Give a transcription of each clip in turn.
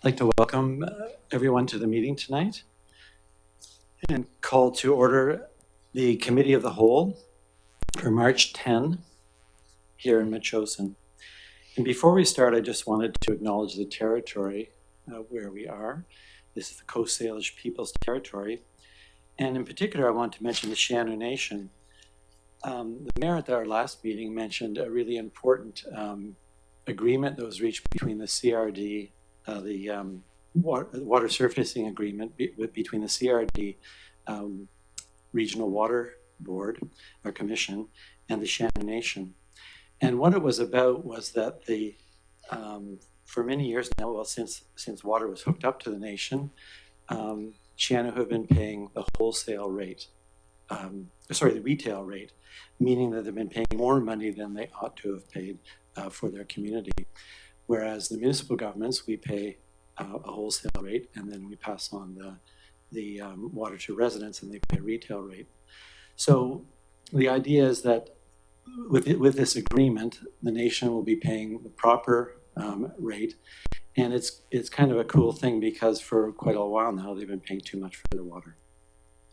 I'd like to welcome everyone to the meeting tonight and call to order the Committee of the Whole for March 10 here in Metchosin. And before we start, I just wanted to acknowledge the territory where we are. This is the Coast Salish People's Territory. And in particular, I want to mention the Shaanu Nation. The mayor at our last meeting mentioned a really important agreement that was reached between the CRD, the water surfacing agreement between the CRD, Regional Water Board, or Commission, and the Shaanu Nation. And what it was about was that for many years now, well, since water was hooked up to the nation, Shaanu have been paying the wholesale rate, the retail rate, meaning that they've been paying more money than they ought to have paid for their community. Whereas the municipal governments, we pay a wholesale rate, and then we pass on the water to residents, and they pay a retail rate. So the idea is that with this agreement, the nation will be paying the proper rate, and it's kind of a cool thing because for quite a while now they've been paying too much for their water.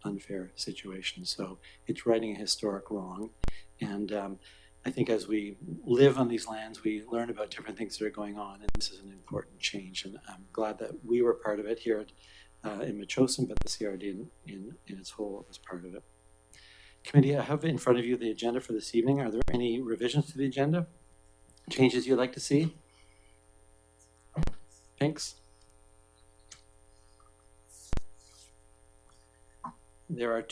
Unfair situation. So it's righting a historic wrong, and I think as we live on these lands, we learn about different things that are going on, and this is an important change. And I'm glad that we were part of it here in Metchosin, but the CRD in its whole was part of it. Committee, I have in front of you the agenda for this evening. Are there any revisions to the agenda? Changes you'd like to see? Thanks. There are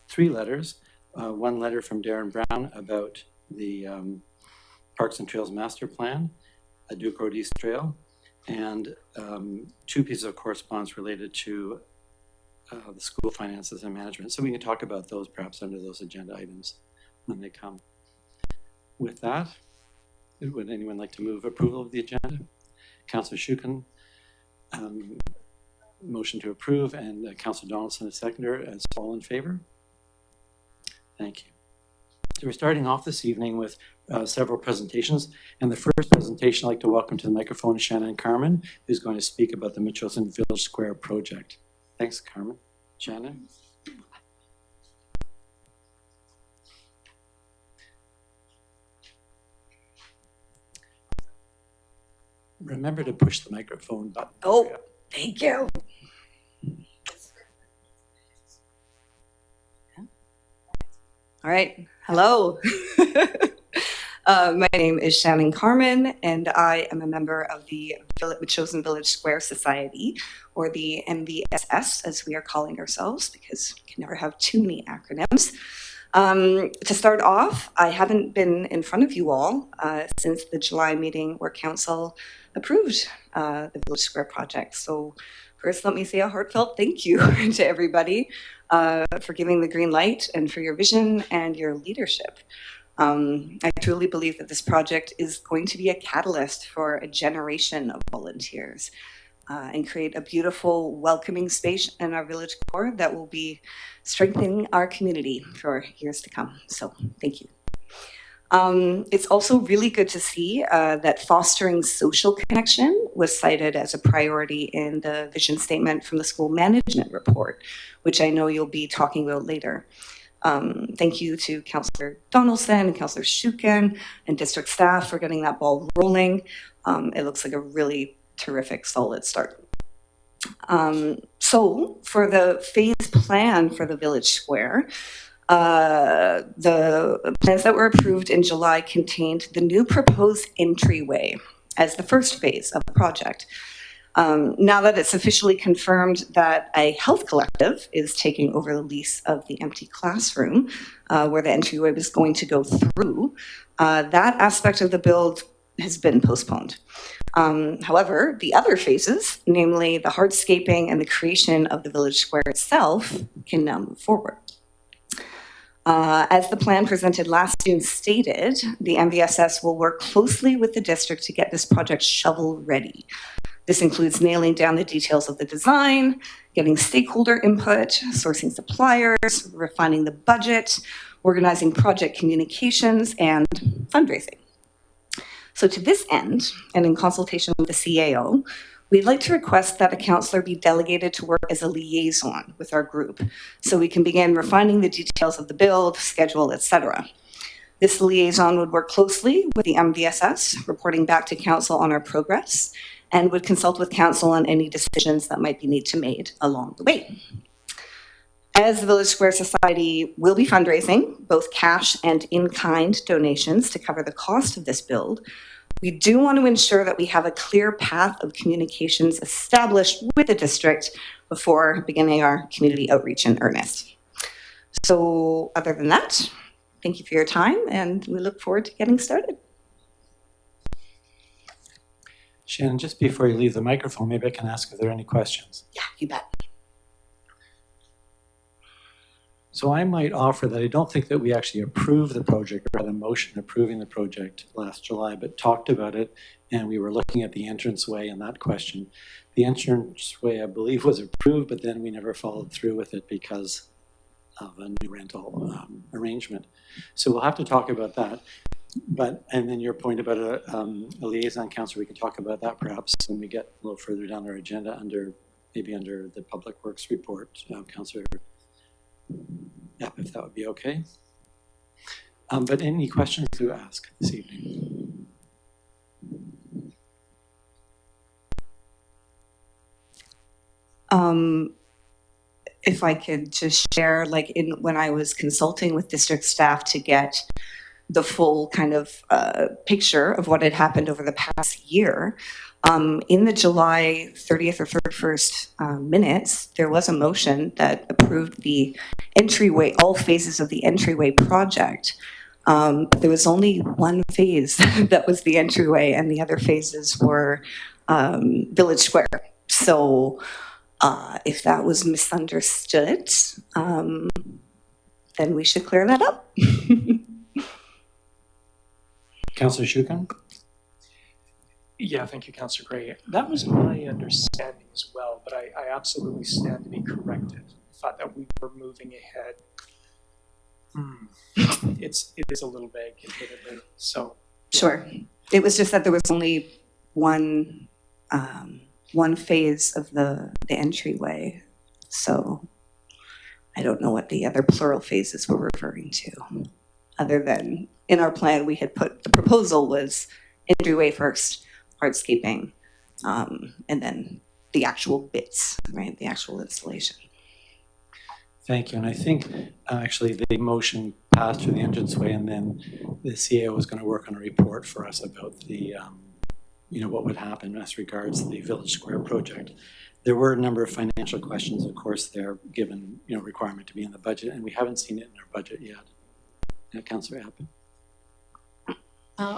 three letters. One letter from Darren Brown about the Parks and Trails Master Plan, a Duke Road East Trail, and two pieces of correspondence related to the school finances and management. So we can talk about those perhaps under those agenda items when they come. With that, would anyone like to move approval of the agenda? Councillor Shukin, motion to approve, and Councillor Donaldson, a seconder, as all in favor? Thank you. So we're starting off this evening with several presentations, and the first presentation I'd like to welcome to the microphone Shannon Carman, who's going to speak about the Metchosin Village Square project. Thanks, Carmen. Shannon? Remember to push the microphone button. Oh, thank you. All right. Hello. My name is Shannon Carman, and I am a member of the Metchosin Village Square Society, or the MVSS, as we are calling ourselves, because we can never have too many acronyms. To start off, I haven't been in front of you all since the July meeting where Council approved the Village Square project. So first, let me say a heartfelt thank you to everybody for giving the green light and for your vision and your leadership. I truly believe that this project is going to be a catalyst for a generation of volunteers and create a beautiful, welcoming space in our village core that will be strengthening our community for years to come. So thank you. It's also really good to see that fostering social connection was cited as a priority in the vision statement from the school management report, which I know you'll be talking about later. Thank you to Councillor Donaldson and Councillor Shukin and district staff for getting that ball rolling. It looks like a really terrific, solid start. So for the phase plan for the Village Square, the plans that were approved in July contained the new proposed entryway as the first phase of the project. Now that it's officially confirmed that a health collective is taking over the lease of the empty classroom where the entryway was going to go through, that aspect of the build has been postponed. However, the other phases, namely the hardscaping and the creation of the Village Square itself, can now move forward. As the plan presented last June stated, the MVSS will work closely with the district to get this project shovel ready. This includes nailing down the details of the design, getting stakeholder input, sourcing suppliers, refining the budget, organizing project communications, and fundraising. So to this end, and in consultation with the CAO, we'd like to request that a councillor be delegated to work as a liaison with our group so we can begin refining the details of the build, schedule, etc. This liaison would work closely with the MVSS, reporting back to council on our progress, and would consult with council on any decisions that might be need to made along the way. As the Village Square Society will be fundraising, both cash and in-kind donations to cover the cost of this build, we do want to ensure that we have a clear path of communications established with the district before beginning our community outreach in earnest. So other than that, thank you for your time, and we look forward to getting started. Shannon, just before you leave the microphone, maybe I can ask if there are any questions. Yeah, you bet. So I might offer that I don't think that we actually approved the project, or had a motion approving the project last July, but talked about it, and we were looking at the entranceway and that question. The entranceway, I believe, was approved, but then we never followed through with it because of a new rental arrangement. So we'll have to talk about that. And then your point about a liaison council, we can talk about that perhaps when we get a little further down our agenda maybe under the Public Works report, Councillor. Yep, if that would be okay. But any questions to ask this evening? If I could just share, like when I was consulting with district staff to get the full kind of picture of what had happened over the past year, in the July 30th or 31st minutes, there was a motion that approved the entryway, all phases of the entryway project. There was only one phase that was the entryway, and the other phases were Village Square. So if that was misunderstood, then we should clear that up. Councillor Shukin? Yeah, thank you, Councillor Gray. That was my understanding as well, but I absolutely stand to be corrected. I thought that we were moving ahead. It is a little vague, admittedly. So sure, it was just that there was only one phase of the entryway, so I don't know what the other plural phases were referring to, other than in our plan we had put the proposal was entryway first, hardscaping, and then the actual bits, right? The actual installation. Thank you. And I think actually the motion passed through the entranceway, and then the CAO was going to work on a report for us about the, what would happen as regards the Village Square project. There were a number of financial questions, of course, there, given requirement to be in the budget, and we haven't seen it in our budget yet. Councillor Appen.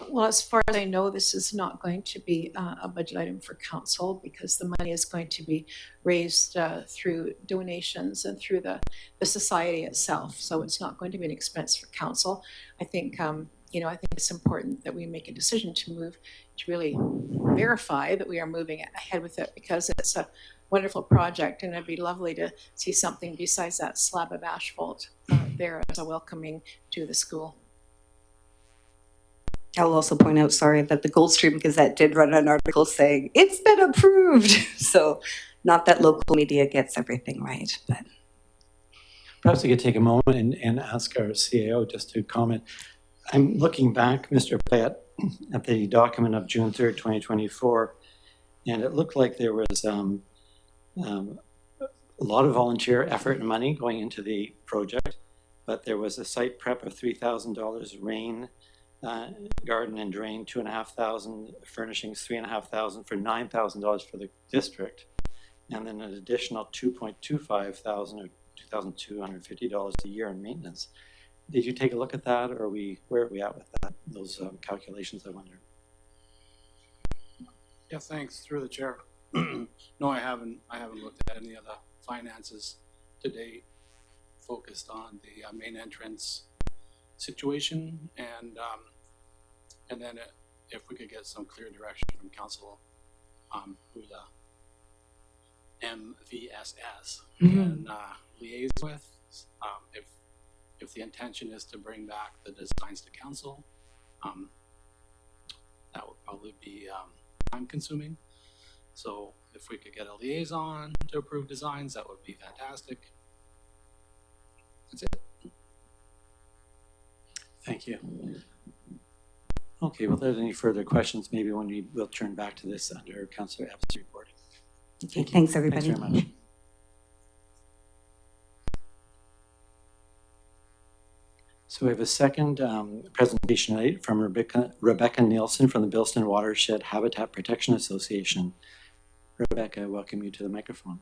Well, as far as I know, this is not going to be a budget item for council because the money is going to be raised through donations and through the society itself. So it's not going to be an expense for council. I think, I think it's important that we make a decision to move to really verify that we are moving ahead with it, because it's a wonderful project, and it'd be lovely to see something besides that slab of asphalt there as a welcoming to the school. I'll also point out, sorry, that the Goldstream Gazette did run an article saying it's been approved. So not that local media gets everything right, but. Perhaps we could take a moment and ask our CAO just to comment. I'm looking back, Mr. Platt, at the document of June 3rd, 2024, and it looked like there was a lot of volunteer effort and money going into the project, but there was a site prep of $3,000, rain, garden and drain $2,500, furnishings $3,500 for $9,000 for the district, and then an additional $2,250 or $2,250 a year in maintenance. Did you take a look at that, or where are we at with that? Those calculations, I wonder. Yeah, thanks. Through the chair. No, I haven't looked at any of the finances to date. Focused on the main entrance situation, and then if we could get some clear direction from council, who the MVSS can liaise with, if the intention is to bring back the designs to council, that would probably be time consuming. So if we could get a liaison to approve designs, that would be fantastic. That's it. Thank you. Okay, well, if there's any further questions, maybe we'll turn back to this under Councillor Epp's report. Okay, thanks, everybody. Thanks very much. So we have a second presentation tonight from Rebecca Nielsen from the Bilston Watershed Habitat Protection Association. Rebecca, I welcome you to the microphone.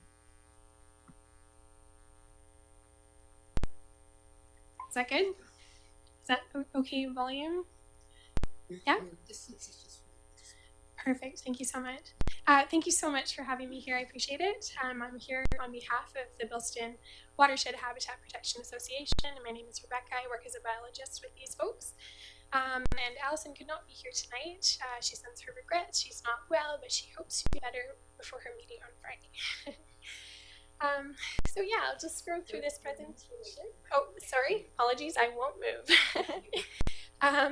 Is that good? Is that okay volume? Yeah? Perfect. Thank you so much. Thank you so much for having me here. I appreciate it. I'm here on behalf of the Bilston Watershed Habitat Protection Association. My name is Rebecca. I work as a biologist with these folks. And Allison could not be here tonight. She sends her regrets. She's not well, but she hopes to be better before her meeting on Friday. So yeah, I'll just scroll through this presentation. Oh, sorry. Apologies. I won't move.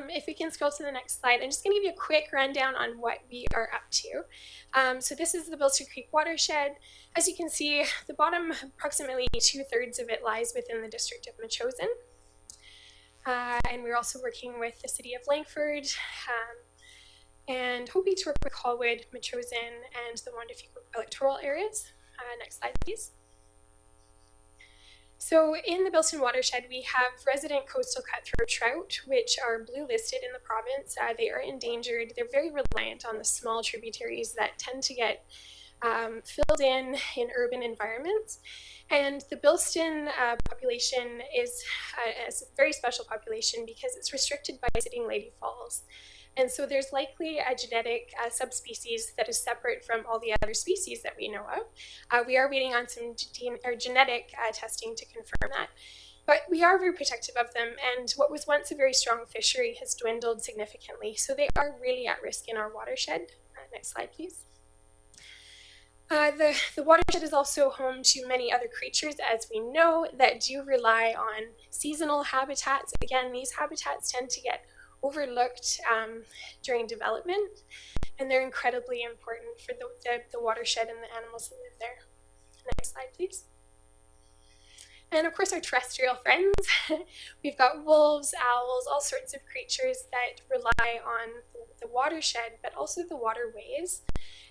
If we can scroll to the next slide, I'm just going to give you a quick rundown on what we are up to. So this is the Bilston Creek watershed. As you can see, the bottom, approximately 2/3 of it lies within the district of Metchosin. And we're also working with the city of Langford and hoping to work with Colwood, Metchosin, and the Wandafeco electoral areas. Next slide, please. So in the Bilston watershed, we have resident coastal cutthroat trout, which are blue listed in the province. They are endangered. They're very reliant on the small tributaries that tend to get filled in urban environments. And the Bilston population is a very special population because it's restricted by Sitting Lady Falls. And so there's likely a genetic subspecies that is separate from all the other species that we know of. We are waiting on some genetic testing to confirm that. But we are very protective of them, and what was once a very strong fishery has dwindled significantly. So they are really at risk in our watershed. Next slide, please. The watershed is also home to many other creatures, as we know, that do rely on seasonal habitats. Again, these habitats tend to get overlooked during development, and they're incredibly important for the watershed and the animals that live there. Next slide, please. And of course, our terrestrial friends. We've got wolves, owls, all sorts of creatures that rely on the watershed, but also the waterways.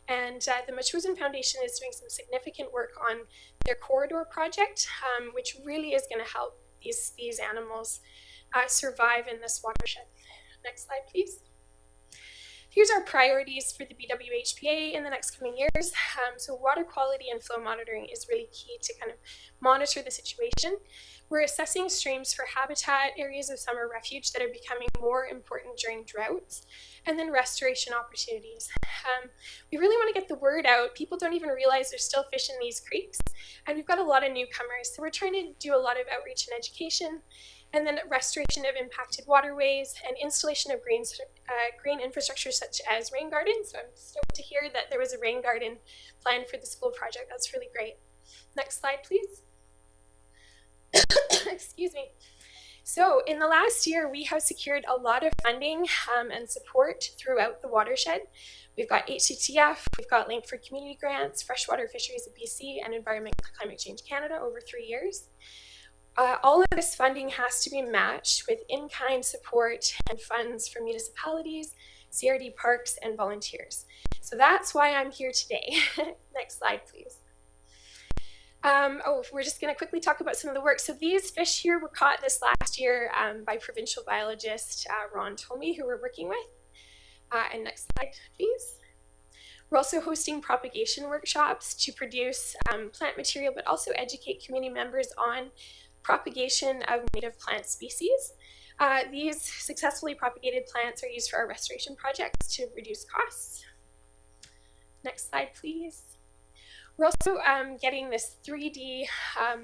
And the Metchosin Foundation is doing some significant work on their corridor project, which really is going to help these animals survive in this watershed. Next slide, please. Here's our priorities for the BWHPA in the next coming years. So water quality and flow monitoring is really key to kind of monitor the situation. We're assessing streams for habitat, areas of summer refuge that are becoming more important during droughts, and then restoration opportunities. We really want to get the word out. People don't even realize there's still fish in these creeks, and we've got a lot of newcomers. So we're trying to do a lot of outreach and education, and then restoration of impacted waterways and installation of green infrastructure such as rain gardens. So I'm stoked to hear that there was a rain garden planned for the school project. That's really great. Next slide, please. Excuse me. So in the last year, we have secured a lot of funding and support throughout the watershed. We've got HCTF, we've got Langford Community Grants, Freshwater Fisheries of BC, and Environment Climate Change Canada over 3 years. All of this funding has to be matched with in-kind support and funds from municipalities, CRD parks, and volunteers. So that's why I'm here today. Next slide, please. We're just going to quickly talk about some of the work. So these fish here were caught this last year by provincial biologist Ron Tomey, who we're working with. And next slide, please. We're also hosting propagation workshops to produce plant material, but also educate community members on propagation of native plant species. These successfully propagated plants are used for our restoration projects to reduce costs. Next slide, please. We're also getting this 3D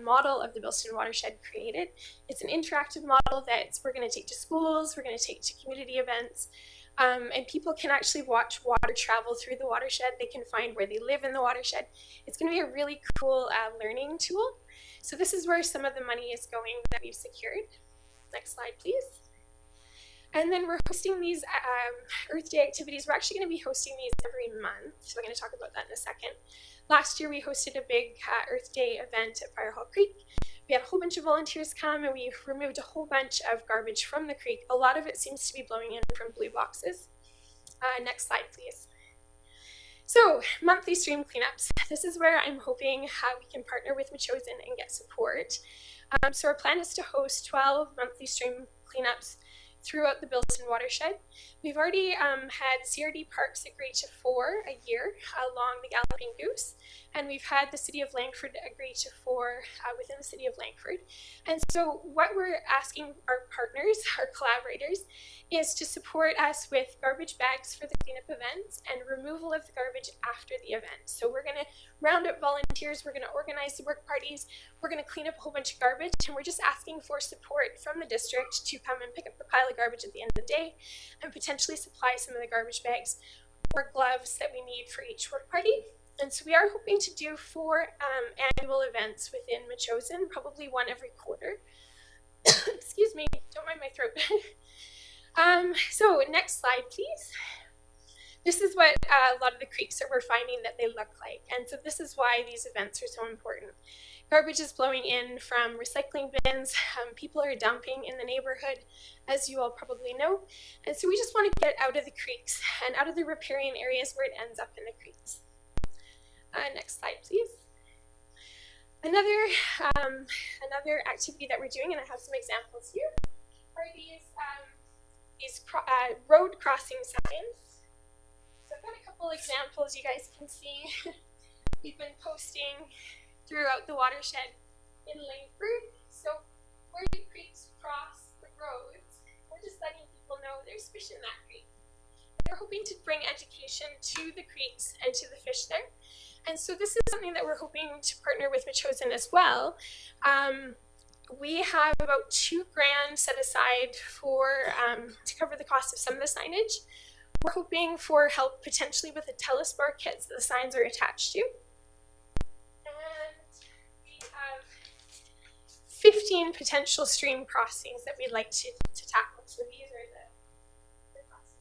model of the Bilston watershed created. It's an interactive model that we're going to take to schools, we're going to take to community events, and people can actually watch water travel through the watershed. They can find where they live in the watershed. It's going to be a really cool learning tool. So this is where some of the money is going that we've secured. Next slide, please. And then we're hosting these Earth Day activities. We're actually going to be hosting these every month. So I'm going to talk about that in a second. Last year, we hosted a big Earth Day event at Firehall Creek. We had a whole bunch of volunteers come and we removed a whole bunch of garbage from the creek. A lot of it seems to be blowing in from blue boxes. Next slide, please. So, monthly stream cleanups. This is where I'm hoping we can partner with Metchosin and get support. So our plan is to host 12 monthly stream cleanups throughout the Bilston watershed. We've already had CRD Parks agree to 4 a year along the Galloping Goose, and we've had the City of Langford agree to 4 within the City of Langford. And so what we're asking our partners, our collaborators, is to support us with garbage bags for the cleanup events and removal of the garbage after the event. So we're going to round up volunteers, we're going to organize the work parties, we're going to clean up a whole bunch of garbage, and we're just asking for support from the district to come and pick up the pile of garbage at the end of the day and potentially supply some of the garbage bags or gloves that we need for each work party. And so we are hoping to do 4 annual events within Metchosin, probably 1 every quarter. Excuse me, don't mind my throat. So next slide, please. This is what a lot of the creeks that we're finding that they look like. And so this is why these events are so important. Garbage is blowing in from recycling bins. People are dumping in the neighborhood, as you all probably know. And so we just want to get out of the creeks and out of the riparian areas where it ends up in the creeks. Next slide, please. Another activity that we're doing, and I have some examples here, are these road crossing signs. So I've got a couple examples you guys can see. We've been posting throughout the watershed in Langford. So where the creeks cross the roads, we're just letting people know there's fish in that creek. We're hoping to bring education to the creeks and to the fish there. And so this is something that we're hoping to partner with Metchosin as well. We have about $2,000 set aside for to cover the cost of some of the signage. We're hoping for help potentially with the telespar kits that the signs are attached to. And we have 15 potential stream crossings that we'd like to tackle. So these are the crossings.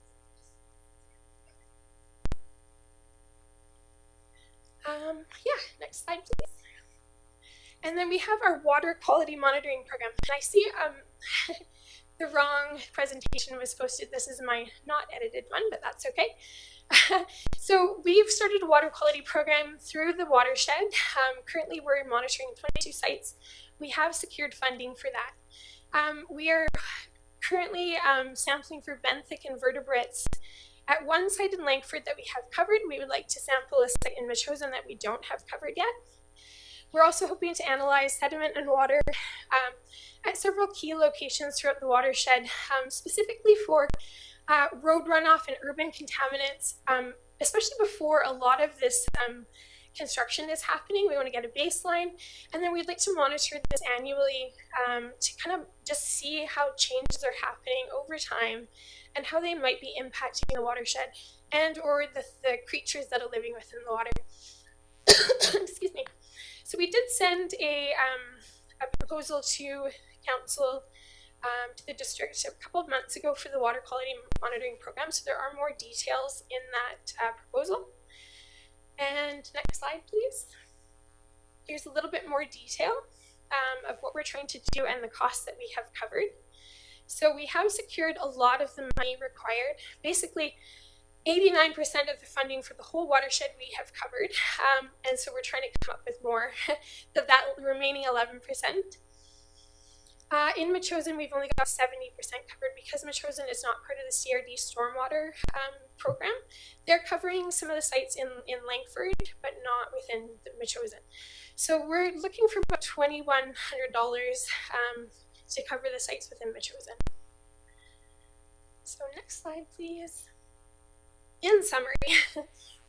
Yeah, next slide, please. And then we have our water quality monitoring program. And I see the wrong presentation was posted. This is my not edited one, but that's okay. So we've started a water quality program through the watershed. Currently, we're monitoring 22 sites. We have secured funding for that. We are currently sampling for benthic invertebrates at one site in Langford that we have covered. We would like to sample a site in Metchosin that we don't have covered yet. We're also hoping to analyze sediment and water at several key locations throughout the watershed, specifically for road runoff and urban contaminants, especially before a lot of this construction is happening. We want to get a baseline, and then we'd like to monitor this annually to kind of just see how changes are happening over time and how they might be impacting the watershed and or the creatures that are living within the water. Excuse me. So we did send a proposal to council, to the district a couple of months ago for the water quality monitoring program. So there are more details in that proposal. And next slide, please. Here's a little bit more detail of what we're trying to do and the costs that we have covered. So we have secured a lot of the money required. Basically, 89% of the funding for the whole watershed we have covered, and so we're trying to come up with more of that remaining 11%. In Metchosin, we've only got 70% covered because Metchosin is not part of the CRD stormwater program. They're covering some of the sites in Langford, but not within the Metchosin. So we're looking for about $2,100 to cover the sites within Metchosin. So next slide, please. In summary,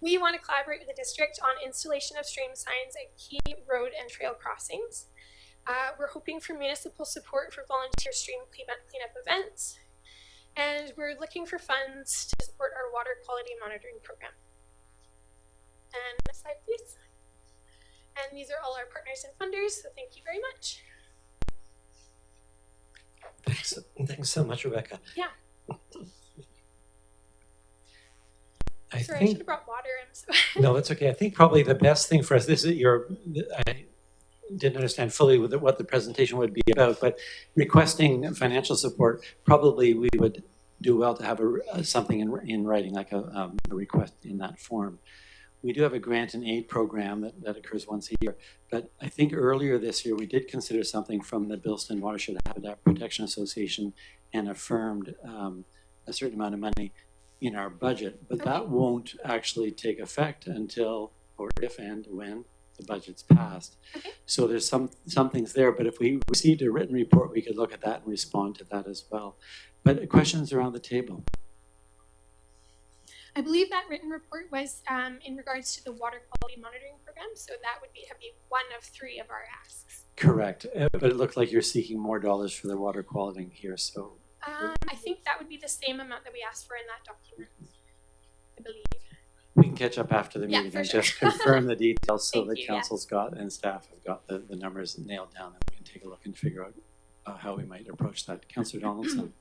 we want to collaborate with the district on installation of stream signs at key road and trail crossings. We're hoping for municipal support for volunteer stream cleanup events, and we're looking for funds to support our water quality monitoring program. And next slide, please. And these are all our partners and funders, so thank you very much. Thanks so much, Rebecca. Yeah. I Sorry, I should think, have brought water. I'm so no, that's okay. I think probably the best thing for us, I didn't understand fully what the presentation would be about, but requesting financial support, probably we would do well to have something in writing, like a request in that form. We do have a grant and aid program that occurs once a year, but I think earlier this year we did consider something from the Bilston Watershed Habitat Protection Association and affirmed a certain amount of money in our budget, but that won't actually take effect until, or if and when, the budget's passed. Okay. So there's some things there, but if we received a written report, we could look at that and respond to that as well. But questions around the table? I believe that written report was in regards to the water quality monitoring program, so that would be one of 3 of our asks. Correct, but it looked like you're seeking more dollars for the water quality here, so. I think that would be the same amount that we asked for in that document, I believe. We can catch up after the Yeah, meeting for and sure. just confirm the details so Thank that you, council's got and staff have got the numbers nailed down, and we can take a look and figure out how we might approach that. Councillor Donaldson.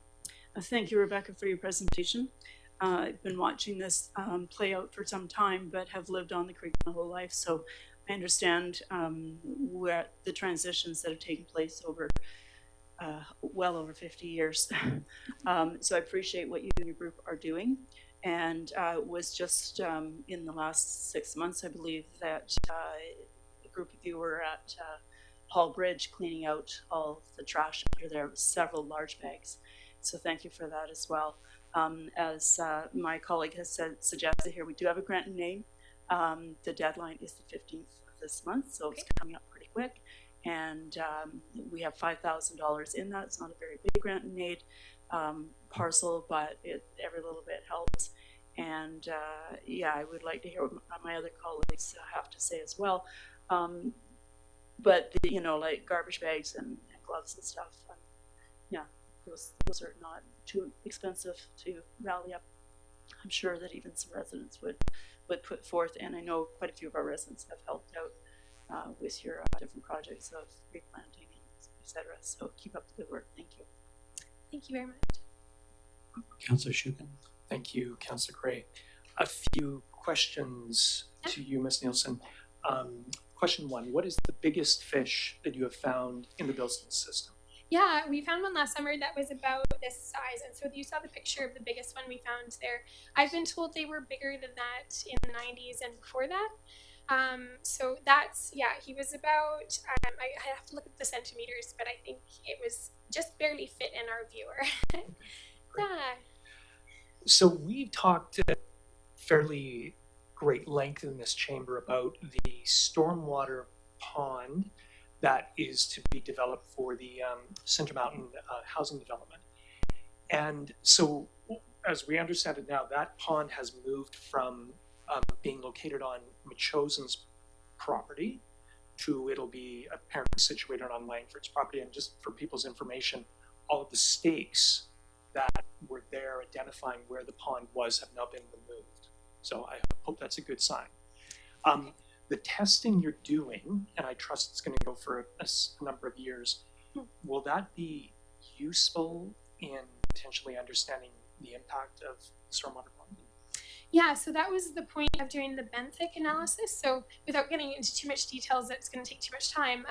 Thank you, Rebecca, for your presentation. I've been watching this play out for some time, but have lived on the creek my whole life, so I understand where the transitions that have taken place over well over 50 years. So I appreciate what you and your group are doing, and was just in the last 6 months, I believe, that a group of you were at Hall Bridge cleaning out all the trash under there, several large bags. So thank you for that as well. As my colleague has suggested here, we do have a grant in name. The deadline is the 15th of this month, so it's coming up pretty quick. And we have $5,000 in that. It's not a very big grant in aid parcel, but every little bit helps. And yeah, I would like to hear what my other colleagues have to say as well. But you know, like garbage bags and gloves and stuff, yeah, those are not too expensive to rally up. I'm sure that even some residents would put forth, and I know quite a few of our residents have helped out with your different projects of replanting, etc. So keep up the good work. Thank you. Thank you very much. Councillor Shukin. Thank you, Councillor Gray. A few questions to you, Ms. Nielsen. Question 1, what is the biggest fish that you have found in the Bilston system? Yeah, we found one last summer that was about this size, and so you saw the picture of the biggest one we found there. I've been told they were bigger than that in the 90s and before that. So that's, yeah, he was about, I have to look at the centimeters, but I think it was just barely fit in our viewer. Yeah. So we've talked at fairly great length in this chamber about the stormwater pond that is to be developed for the Centre Mountain housing development. And so as we understand it now, that pond has moved from being located on Machosen's property to it'll be apparently situated on Langford's property. And just for people's information, all of the stakes that were there identifying where the pond was have now been removed. So I hope that's a good sign. The testing you're doing, and I trust it's going to go for a number of years, will that be useful in potentially understanding the impact of stormwater bonding? Yeah, so that was the point of doing the benthic analysis. So without getting into too much details, that's going to take too much time.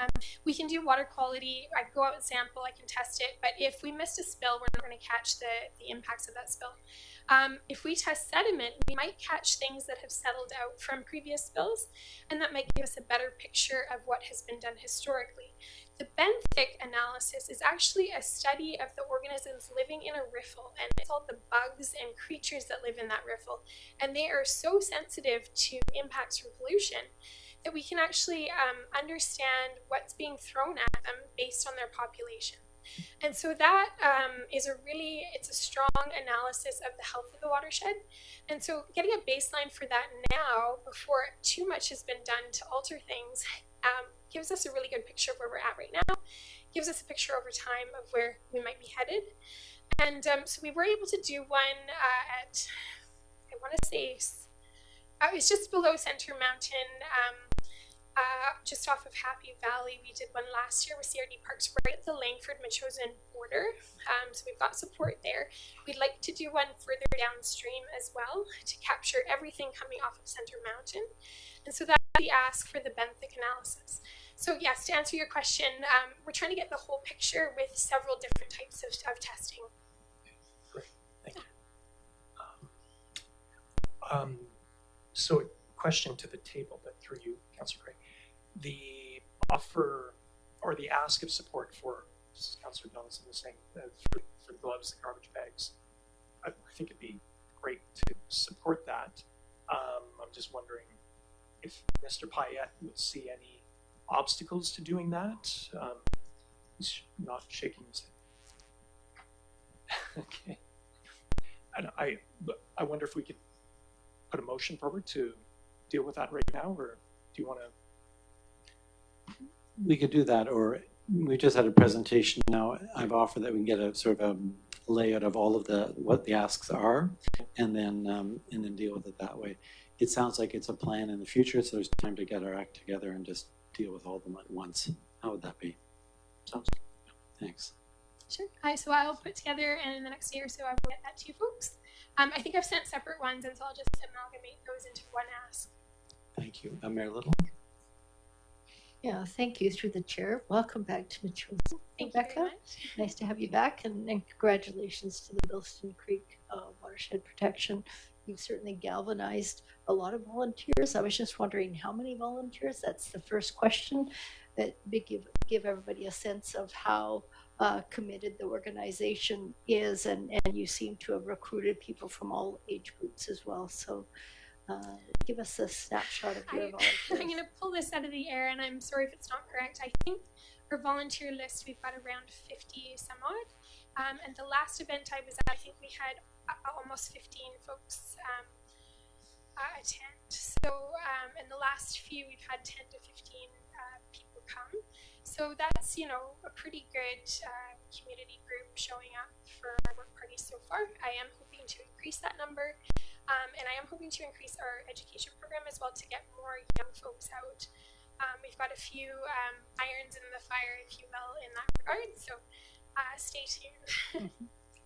We can do water quality. I can go out and sample, I can test it. But if we missed a spill, we're not going to catch the impacts of that spill. If we test sediment, we might catch things that have settled out from previous spills, and that might give us a better picture of what has been done historically. The benthic analysis is actually a study of the organisms living in a riffle, and it's all the bugs and creatures that live in that riffle. And they are so sensitive to impacts from pollution that we can actually understand what's being thrown at them based on their population. And so that it's a strong analysis of the health of the watershed. And so getting a baseline for that now, before too much has been done to alter things, gives us a really good picture of where we're at right now, gives us a picture over time of where we might be headed. And so we were able to do one at, I want to say, it's just below Centre Mountain. just off of Happy Valley. We did one last year with CRD Parks right at the Langford-Machosen border. So we've got support there. We'd like to do one further downstream as well to capture everything coming off of Center Mountain. And so that's the ask for the benthic analysis. So yes, to answer your question, we're trying to get the whole picture with several different types of testing. Great, thank you. So a question to the table, but through you, Councillor Craig. The offer or the ask of support for, Councillor Donaldson was saying, for the gloves, the garbage bags, I think it'd be great to support that. I'm just wondering if Mr. Payette would see any obstacles to doing that. He's not shaking his head. Okay. And I wonder if we could put a motion forward to deal with that right now, or do you want to? We could do that, or we just had a presentation now. I've offered that we can get a sort of a layout of all of what the asks are, and then deal with it that way. It sounds like it's a plan in the future, so there's time to get our act together and just deal with all of them at once. How would that be? Sounds good. Thanks. Sure. So I'll put together, and in the next year or so, I will get that to you folks. I think I've sent separate ones, and so I'll just amalgamate those into one ask. Thank you. Mayor Little? Yeah, thank you through the chair. Welcome back to Machosen. Thank you very Rebecca, much. nice to have you back, and congratulations to the Bilston Creek Watershed Protection. You've certainly galvanized a lot of volunteers. I was just wondering how many volunteers? That's the first question. That give everybody a sense of how committed the organization is, and you seem to have recruited people from all age groups as well. So give us a snapshot of your volunteers. I'm going to pull this out of the air, and I'm sorry if it's not correct. I think our volunteer list, we've got around 50 some odd. And the last event I was at, I think we had almost 15 folks attend. So in the last few, we've had 10 to 15 people come. So that's, a pretty good community group showing up for our work party so far. I am hoping to increase that number. And I am hoping to increase our education program as well to get more young folks out. We've got a few irons in the fire, if you will, in that regard. So stay tuned.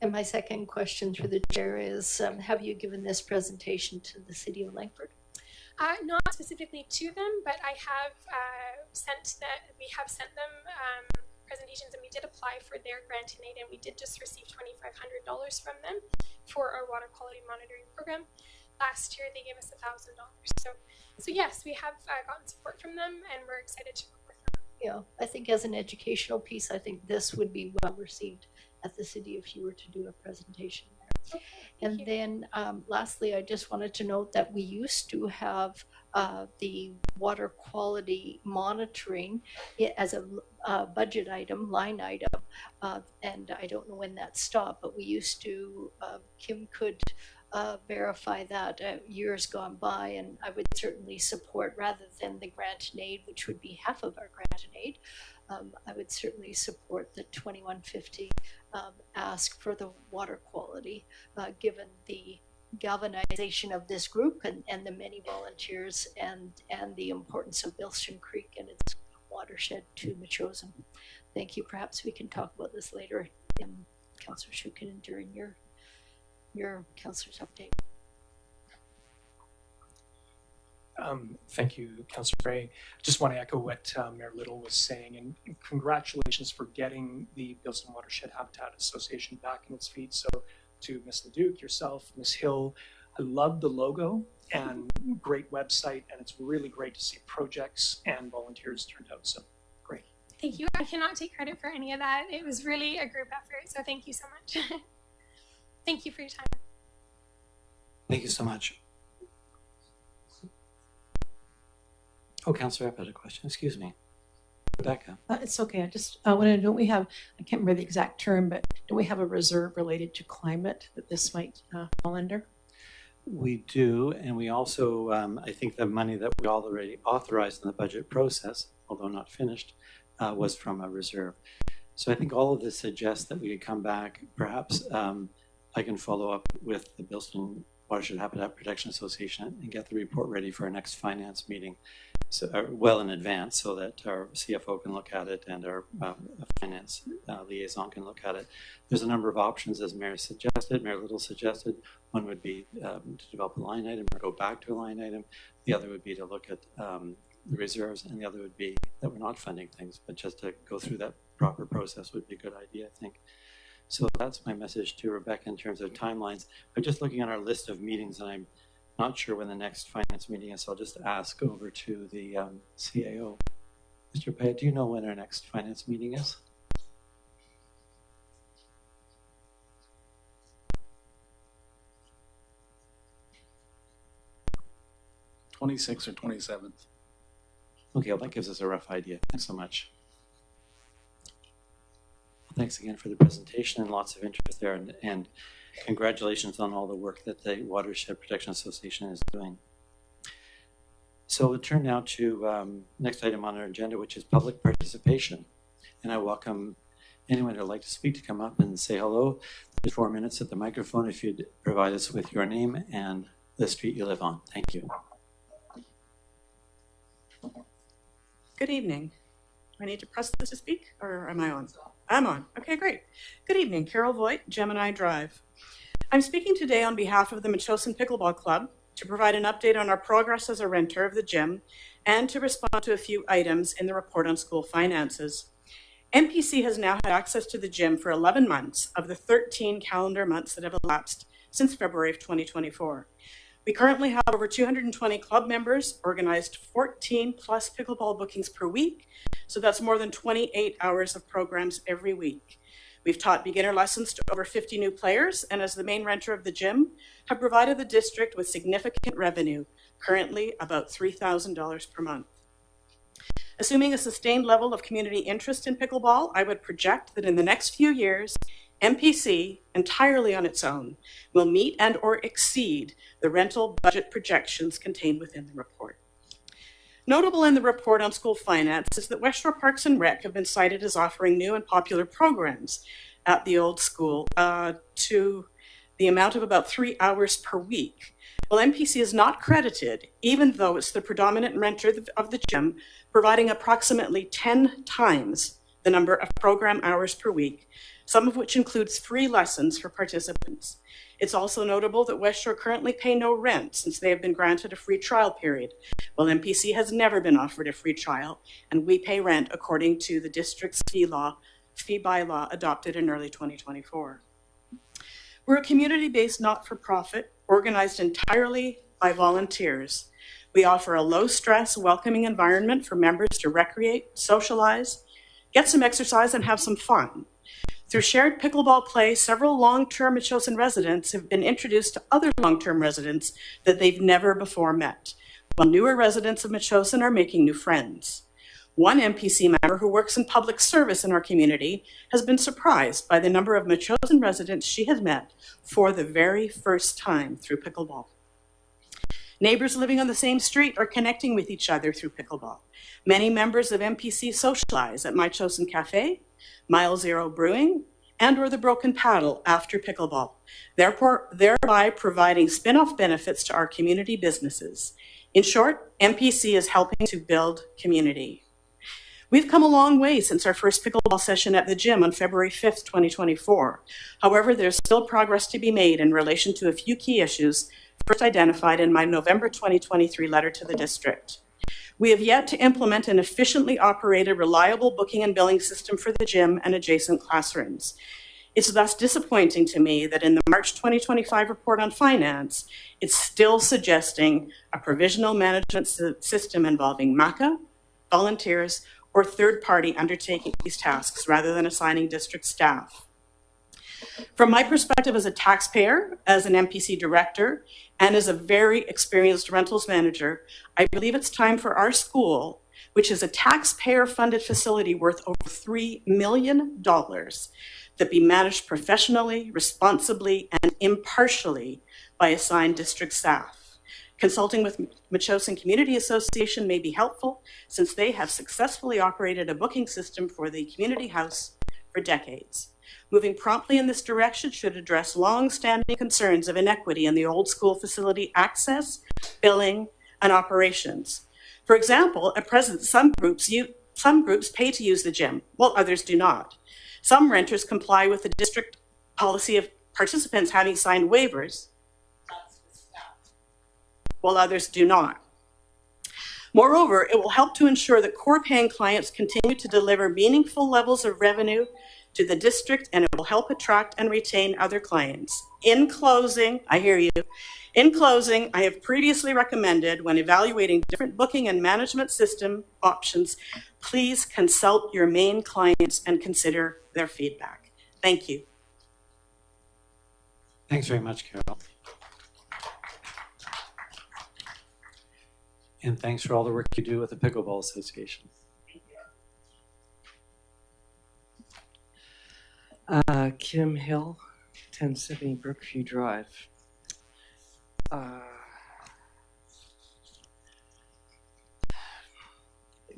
And my second question through the chair is, have you given this presentation to the City of Langford? Not specifically to them, but I have we have sent them presentations, and we did apply for their grant in aid, and we did just receive $2,500 from them for our water quality monitoring program. Last year, they gave us $1,000. So yes, we have gotten support from them, and we're excited to work with them. Yeah, I think as an educational piece, I think this would be well received at the city if you were to do a presentation there. Okay, And thank you. then lastly, I just wanted to note that we used to have the water quality monitoring as a budget item, line item, and I don't know when that stopped, but we used to, Kim could verify that years gone by, and I would certainly support, rather than the grant and aid, which would be half of our grant and aid, I would certainly support the 2150 ask for the water quality, given the galvanization of this group and the many volunteers and the importance of Bilston Creek and its watershed to Machosen. Thank you. Perhaps we can talk about this later in Councillor Shukin during your councillor's update. Thank you, Councillor Gray. Just want to echo what Mayor Little was saying, and congratulations for getting the Bilston Watershed Habitat Association back in its feet. So to Ms. Leduc, yourself, Ms. Hill, I love the logo and great website, and it's really great to see projects and volunteers turned out. So great. Thank you. I cannot take credit for any of that. It was really a group effort, so thank you so much. Thank you for your time. Thank you so much. Oh, Councillor Epp had a question. Excuse me. Rebecca. It's okay. I just wanted to know, we have, I can't remember the exact term, but do we have a reserve related to climate that this might fall under? We do, and we also, I think the money that we already authorized in the budget process, although not finished, was from a reserve. So I think all of this suggests that we could come back. Perhaps I can follow up with the Bilston Watershed Habitat Protection Association and get the report ready for our next finance meeting well in advance so that our CFO can look at it and our finance liaison can look at it. There's a number of options, as Mayor Little suggested. One would be to develop a line item or go back to a line item. The other would be to look at the reserves, and the other would be that we're not funding things, but just to go through that proper process would be a good idea, I think. So that's my message to Rebecca in terms of timelines. I'm just looking at our list of meetings, and I'm not sure when the next finance meeting is, so I'll just ask over to the CAO. Mr. Payette, do you know when our next finance meeting is? '26th or 27th. Okay, well, that gives us a rough idea. Thanks so much. Well, thanks again for the presentation and lots of interest there, and congratulations on all the work that the Watershed Protection Association is doing. So we'll turn now to next item on our agenda, which is public participation. And I welcome anyone who'd like to speak to come up and say hello. There's 4 minutes at the microphone if you'd provide us with your name and the street you live on. Thank you. Good evening. Do I need to press this to speak, or am I on? I'm on. Okay, great. Good evening. Carol Voigt, Gemini Drive. I'm speaking today on behalf of the Metchosin Pickleball Club to provide an update on our progress as a renter of the gym and to respond to a few items in the report on school finances. MPC has now had access to the gym for 11 months of the 13 calendar months that have elapsed since February of 2024. We currently have over 220 club members, organized 14 plus pickleball bookings per week. So that's more than 28 hours of programs every week. We've taught beginner lessons to over 50 new players, and as the main renter of the gym, have provided the district with significant revenue, currently about $3,000 per month. Assuming a sustained level of community interest in pickleball, I would project that in the next few years, MPC, entirely on its own, will meet and or exceed the rental budget projections contained within the report. Notable in the report on school finance is that West Shore Parks and Rec have been cited as offering new and popular programs at the old school to the amount of about 3 hours per week. Well, MPC is not credited, even though it's the predominant renter of the gym, providing approximately 10 times the number of program hours per week, some of which includes free lessons for participants. It's also notable that West Shore currently pay no rent since they have been granted a free trial period, while MPC has never been offered a free trial, and we pay rent according to the district's fee bylaw adopted in early 2024. We're a community-based not-for-profit organized entirely by volunteers. We offer a low-stress, welcoming environment for members to recreate, socialize, get some exercise, and have some fun. Through shared pickleball play, several long-term Metchosin residents have been introduced to other long-term residents that they've never before met, while newer residents of Metchosin are making new friends. One MPC member who works in public service in our community has been surprised by the number of Metchosin residents she has met for the very first time through pickleball. Neighbors living on the same street are connecting with each other through pickleball. Many members of MPC socialize at Metchosin Cafe, Mile Zero Brewing, and or the Broken Paddle after pickleball, thereby providing spin-off benefits to our community businesses. In short, MPC is helping to build community. We've come a long way since our first pickleball session at the gym on February 5th, 2024. However, there's still progress to be made in relation to a few key issues first identified in my November 2023 letter to the district. We have yet to implement an efficiently operated, reliable booking and billing system for the gym and adjacent classrooms. It's thus disappointing to me that in the March 2025 report on finance, it's still suggesting a provisional management system involving MACA, volunteers, or third-party undertaking these tasks rather than assigning district staff. From my perspective as a taxpayer, as an MPC director, and as a very experienced rentals manager, I believe it's time for our school, which is a taxpayer-funded facility worth over $3 million, that be managed professionally, responsibly, and impartially by assigned district staff. Consulting with Metchosin Community Association may be helpful since they have successfully operated a booking system for the community house for decades. Moving promptly in this direction should address long-standing concerns of inequity in the old school facility access, billing, and operations. For example, at present, some groups pay to use the gym, while others do not. Some renters comply with the district policy of participants having signed waivers, while others do not. Moreover, it will help to ensure that core-paying clients continue to deliver meaningful levels of revenue to the district, and it will help attract and retain other clients. In closing, I hear you. In closing, I have previously recommended when evaluating different booking and management system options, please consult your main clients and consider their feedback. Thank you. Thanks very much, Carol. And thanks for all the work you do with the Pickleball Association. Kim Hill, 1070 Brookview Drive.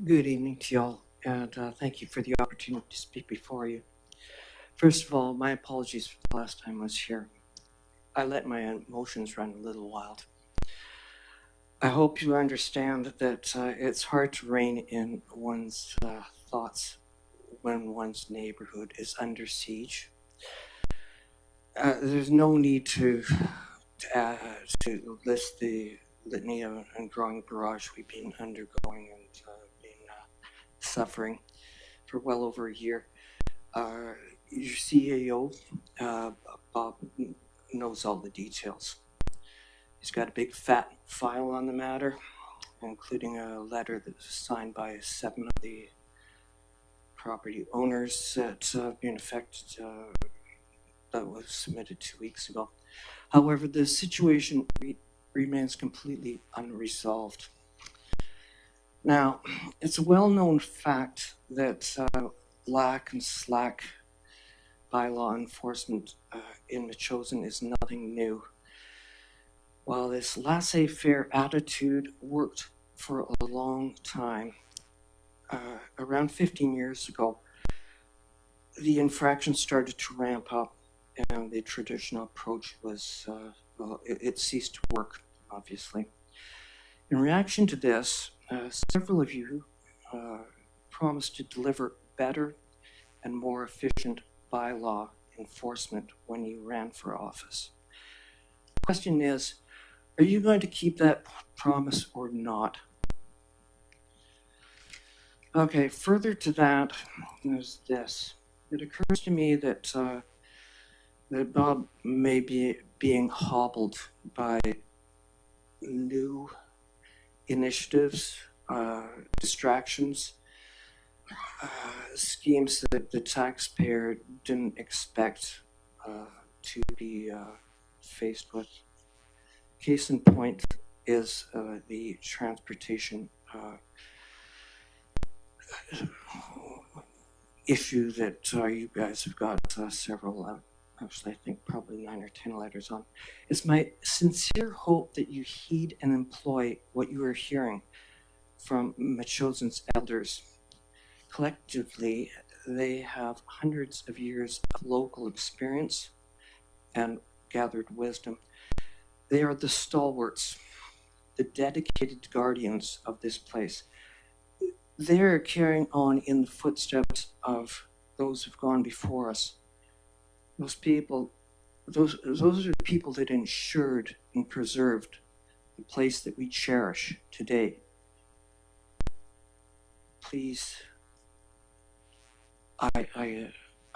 Good evening to y'all, and thank you for the opportunity to speak before you. First of all, my apologies for the last time I was here. I let my emotions run a little wild. I hope you understand that it's hard to rein in one's thoughts when one's neighborhood is under siege. There's no need to list the litany and growing barrage we've been undergoing and suffering for well over a year. Your CAO, Bob, knows all the details. He's got a big fat file on the matter, including a letter that was signed by 7 of the property owners that have been affected, that was submitted 2 weeks ago. However, the situation remains completely unresolved. Now, it's a well-known fact that lack and slack by law enforcement in Metchosin is nothing new. While this laissez-faire attitude worked for a long time, around 15 years ago, the infractions started to ramp up and the traditional approach was, it ceased to work, obviously. In reaction to this, several of you promised to deliver better and more efficient bylaw enforcement when you ran for office. The question is, are you going to keep that promise or not? Okay, further to that, there's this. It occurs to me that that Bob may be being hobbled by new initiatives, distractions, schemes that the taxpayer didn't expect to be faced with. Case in point is the transportation issue that you guys have got several, actually I think probably 9 or 10 letters on. It's my sincere hope that you heed and employ what you are hearing from Metchosin's elders. Collectively, they have hundreds of years of local experience and gathered wisdom. They are the stalwarts, the dedicated guardians of this place. They're carrying on in the footsteps of those who've gone before us. Those people, those are the people that ensured and preserved the place that we cherish today. Please, I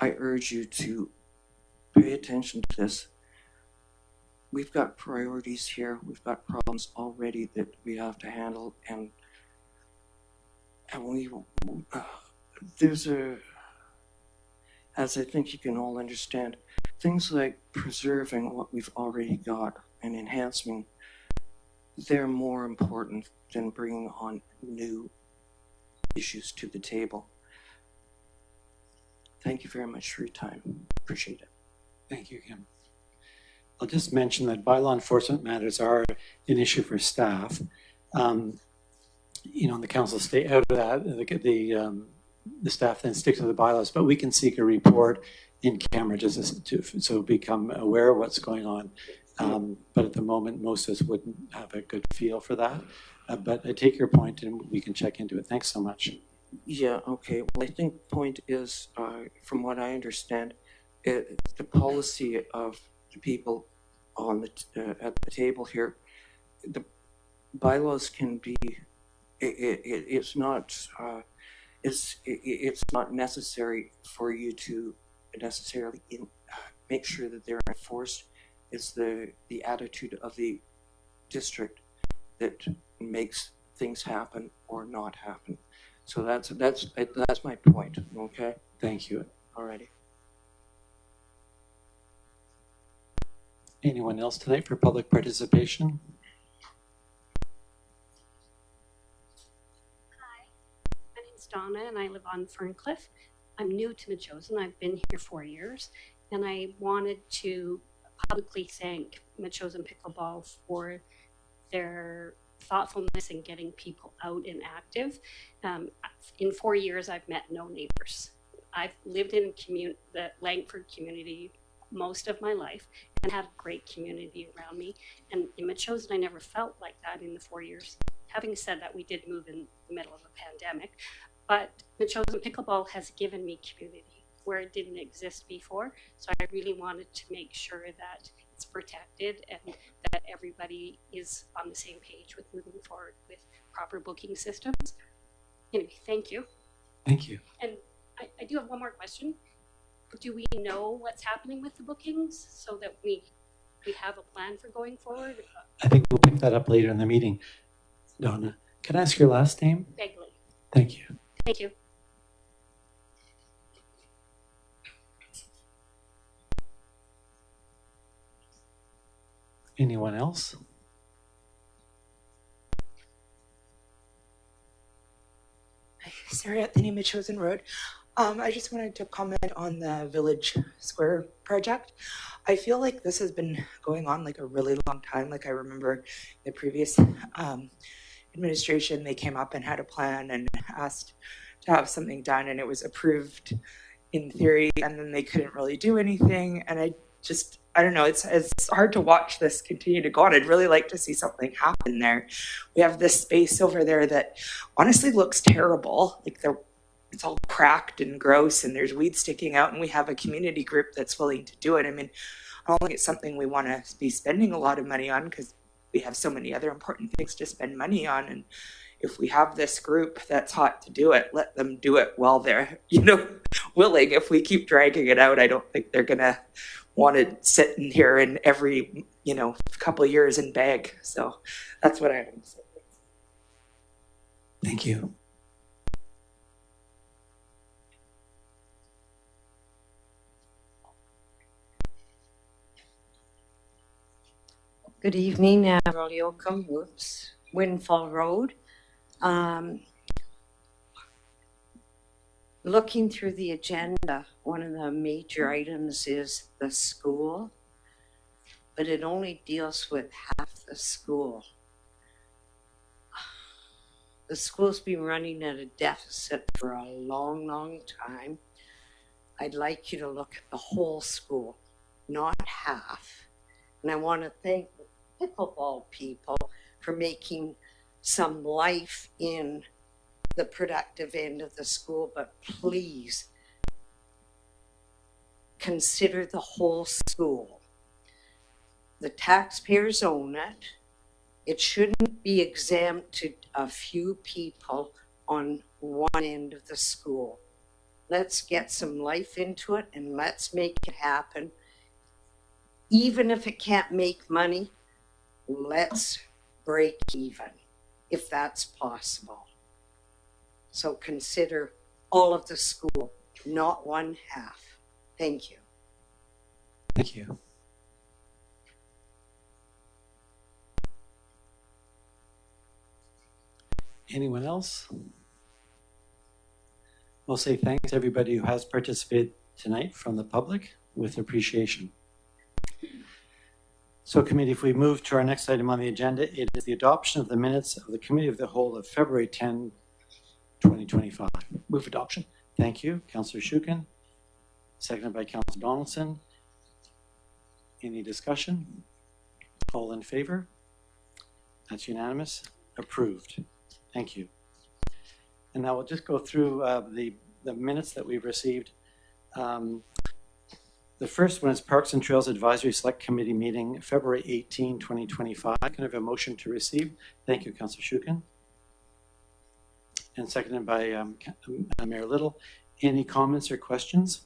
urge you to pay attention to this. We've got priorities here. We've got problems already that we have to handle, and we there's a, as I think you can all understand, things like preserving what we've already got and enhancing, they're more important than bringing on new issues to the table. Thank you very much for your time. Appreciate it. Thank you, Kim. I'll just mention that bylaw enforcement matters are an issue for staff. You know, the council stay out of that. The staff then stick to the bylaws, but we can seek a report in camera just to so become aware of what's going on But at the moment, most of us wouldn't have a good feel for that. But I take your point and we can check into it. Thanks so much. Yeah, okay. Well, I think point is, from what I understand, the policy of the people on at the table here, the bylaws can be, it's not necessary for you to necessarily make sure that they're enforced. It's the attitude of the district that makes things happen or not happen. So that's my point. Okay. Thank you. Alrighty. Anyone else tonight for public participation? My name's Donna and I live on Ferncliff. I'm new to Metchosin. I've been here 4 years, and I wanted to publicly thank Metchosin Pickleball for their thoughtfulness in getting people out and active. In 4 years, I've met no neighbors. I've lived in the Langford community most of my life and had a great community around me. And in Metchosin, I never felt like that in the 4 years. Having said that, we did move in the middle of a pandemic, but Metchosin Pickleball has given me community where it didn't exist before. So I really wanted to make sure that it's protected and that everybody is on the same page with moving forward with proper booking systems. Anyway, thank you. Thank you. And I do have one more question. Do we know what's happening with the bookings so that we have a plan for going forward? I think we'll pick that up later in the meeting. Donna, can I ask your last name? Begley. Thank you. Thank you. Anyone else? Sarah Anthony, Metchosin Road. I just wanted to comment on the Village Square project. I feel like this has been going on like a really long time. Like I remember the previous administration, they came up and had a plan and asked to have something done, and it was approved in theory, and then they couldn't really do anything. And I don't know, it's hard to watch this continue to go on. I'd really like to see something happen there. We have this space over there that honestly looks terrible. Like it's all cracked and gross and there's weeds sticking out, and we have a community group that's willing to do it. I mean, I don't think it's something we want to be spending a lot of money on because we have so many other important things to spend money on. And if we have this group that's hot to do it, let them do it while they're, willing. If we keep dragging it out, I don't think they're going to want to sit in here and every, couple of years and beg. So that's what I have to say. Thank you. Good evening, Avril Yoakum, Windfall Road. Looking through the agenda, one of the major items is the school, but it only deals with half the school. The school's been running at a deficit for a long, long time. I'd like you to look at the whole school, not half. And I want to thank the pickleball people for making some life in the productive end of the school, but please consider the whole school. The taxpayers own it. It shouldn't be exempt to a few people on one end of the school. Let's get some life into it and let's make it happen. Even if it can't make money, let's break even if that's possible. So consider all of the school, not one half. Thank you. Thank you. Anyone else? We'll say thanks to everybody who has participated tonight from the public with appreciation. So committee, if we move to our next item on the agenda, it is the adoption of the minutes of the Committee of the Whole of February 10, 2025. Move adoption. Thank you, Councillor Shukin. Seconded by Councillor Donaldson. Any discussion? All in favor? That's unanimous. Approved. Thank you. And now we'll just go through the minutes that we've received. The first one is Parks and Trails Advisory Select Committee meeting, February 18, 2025. Can I have a motion to receive? Thank you, Councillor Shukin. And seconded by Mayor Little. Any comments or questions?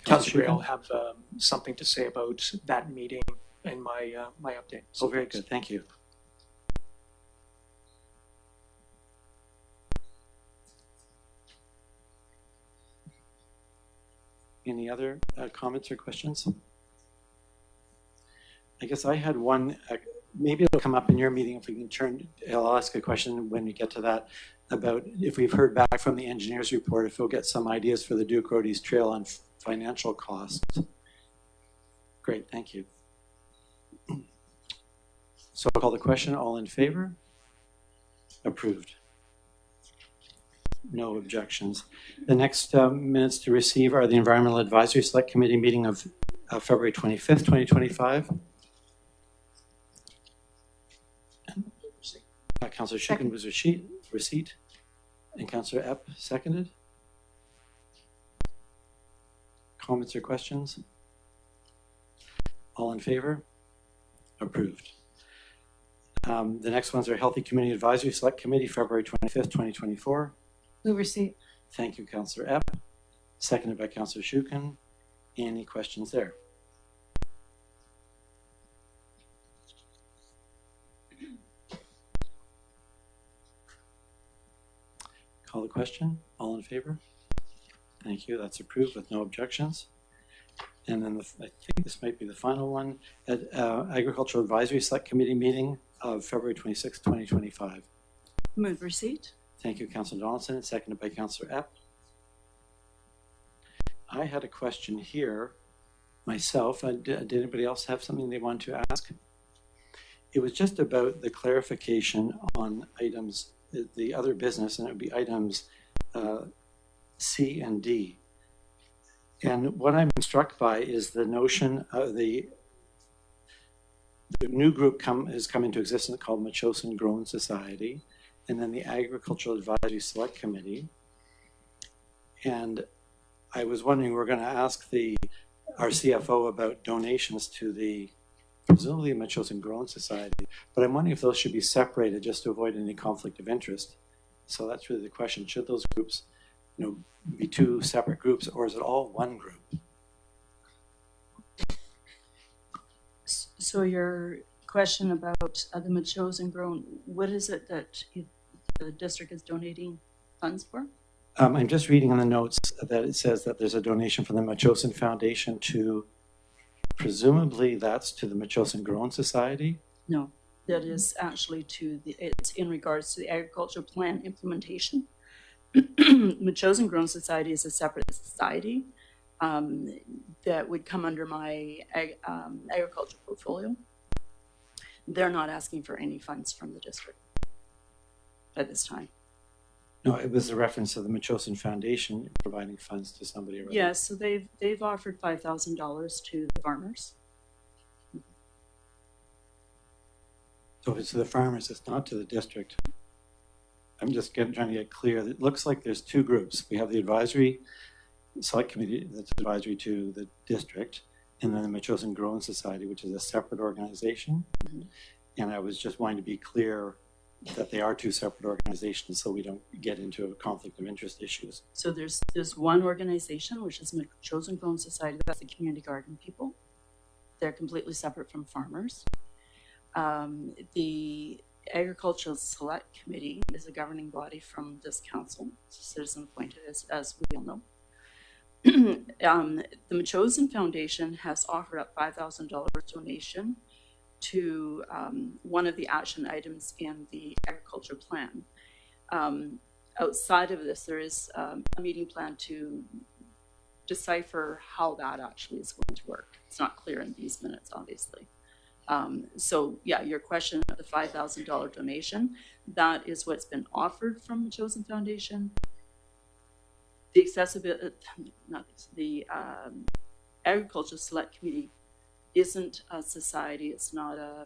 Councillor Gray, I'll Shukin? have something to say about that meeting in my my update. Oh, very good. Thank you. Any other comments or questions? I guess I had one, maybe it'll come up in your meeting if we can turn, I'll ask a question when we get to that about if we've heard back from the engineer's report, if we'll get some ideas for the Duke Road East Trail on financial costs. Great, thank you. So I'll call the question. All in favor? Approved. No objections. The next minutes to receive are the Environmental Advisory Select Committee meeting of February 25th, 2025. Councillor Shukin was receipt, and Councillor Epp seconded. Comments or questions? All in favor? Approved. The next ones are Healthy Community Advisory Select Committee, February 25th, 2024. Move receipt. Thank you, Councillor Epp. Seconded by Councillor Shukin. Any questions there? Call the question. All in favor? Thank you. That's approved with no objections. And then I think this might be the final one, at Agricultural Advisory Select Committee meeting of February 26, 2025. Move receipt. Thank you, Councillor Donaldson, seconded by Councillor Epp. I had a question here myself. Did anybody else have something they wanted to ask? It was just about the clarification on items, the other business, and it would be items C and D. And what I'm struck by is the notion of the new group has come into existence called Metchosin Grown Society, and then the Agricultural Advisory Select Committee. And I was wondering, we're going to ask our CFO about donations to the presumably Metchosin Grown Society, but I'm wondering if those should be separated just to avoid any conflict of interest. So that's really the question. Should those groups, be two separate groups, or is it all one group? So your question about the Metchosin Grown, what is it that the district is donating funds for? I'm just reading in the notes that it says that there's a donation from the Metchosin Foundation to, presumably that's to the Metchosin Grown Society? No, that is actually it's in regards to the agricultural plan implementation. Metchosin Grown Society is a separate society that would come under my agriculture portfolio. They're not asking for any funds from the district at this time. No, it was a reference to the Metchosin Foundation providing funds to somebody already. Yes, so they've offered $5,000 to the farmers. So if it's to the farmers, it's not to the district. I'm just trying to get clear. It looks like there's two groups. We have the advisory select committee that's advisory to the district, and then the Metchosin Grown Society, which is a separate organization. Mm-hmm. And I was just wanting to be clear that they are two separate organizations so we don't get into a conflict of interest issues. So there's one organization, which is Metchosin Grown Society, that's the community garden people. They're completely separate from farmers. The Agricultural Select Committee is a governing body from this council, citizen appointed, as we all know. The Metchosin Foundation has offered up $5,000 donation to one of the action items in the agriculture plan. Outside of this, there is a meeting plan to decipher how that actually is going to work. It's not clear in these minutes, obviously. So yeah, your question of the $5,000 donation, that is what's been offered from the Metchosin Foundation. The Agricultural Select Committee isn't a society, it's not a,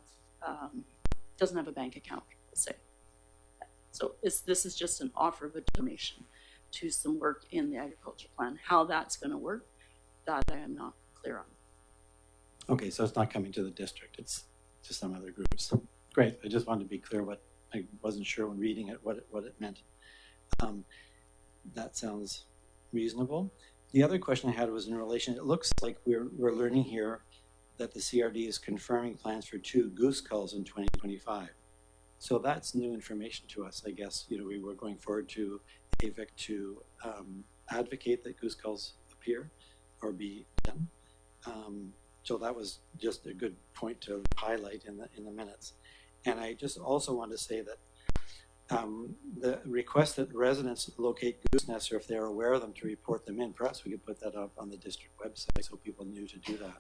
doesn't have a bank account, let's say. So this is just an offer of a donation to some work in the agriculture plan. How that's going to work, that I am not clear on. Okay, so it's not coming to the district, it's to some other groups. Great, I just wanted to be clear what, I wasn't sure when reading it, what it meant. That sounds reasonable. The other question I had was in relation, it looks like we're learning here that the CRD is confirming plans for 2 goose culls in 2025. So that's new information to us, I guess. You know, we were going forward to AVIC to advocate that goose culls appear or be done. So that was just a good point to highlight in the minutes. And I just also want to say that the request that residents locate goose nests, or if they're aware of them, to report them in, perhaps we could put that up on the district website so people knew to do that.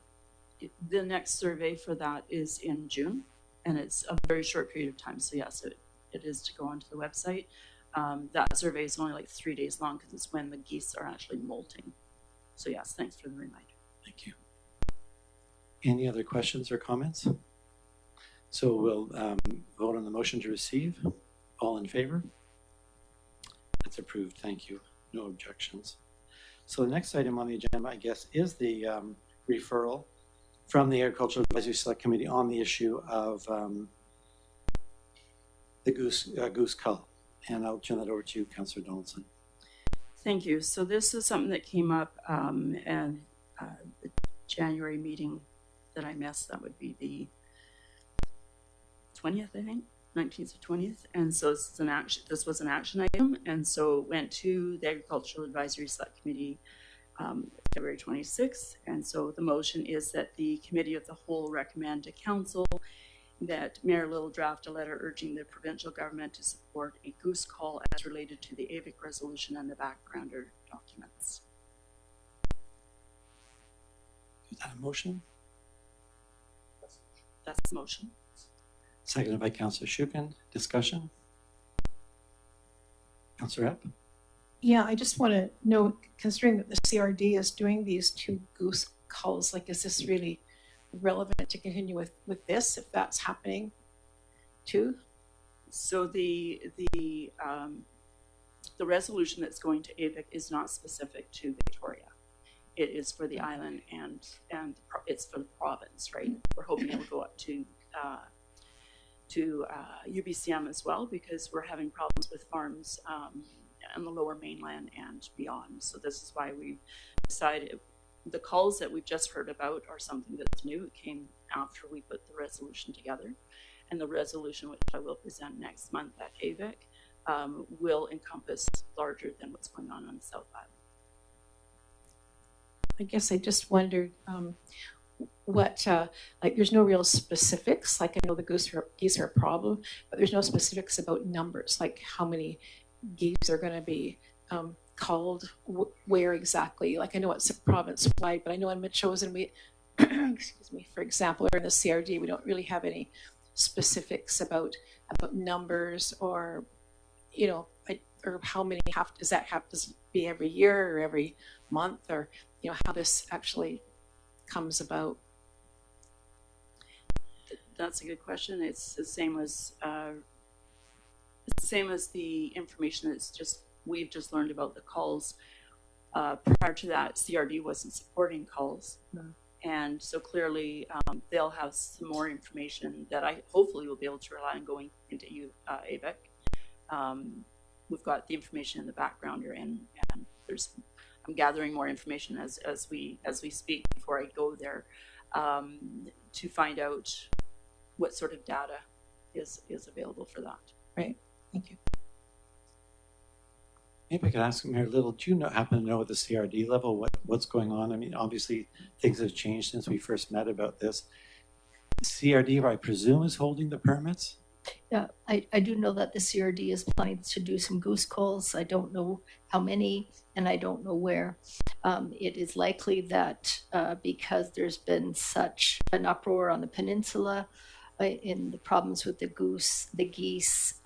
The next survey for that is in June, and it's a very short period of time. So yes, it is to go onto the website. That survey is only like 3 days long because it's when the geese are actually molting. So yes, thanks for the reminder. Thank you. Any other questions or comments? So we'll vote on the motion to receive. All in favor? That's approved. Thank you. No objections. So the next item on the agenda, I guess, is the referral from the Agricultural Advisory Select Committee on the issue of the goose cull. And I'll turn that over to you, Councillor Donaldson. Thank you. So this is something that came up and the January meeting that I missed. That would be the 20th, I think, 19th or 20th. And so this was an action item, and so it went to the Agricultural Advisory Select Committee February 26th. And so the motion is that the Committee of the Whole recommend to Council that Mayor Little draft a letter urging the provincial government to support a goose call as related to the AVIC resolution and the backgrounder documents. Is that a motion? That's the motion. Seconded by Councillor Shukin. Discussion? Councillor Epp? Yeah, I just want to know, considering that the CRD is doing these 2 goose culls, like, is this really relevant to continue with this, if that's happening too? So the resolution that's going to AVIC is not specific to Victoria. It is for the island and it's for the province, right? We're hoping it will go up to UBCM as well, because we're having problems with farms on the lower mainland and beyond. So this is why we decided the calls that we've just heard about are something that's new. It came after we put the resolution together, and the resolution, which I will present next month at AVIC, will encompass larger than what's going on the South Island. I guess I just wondered what, like, there's no real specifics. Like, I know the geese are a problem, but there's no specifics about numbers, like how many geese are going to be called, where exactly. Like, I know it's province-wide, but I know in Metchosin we, excuse me, for example, or in the CRD, we don't really have any specifics about numbers, or, you know, or how many does that have to be every year or every month, or, you know, how this actually comes about. That's a good question. It's the same as the information that's we've just learned about the calls. Prior to that, CRD wasn't supporting calls. No. And so clearly they'll have some more information that I hopefully will be able to rely on going into AVIC. We've got the information in the backgrounder, and I'm gathering more information as we speak before I go there to find out what sort of data is available for that. Right. Thank you. Maybe I could ask Mayor Little, do you happen to know at the CRD level what's going on? I mean, obviously things have changed since we first met about this. CRD, I presume, is holding the permits? Yeah, I do know that the CRD is planning to do some goose calls. I don't know how many, and I don't know where. It is likely that because there's been such an uproar on the peninsula in the problems with the geese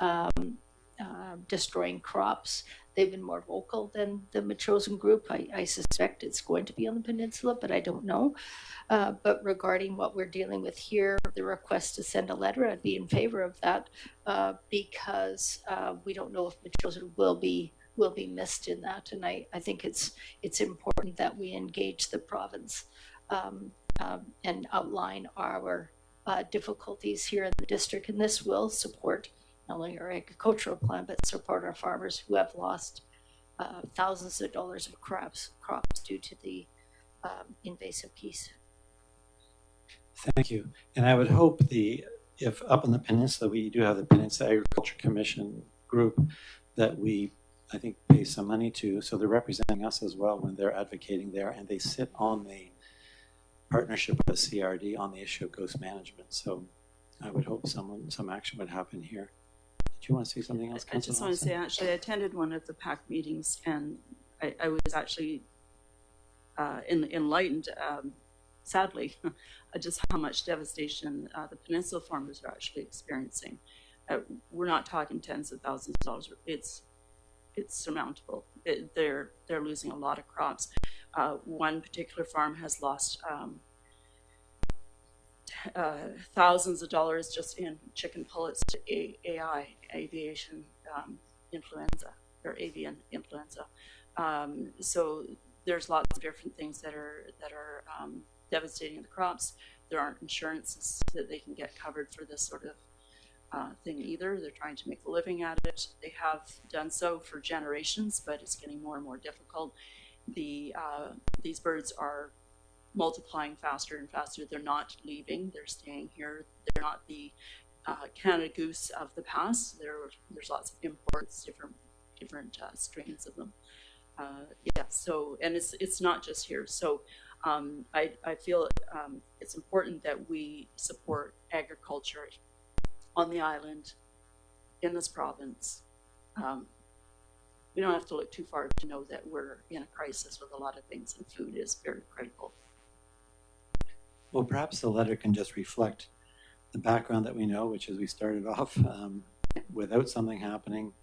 destroying crops, they've been more vocal than the Metchosin group. I suspect it's going to be on the peninsula, but I don't know. But regarding what we're dealing with here, the request to send a letter, I'd be in favor of that because we don't know if Metchosin will be missed in that. And I think it's important that we engage the province and outline our difficulties here in the district. And this will support not only our agricultural plan, but support our farmers who have lost thousands of dollars of crops due to the invasive geese. Thank you. And I would hope if up on the peninsula, we do have the Peninsula Agriculture Commission group that we, I think, pay some money to. So they're representing us as well when they're advocating there, and they sit on the partnership with the CRD on the issue of ghost management. So I would hope some action would happen here. Did you want to say something else, I Councillor just want to Lawson? say, actually, I attended one of the PAC meetings, and I was actually enlightened, sadly, just how much devastation the peninsula farmers are actually experiencing. We're not talking tens of thousands of dollars. It's surmountable. They're losing a lot of crops. One particular farm has lost thousands of dollars just in chicken pullets to avian influenza. So there's lots of different things that are devastating the crops. There aren't insurances that they can get covered for this sort of thing either. They're trying to make a living at it. They have done so for generations, but it's getting more and more difficult. These birds are multiplying faster and faster. They're not leaving. They're staying here. They're not the Canada goose of the past. There's lots of imports, different strains of them. So, and it's not just here. So I feel it's important that we support agriculture on the island, in this province. We don't have to look too far to know that we're in a crisis with a lot of things, and food is very critical. Well, perhaps the letter can just reflect the background that we know, which is we started off without something happening.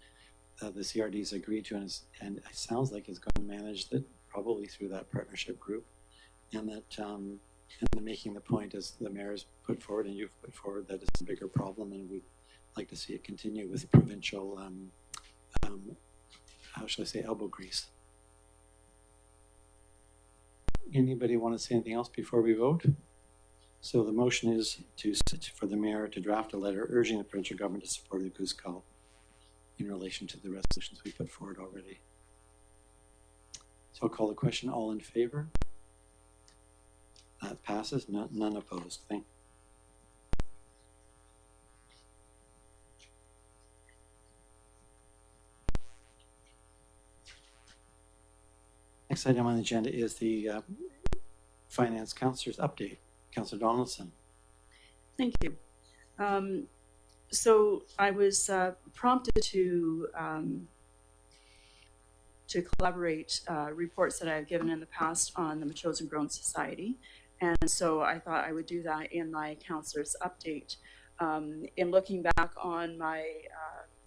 The CRD's agreed to, and it sounds like it's going to manage that probably through that partnership group, and that and making the point, as the mayor's put forward and you've put forward, that it's a bigger problem, and we'd like to see it continue with provincial, how shall I say, elbow grease. Anybody want to say anything else before we vote? So the motion is for the mayor to draft a letter urging the provincial government to support the goose call in relation to the resolutions we put forward already. So I'll call the question. All in favor? That passes. None opposed. Thank you. Next item on the agenda is the Finance Councillor's update. Councillor Donaldson. Thank you. So I was prompted to collaborate reports that I've given in the past on the Metchosin Grown Society, and so I thought I would do that in my councillor's update. In looking back on my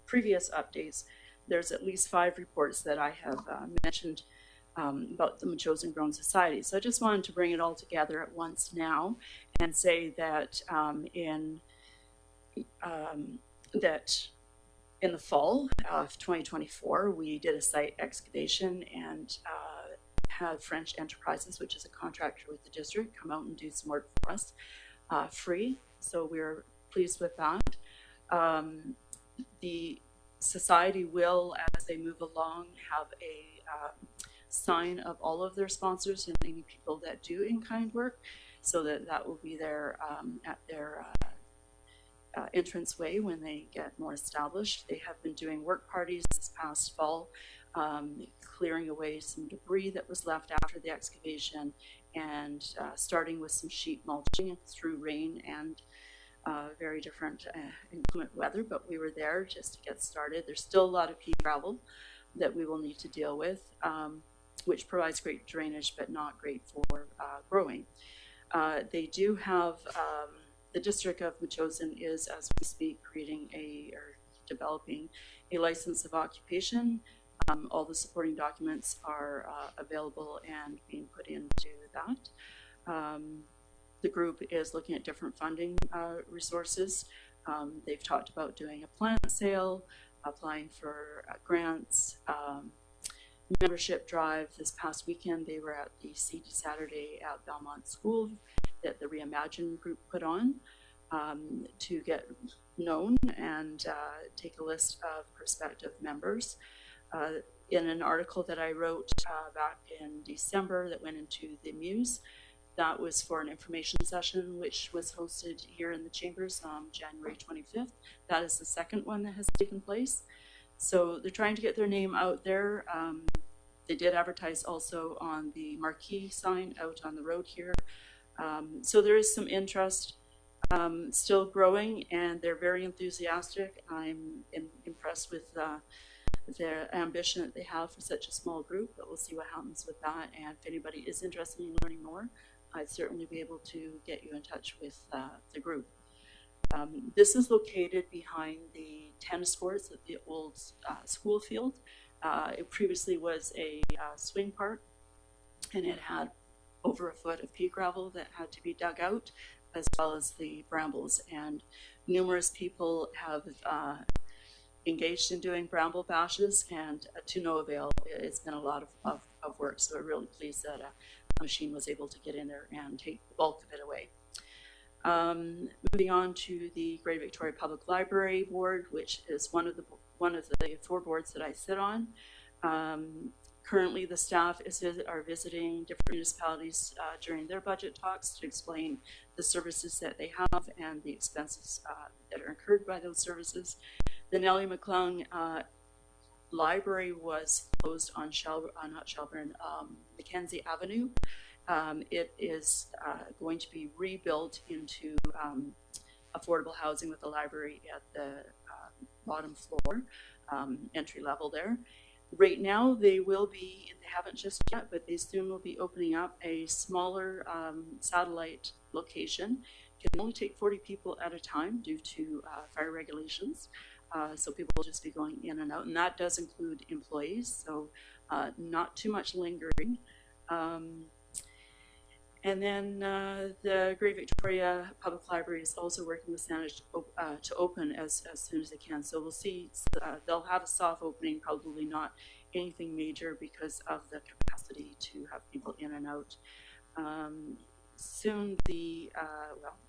previous updates, there's at least 5 reports that I have mentioned about the Metchosin Grown Society. So I just wanted to bring it all together at once now and say that in the fall of 2024, we did a site excavation and had French Enterprises, which is a contractor with the district, come out and do some work for us free. So we're pleased with that. The society will, as they move along, have a sign of all of their sponsors and any people that do in-kind work, so that will be there at their entranceway when they get more established. They have been doing work parties this past fall, clearing away some debris that was left after the excavation, and starting with some sheet mulching through rain and very different inclement weather, but we were there just to get started. There's still a lot of pea gravel that we will need to deal with, which provides great drainage but not great for growing. They do have, the district of Metchosin is, as we speak, developing a license of occupation All the supporting documents are available and being put into that. The group is looking at different funding resources. They've talked about doing a plant sale, applying for grants, membership drive. This past weekend, they were at the CD Saturday at Belmont School that the Reimagine group put on to get known and take a list of prospective members. In an article that I wrote back in December that went into the Muse, that was for an information session which was hosted here in the Chambers on January 25th. That is the second one that has taken place. So they're trying to get their name out there. They did advertise also on the marquee sign out on the road here. So there is some interest still growing, and they're very enthusiastic. I'm impressed with their ambition that they have for such a small group, but we'll see what happens with that. And if anybody is interested in learning more, I'd certainly be able to get you in touch with the group. This is located behind the tennis courts at the old school field. It previously was a swing park, and it had over a foot of pea gravel that had to be dug out, as well as the brambles. And numerous people have engaged in doing bramble bashes, and to no avail. It's been a lot of work, so we're really pleased that a machine was able to get in there and take the bulk of it away. Moving on to the Greater Victoria Public Library Board, which is one of the 4 boards that I sit on. Currently, the staff are visiting different municipalities during their budget talks to explain the services that they have and the expenses that are incurred by those services. The Nellie McClung Library was closed on Mackenzie Avenue. It is going to be rebuilt into affordable housing with a library at the bottom floor, entry level there. Right now, they haven't just yet, but they soon will be opening up a smaller satellite location. It can only take 40 people at a time due to fire regulations. So people will just be going in and out, and that does include employees, so not too much lingering. And then the Great Victoria Public Library is also working with Saanich to open as soon as they can. So we'll see, they'll have a soft opening, probably not anything major because of the capacity to have people in and out. Soon,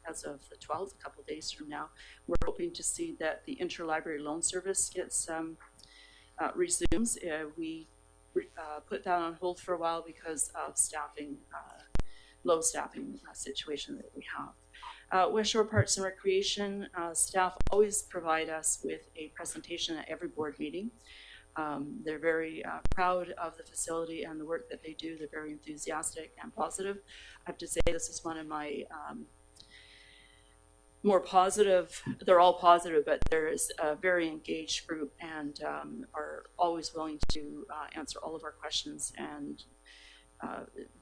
as of the 12th, a couple of days from now, we're hoping to see that the interlibrary loan service gets resumes. We put that on hold for a while because of staffing, low staffing situation that we have. West Shore Parks and Recreation staff always provide us with a presentation at every board meeting. They're very proud of the facility and the work that they do. They're very enthusiastic and positive. I have to say this is one of my more positive, they're all positive, but there is a very engaged group and are always willing to answer all of our questions and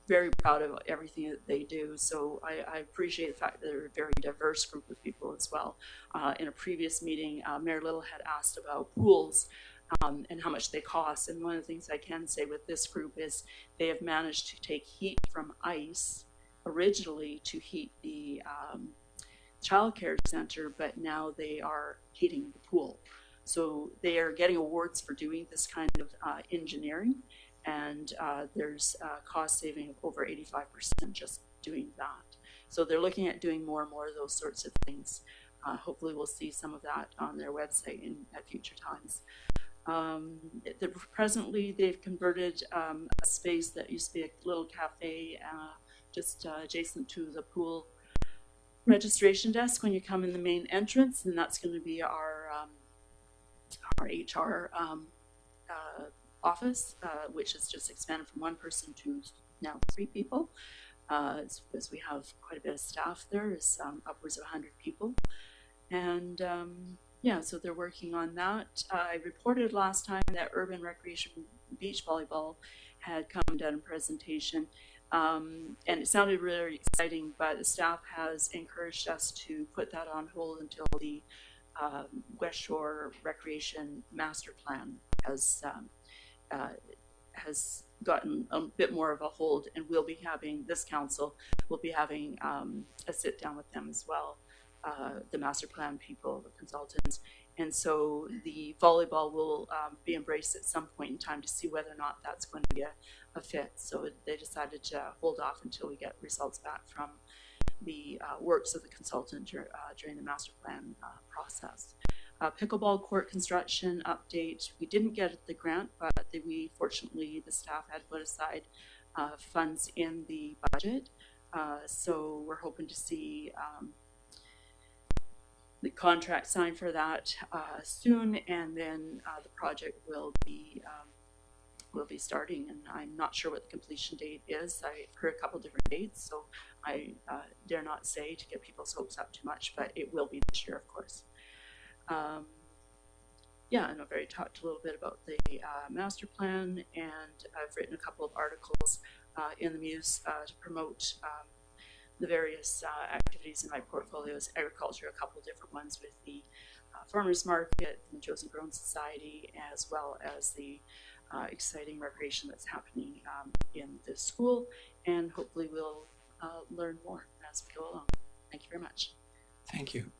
very proud of everything that they do. So I appreciate the fact that they're a very diverse group of people as well. In a previous meeting, Mayor Little had asked about pools and how much they cost. And one of the things I can say with this group is they have managed to take heat from ice originally to heat the child care center, but now they are heating the pool. So they are getting awards for doing this kind of engineering, and there's a cost saving of over 85% just doing that. So they're looking at doing more and more of those sorts of things. Hopefully we'll see some of that on their website at future times. Presently, they've converted a space that used to be a little cafe just adjacent to the pool registration desk when you come in the main entrance, and that's going to be our HR office, which has just expanded from 1 person to now 3 people, as we have quite a bit of staff there. It's upwards of 100 people, and yeah, so they're working on that. I reported last time that Urban Recreation Beach Volleyball had come and done a presentation, and it sounded really exciting, but the staff has encouraged us to put that on hold until the West Shore Recreation Master Plan has has gotten a bit more of a hold, and we'll be having, this council will be having a sit down with them as well, the master plan people, the consultants. And so the volleyball will be embraced at some point in time to see whether or not that's going to be a fit. So they decided to hold off until we get results back from the works of the consultant during the master plan process. Pickleball court construction update. We didn't get the grant, but fortunately the staff had put aside funds in the budget. So we're hoping to see the contract signed for that soon, and then the project will be starting. And I'm not sure what the completion date is. I heard a couple different dates, so I dare not say to get people's hopes up too much, but it will be this year, of course. Yeah, and I've already talked a little bit about the master plan, and I've written a couple of articles in the Muse to promote the various activities in my portfolios, agriculture, a couple of different ones with the farmers market, the Chosen Grown Society, as well as the exciting recreation that's happening in the school, and hopefully we'll learn more as we go along. Thank you very much. Thank you.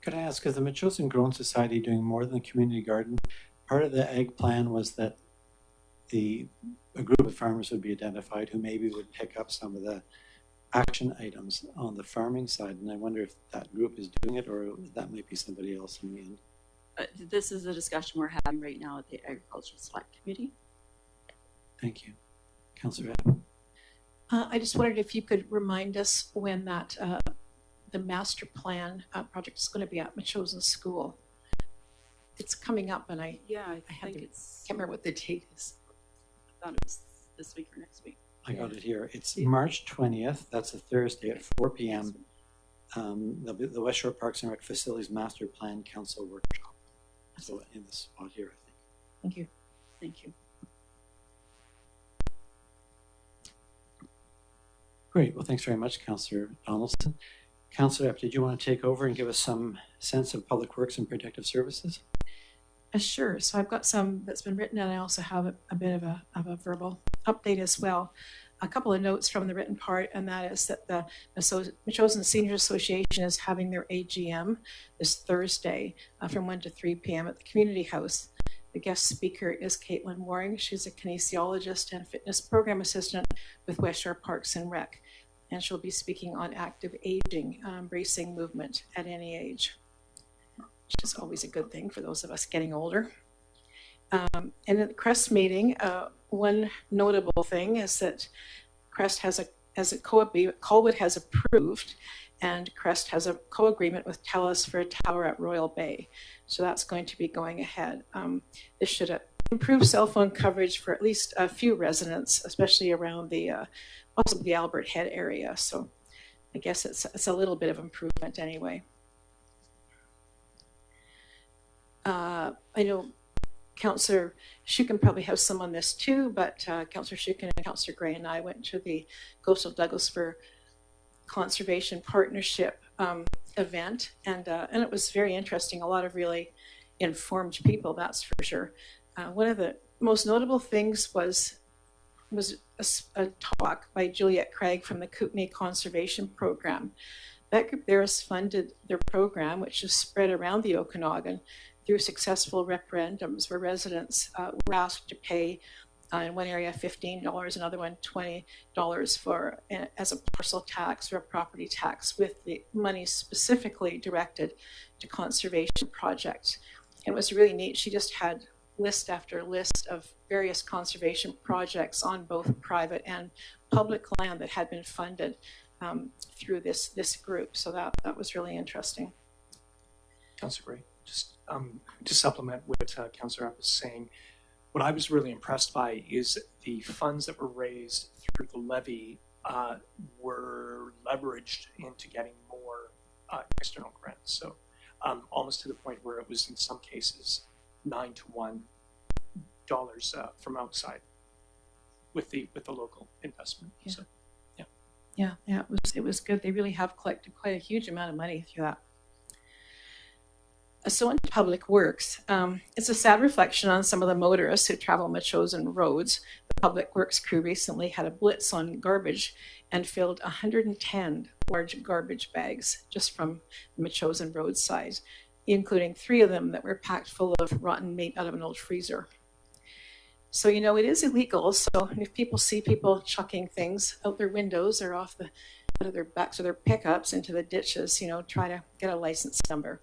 Could I ask, is the Metchosin Grown Society doing more than the community garden? Part of the ag plan was that a group of farmers would be identified who maybe would pick up some of the action items on the farming side, and I wonder if that group is doing it, or that might be somebody else in the end. This is a discussion we're having right now at the Agricultural Select Committee. Thank you. Councillor Abbott. I just wondered if you could remind us when that the master plan project is going to be at Metchosin School. It's coming up, and I can't remember what the date is. I thought it was this week or next week. I got it here. It's March 20th. That's a Thursday at 4 p.m. There'll be the West Shore Parks and Rec Facilities Master Plan Council Workshop. So in this spot here, I think. Thank you. Thank you. Great. Well, thanks very much, Councillor Donaldson. Councillor Epp, did you want to take over and give us some sense of Public Works and Protective Services? Sure. So I've got some that's been written, and I also have a bit of a verbal update as well. A couple of notes from the written part, and that is that the Metchosin Seniors Association is having their AGM this Thursday from 1 to 3 p.m. at the Community House. The guest speaker is Caitlin Waring. She's a kinesiologist and fitness program assistant with West Shore Parks and Rec, and she'll be speaking on active aging, embracing movement at any age, which is always a good thing for those of us getting older. And at the CREST meeting, one notable thing is that CREST Colwood has approved, and CREST has a co-agreement with TELUS for a tower at Royal Bay. So that's going to be going ahead. This should improve cell phone coverage for at least a few residents, especially around the possibly the Albert Head area. So I guess it's a little bit of improvement anyway. I know Councillor Shukin probably has some on this too, but Councillor Shukin and Councillor Gray and I went to the Coastal Douglas Fir Conservation Partnership event, and it was very interesting. A lot of really informed people, that's for sure. One of the most notable things was a talk by Juliet Craig from the Kootenay Conservation Program. That group there has funded their program, which is spread around the Okanagan through successful referendums where residents were asked to pay in one area $15, another one $20 for as a parcel tax or a property tax, with the money specifically directed to conservation projects. And it was really neat. She just had list after list of various conservation projects on both private and public land that had been funded through this group. So that was really interesting. Councillor Gray, just to supplement what Councillor App was saying, what I was really impressed by is the funds that were raised through the levy were leveraged into getting more external grants. So almost to the point where it was in some cases 9 to 1 dollars from outside with the local investment. Yeah. So yeah, it was good. They really have collected quite a huge amount of money through that. So in Public Works, it's a sad reflection on some of the motorists who travel Metchosin roads. The Public Works crew recently had a blitz on garbage and filled 110 large garbage bags just from the Metchosin roadside, including 3 of them that were packed full of rotten meat out of an old freezer. So, you know, it is illegal. So if people see people chucking things out their windows or out of their backs of their pickups into the ditches, you know, try to get a license number.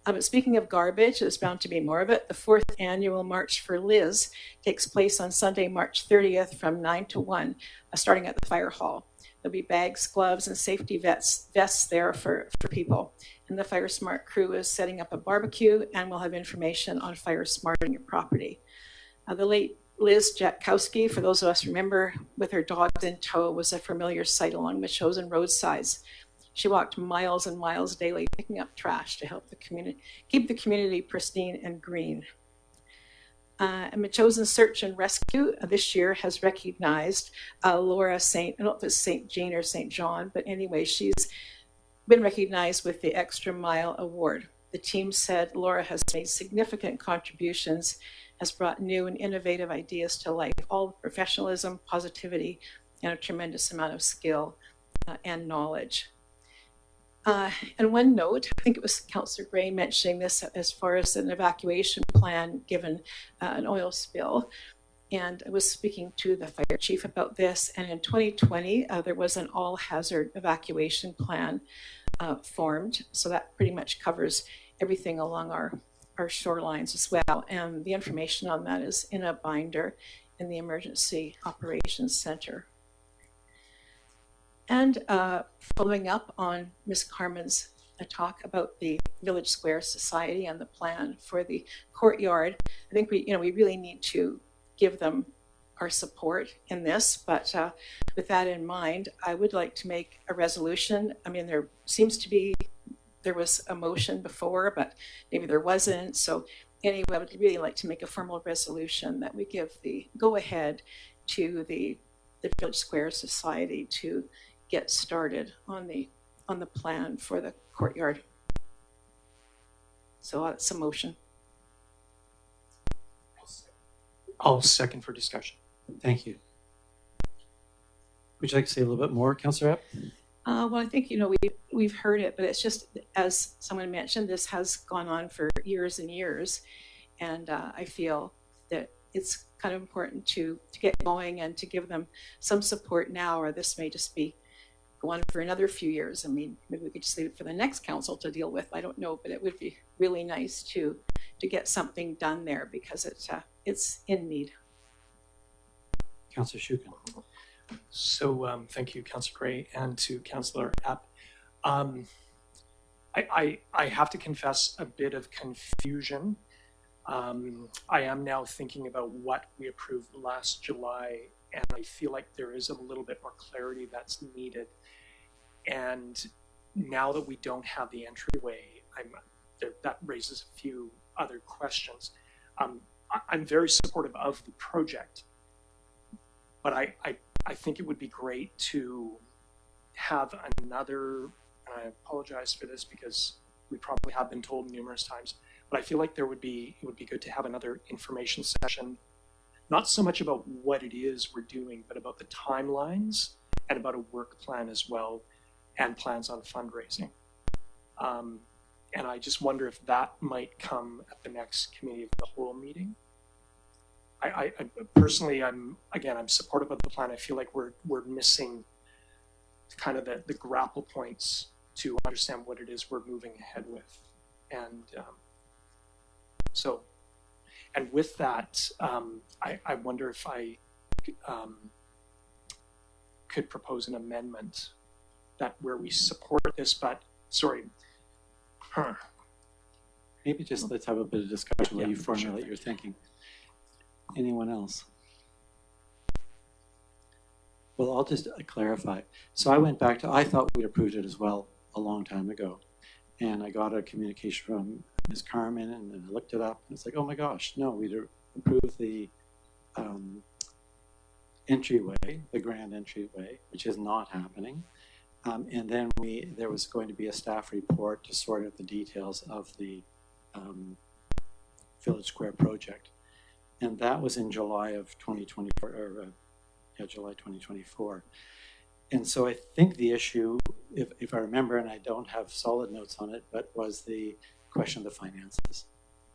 But speaking of garbage, there's bound to be more of it. The 4th annual March for Liz takes place on Sunday, March 30th from 9 to 1, starting at the fire hall. There'll be bags, gloves, and safety vests there for people. And the Fire Smart crew is setting up a barbecue, and we'll have information on Fire Smart on your property. The late Liz Jatkowski, for those of us who remember, with her dogs in tow, was a familiar sight along Metchosin roadsides. She walked miles and miles daily picking up trash to help the community, keep the community pristine and green. And Metchosin Search and Rescue this year has recognized Laura St. I don't know if it's St. Jean or St. John, but anyway, she's been recognized with the Extra Mile Award. The team said Laura has made significant contributions, has brought new and innovative ideas to life, all with professionalism, positivity, and a tremendous amount of skill and knowledge. And one note, I think it was Councillor Gray mentioning this as far as an evacuation plan given an oil spill. And I was speaking to the fire chief about this. And in 2020, there was an all-hazard evacuation plan formed. So that pretty much covers everything along our shorelines as well. And the information on that is in a binder in the Emergency Operations Center. And following up on Ms. Carmen's talk about the Village Square Society and the plan for the courtyard, I think we really need to give them our support in this. But with that in mind, I would like to make a resolution. I mean, there was a motion before, but maybe there wasn't. So anyway, I would really like to make a formal resolution that we give the go-ahead to the Village Square Society to get started on the plan for the courtyard. So that's a motion. I'll second for discussion. Thank you. Would you like to say a little bit more, Councillor Epp? Well, I think, we've heard it, but it's just, as someone mentioned, this has gone on for years and years. And I feel that it's kind of important to get going and to give them some support now, or this may just be go on for another few years. I mean, maybe we could just leave it for the next council to deal with. I don't know, but it would be really nice to get something done there because it's in need. Councillor Shukin. So thank you, Councillor Gray, and to Councillor Epp. I have to confess a bit of confusion. I am now thinking about what we approved last July, and I feel like there is a little bit more clarity that's needed. And now that we don't have the entryway, that raises a few other questions. I'm very supportive of the project, but I think it would be great to have another, and I apologize for this because we probably have been told numerous times, but I feel like it would be good to have another information session, not so much about what it is we're doing, but about the timelines and about a work plan as well, and plans on fundraising. And I just wonder if that might come at the next Committee of the Whole meeting. I personally, I'm supportive of the plan. I feel like we're missing kind of the grapple points to understand what it is we're moving ahead with. And and with that, I wonder if I could propose an amendment that where we support this, but sorry. Maybe just let's have a bit of discussion while you formulate sure. your thinking. Anyone else? Well, I'll just clarify. So I went back to, I thought we approved it as well a long time ago. And I got a communication from Ms. Carmen and I looked it up. And it's like, oh my gosh, no, we'd approved the entryway, the grand entryway, which is not happening. And then there was going to be a staff report to sort out the details of the Village Square project. And that was in July of 2024, or July 2024. And so I think the issue, if I remember, and I don't have solid notes on it, but was the question of the finances.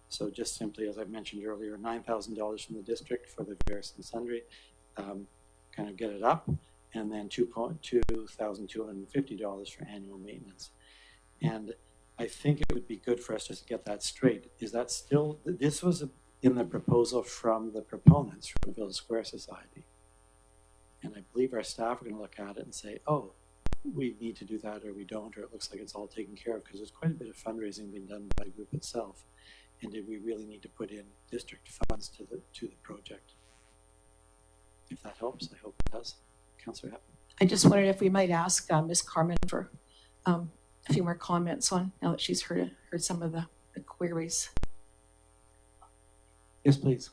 So just simply, as I mentioned earlier, $9,000 from the district for the various and sundry, kind of get it up, and then $2,250 for annual maintenance. And I think it would be good for us just to get that straight. Is that still, this was in the proposal from the proponents from Village Square Society. And I believe our staff are going to look at it and say, oh, we need to do that, or we don't, or it looks like it's all taken care of, because there's quite a bit of fundraising being done by the group itself. And did we really need to put in district funds to the project? If that helps, I hope it does. Councillor Epp. I just wondered if we might ask Ms. Carmen for a few more comments on, now that she's heard some of the queries. Yes, please.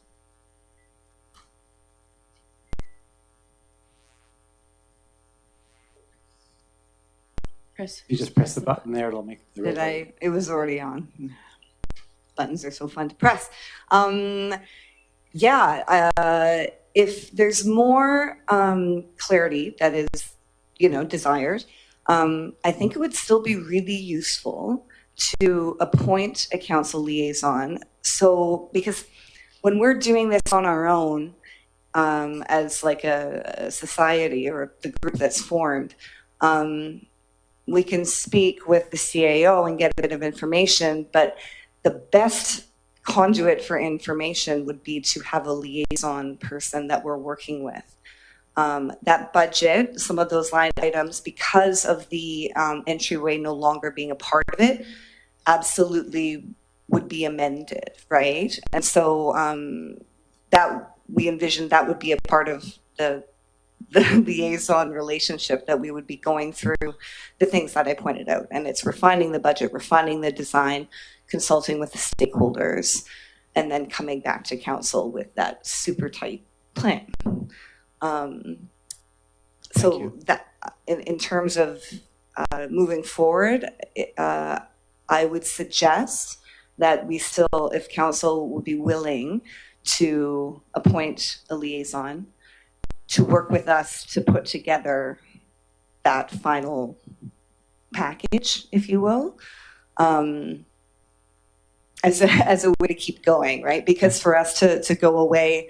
Chris? You just press the button there, it'll make the red light. It was already on. Buttons are so fun to press. If there's more clarity that is, desired, I think it would still be really useful to appoint a council liaison. So, because when we're doing this on our own, as like a society or the group that's formed, we can speak with the CAO and get a bit of information, but the best conduit for information would be to have a liaison person that we're working with. That budget, some of those line items, because of the entryway no longer being a part of it, absolutely would be amended, right? And so that we envisioned that would be a part of the liaison relationship, that we would be going through the things that I pointed out. And it's refining the budget, refining the design, consulting with the stakeholders, and then coming back to council with that super tight plan. So that in terms of moving forward, I would suggest that we still, if council would be willing to appoint a liaison to work with us to put together that final package, if you will, as a way to keep going, right? Because for us to go away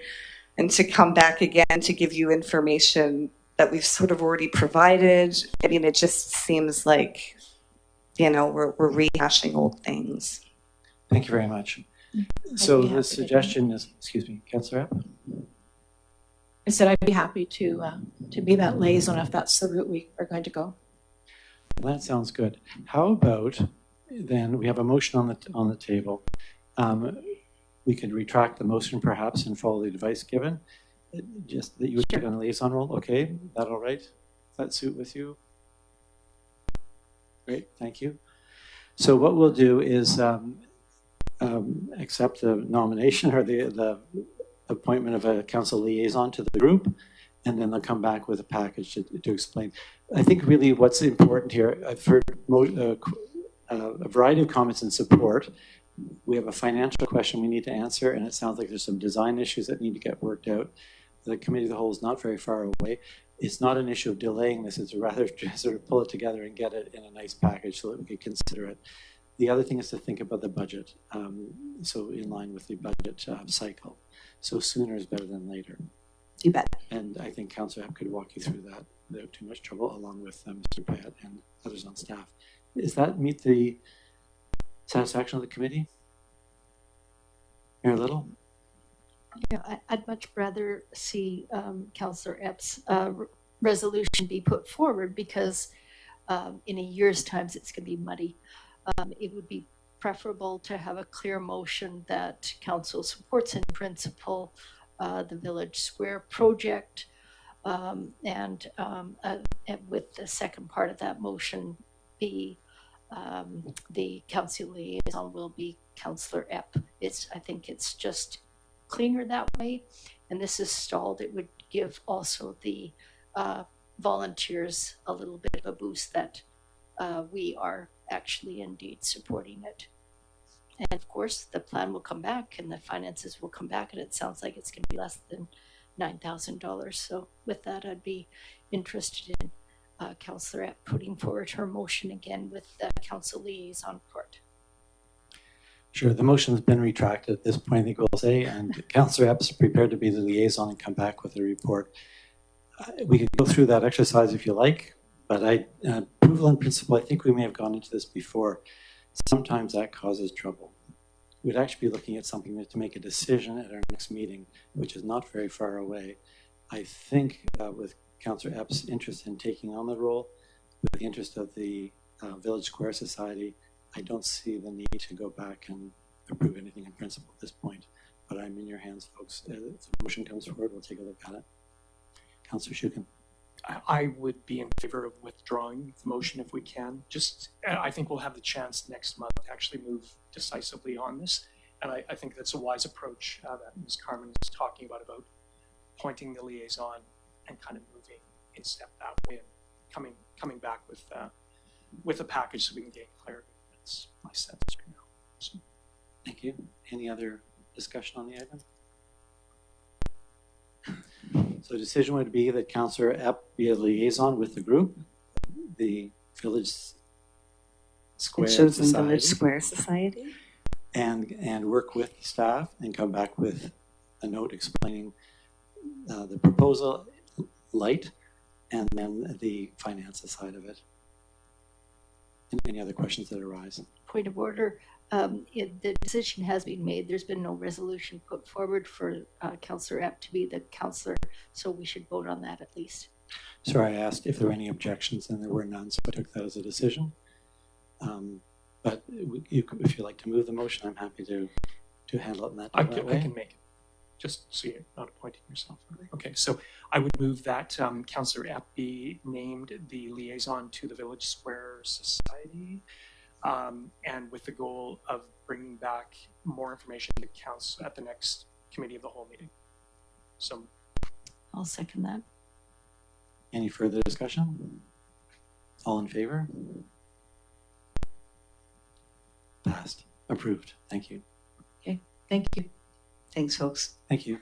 and to come back again to give you information that we've sort of already provided, I mean, it just seems like, we're rehashing old things. Thank you very much. So the suggestion is, excuse me, Councillor Epp? I said I'd be happy to be that liaison if that's the route we are going to go. Well, that sounds good. How about then we have a motion on the table. We could retract the motion perhaps and follow the advice given. Just that you would take on a liaison role. Okay, that all right? Does that suit with you? Great, thank you. So what we'll do is accept the nomination or the appointment of a council liaison to the group, and then they'll come back with a package to explain. I think really what's important here, I've heard a variety of comments in support. We have a financial question we need to answer, and it sounds like there's some design issues that need to get worked out. The committee of the whole is not very far away. It's not an issue of delaying this, it's rather to sort of pull it together and get it in a nice package so that we can consider it. The other thing is to think about the budget, so in line with the budget cycle. So sooner is better than later. You bet. And I think Councillor Epp could walk you through that without too much trouble, along with Mr. Payette and others on staff. Does that meet the satisfaction of the committee? Mayor Little? Yeah, I'd much rather see Councillor Epp's resolution be put forward, because in a year's time it's going to be muddy. It would be preferable to have a clear motion that council supports in principle the Village Square project, and with the second part of that motion be the council liaison will be Councillor Epp. I think it's just cleaner that way, and this is stalled. It would give also the volunteers a little bit of a boost that we are actually indeed supporting it. And of course, the plan will come back and the finances will come back, and it sounds like it's going to be less than $9,000. So with that, I'd be interested in Councillor Epp putting forward her motion again with the council liaison report. Sure, the motion's been retracted at this point, I think we'll say, and Councillor Epp's prepared to be the liaison and come back with a report. We could go through that exercise if you like, but approval in principle, I think we may have gone into this before. Sometimes that causes trouble. We'd actually be looking at something to make a decision at our next meeting, which is not very far away. I think with Councillor Epp's interest in taking on the role, with the interest of the Village Square Society, I don't see the need to go back and approve anything in principle at this point. But I'm in your hands, folks. If the motion comes forward, we'll take a look at it. Councillor Shukin. I would be in favor of withdrawing the motion if we can. Just, I think we'll have the chance next month to actually move decisively on this. And I think that's a wise approach that Ms. Carmen is talking about appointing the liaison and kind of moving in step that way and coming back with a package so we can gain clarity. That's my sense right now. So. Thank you. Any other discussion on the item? So the decision would be that Councillor Epp be a liaison with the group, the Village Square Chosen Society, Village Square Society, and work with the staff and come back with a note explaining the proposal light and then the finances side of it. And any other questions that arise? Point of order. The decision has been made. There's been no resolution put forward for Councillor Epp to be the councillor, so we should vote on that at least. Sorry, I asked if there were any objections, and there were none, so I took that as a decision. But if you'd like to move the motion, I'm happy to handle it in that way. I can make it, just so you're not appointing yourself. Okay, so I would move that Councillor Epp be named the liaison to the Village Square Society. And with the goal of bringing back more information to council at the next committee of the whole meeting. So I'll second that. Any further discussion? All in favor? Passed. Approved. Thank you. Okay, thank you. Thanks, folks. Thank you.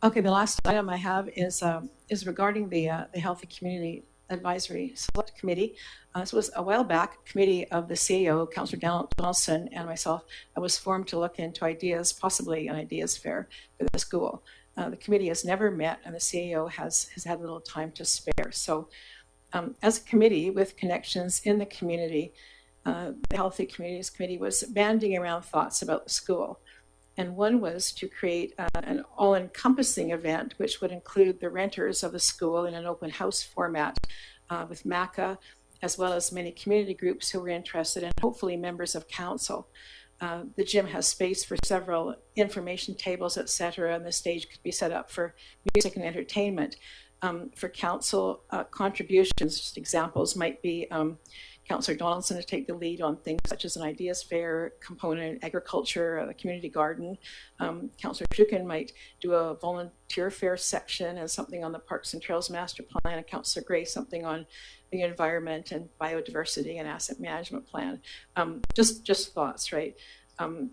Okay, the last item I have is regarding the Healthy Community Advisory Select Committee. This was a while back, a committee of the CAO, Councillor Donaldson, and myself. I was formed to look into ideas, possibly an ideas fair for the school. The committee has never met, and the CAO has had little time to spare. So as a committee with connections in the community, the Healthy Communities Committee was banding around thoughts about the school. And one was to create an all-encompassing event, which would include the renters of the school in an open house format with MACA, as well as many community groups who were interested, and hopefully members of council. The gym has space for several information tables, etc., and the stage could be set up for music and entertainment. For council contributions, just examples might be Councillor Donaldson to take the lead on things such as an ideas fair component, agriculture, a community garden. Councillor Shukin might do a volunteer fair section and something on the Parks and Trails Master Plan, and Councillor Gray something on the environment and biodiversity and asset management plan. Just thoughts, right? And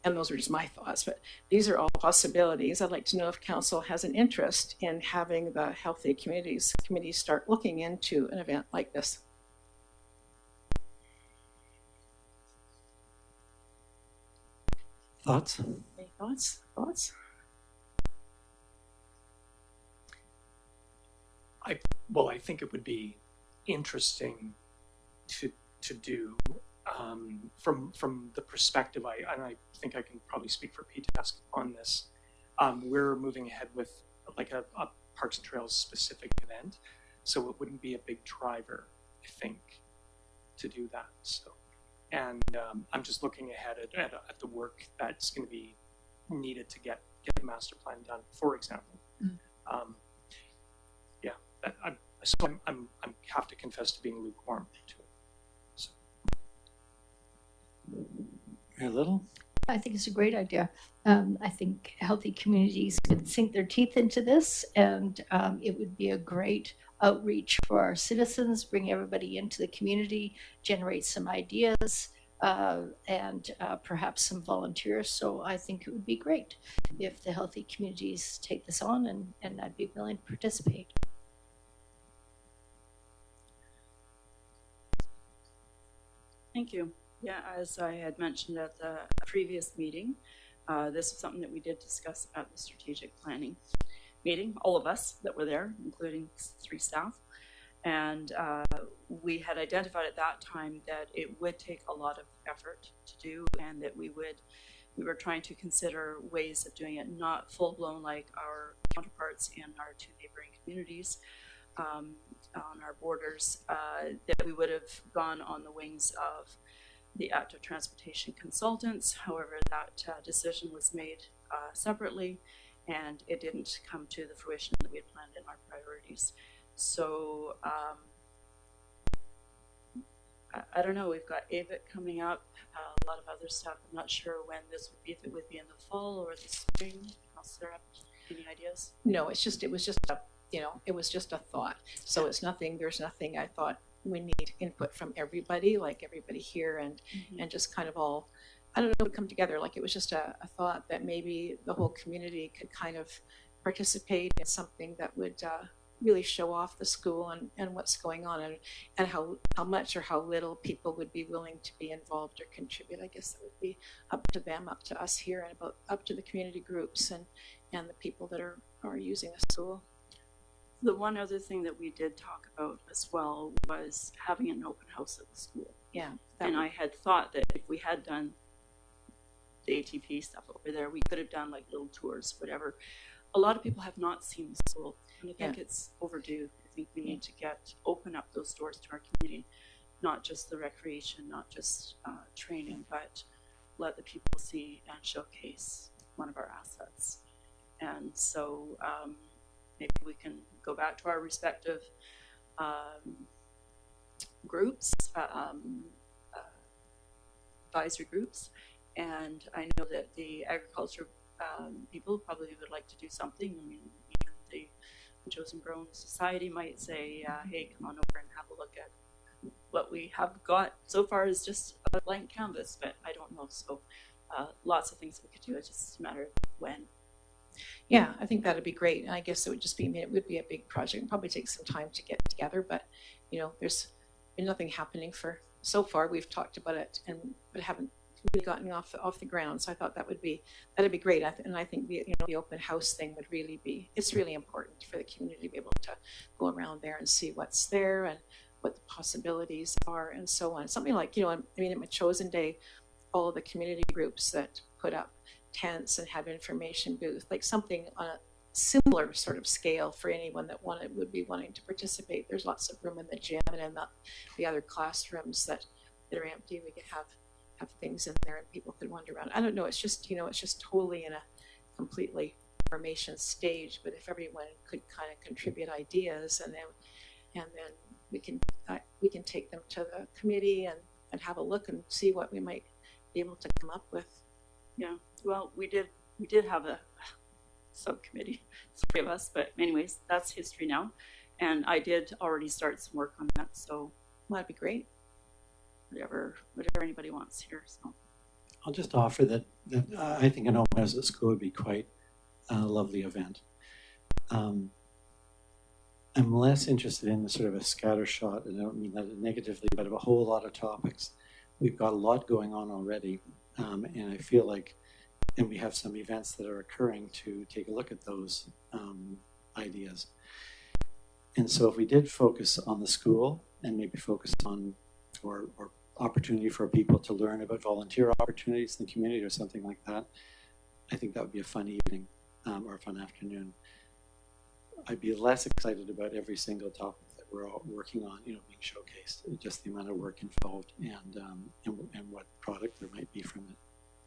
those are just my thoughts, but these are all possibilities. I'd like to know if council has an interest in having the Healthy Communities Committee start looking into an event like this. Thoughts? Any thoughts? Thoughts? I think it would be interesting to do from the perspective, and I think I can probably speak for PTASC on this. We're moving ahead with like a Parks and Trails specific event, so it wouldn't be a big driver, I think, to do that. So. And I'm just looking ahead at the work that's going to be needed to get the master plan done, for example. I'm have to confess to being lukewarm to it. So. Very little? I think it's a great idea. I think healthy communities could sink their teeth into this, and it would be a great outreach for our citizens, bring everybody into the community, generate some ideas, and perhaps some volunteers. So I think it would be great if the healthy communities take this on, and I'd be willing to participate. Thank you. Yeah, as I had mentioned at the previous meeting, this was something that we did discuss at the strategic planning meeting, all of us that were there, including 3 staff. And we had identified at that time that it would take a lot of effort to do, and that we were trying to consider ways of doing it, not full-blown like our counterparts in our 2 neighboring communities on our borders, that we would have gone on the wings of the active transportation consultants. However, that decision was made separately, and it didn't come to the fruition that we had planned in our priorities. So I don't know, we've got AVIC coming up, a lot of other stuff. I'm not sure when this would be, if it would be in the fall or the spring. Sarah, any ideas? No, it was just a, it was just a thought. So it's nothing, there's nothing. I thought we need input from everybody, like everybody here, and just kind of all, I don't know, come together. Like it was just a thought that maybe the whole community could kind of participate in something that would really show off the school and what's going on, and how much or how little people would be willing to be involved or contribute. I guess that would be up to them, up to us here, and up to the community groups and the people that are using the school. The one other thing that we did talk about as well was having an open house at the school. Yeah. And I had thought that if we had done the ATP stuff over there, we could have done like little tours, whatever. A lot of people have not seen the school, and I think it's overdue. I think we need to open up those doors to our community, not just the recreation, not just training, but let the people see and showcase one of our assets. And so maybe we can go back to our respective groups, advisory groups, and I know that the agriculture people probably would like to do something. I mean, even the Chosen Grown Society might say, hey, come on over and have a look at what we have got so far is just a blank canvas, but I don't know. So lots of things we could do. It's just a matter of when. Yeah, I think that'd be great. And I guess it would just be, it would be a big project. It'd probably take some time to get together, but there's been nothing happening for so far. We've talked about it, but haven't really gotten off the ground. So I thought that'd be great. And I think the open house thing would really be, it's really important for the community to be able to go around there and see what's there and what the possibilities are and so on. Something like, at Metchosin Day, all of the community groups that put up tents and have information booth, like something on a similar sort of scale for anyone that would be wanting to participate. There's lots of room in the gym and in the other classrooms that are empty. We could have things in there and people could wander around. I don't know, it's just totally in a completely formation stage, but if everyone could kind of contribute ideas and then we can take them to the committee and have a look and see what we might be able to come up with. Yeah, well, we did have a subcommittee, 3 of us, but anyways, that's history now. And I did already start some work on that, so that'd be great. Whatever anybody wants here. So I'll just offer that I think an open house at school would be quite a lovely event. I'm less interested in the sort of a scattershot, and I don't mean that negatively, but of a whole lot of topics. We've got a lot going on already, and I feel like, and we have some events that are occurring to take a look at those ideas. And so if we did focus on the school and maybe focus on or opportunity for people to learn about volunteer opportunities in the community or something like that, I think that would be a fun evening or a fun afternoon. I'd be less excited about every single topic that we're all working on, being showcased, just the amount of work involved and what product there might be from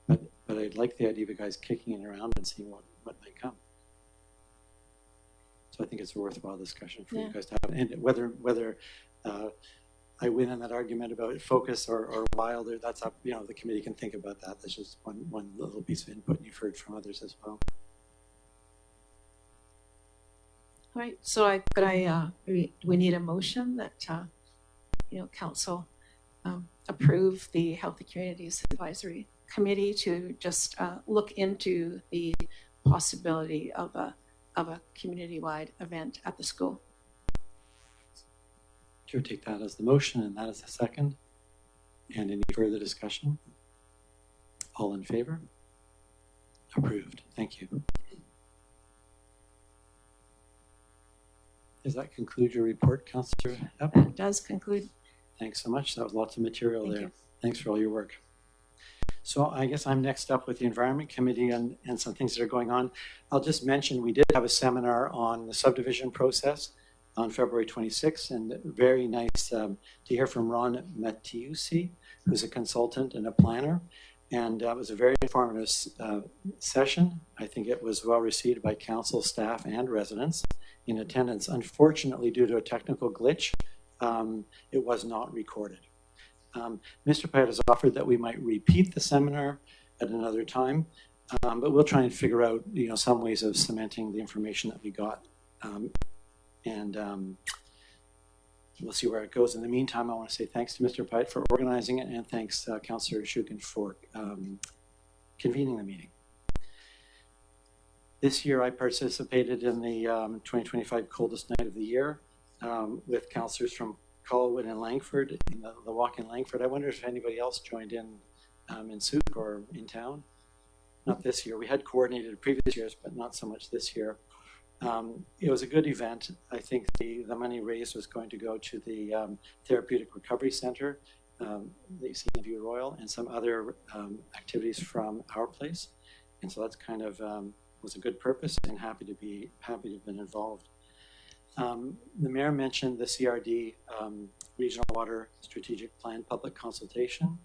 it. But I'd like the idea of you guys kicking it around and seeing what might come. So I think it's a worthwhile discussion for you guys to have. And whether I win in that argument about focus or Wilder, that's up, the committee can think about that. That's just one little piece of input, and you've heard from others as well. All right, so do we need a motion that, council approve the Healthy Communities Advisory Committee to just look into the possibility of a community-wide event at the school. Chair, take that as the motion, and that is the second. And any further discussion? All in favor? Approved. Thank you. Does that conclude your report, Councillor Epp? That does conclude. Thanks so much. That was lots of material Thank there. you. Thanks for all your work. So I guess I'm next up with the Environment Committee and some things that are going on. I'll just mention we did have a seminar on the subdivision process on February 26th, and very nice to hear from Ron Mattiusi, who's a consultant and a planner. And it was a very informative session. I think it was well received by council, staff, and residents in attendance. Unfortunately, due to a technical glitch, it was not recorded. Mr. Pyatt has offered that we might repeat the seminar at another time, but we'll try and figure out, some ways of cementing the information that we got, and we'll see where it goes. In the meantime, I want to say thanks to Mr. Pyatt for organizing it, and thanks Councillor Shukin for convening the meeting. This year, I participated in the 2025 coldest night of the year with councillors from Colwood and Langford, in the walk in Langford. I wonder if anybody else joined in Souk or in town. Not this year. We had coordinated previous years, but not so much this year. It was a good event. I think the money raised was going to go to the Therapeutic Recovery Center, the Seaview Royal, and some other activities from our place. And so that's kind of was a good purpose, and happy to have been involved. The mayor mentioned the CRD Regional Water Strategic Plan public consultation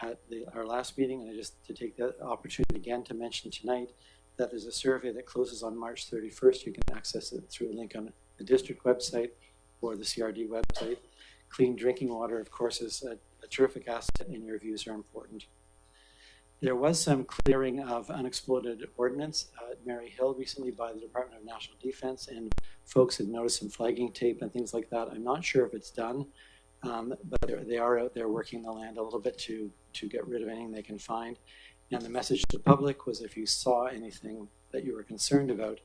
at our last meeting, and I just to take that opportunity again to mention tonight that there's a survey that closes on March 31st. You can access it through a link on the district website or the CRD website. Clean drinking water, of course, is a terrific asset, and your views are important. There was some clearing of unexploded ordnance at Mary Hill recently by the Department of National Defense, and folks had noticed some flagging tape and things like that. I'm not sure if it's done, but they are out there working the land a little bit to get rid of anything they can find. And the message to the public was if you saw anything that you were concerned about,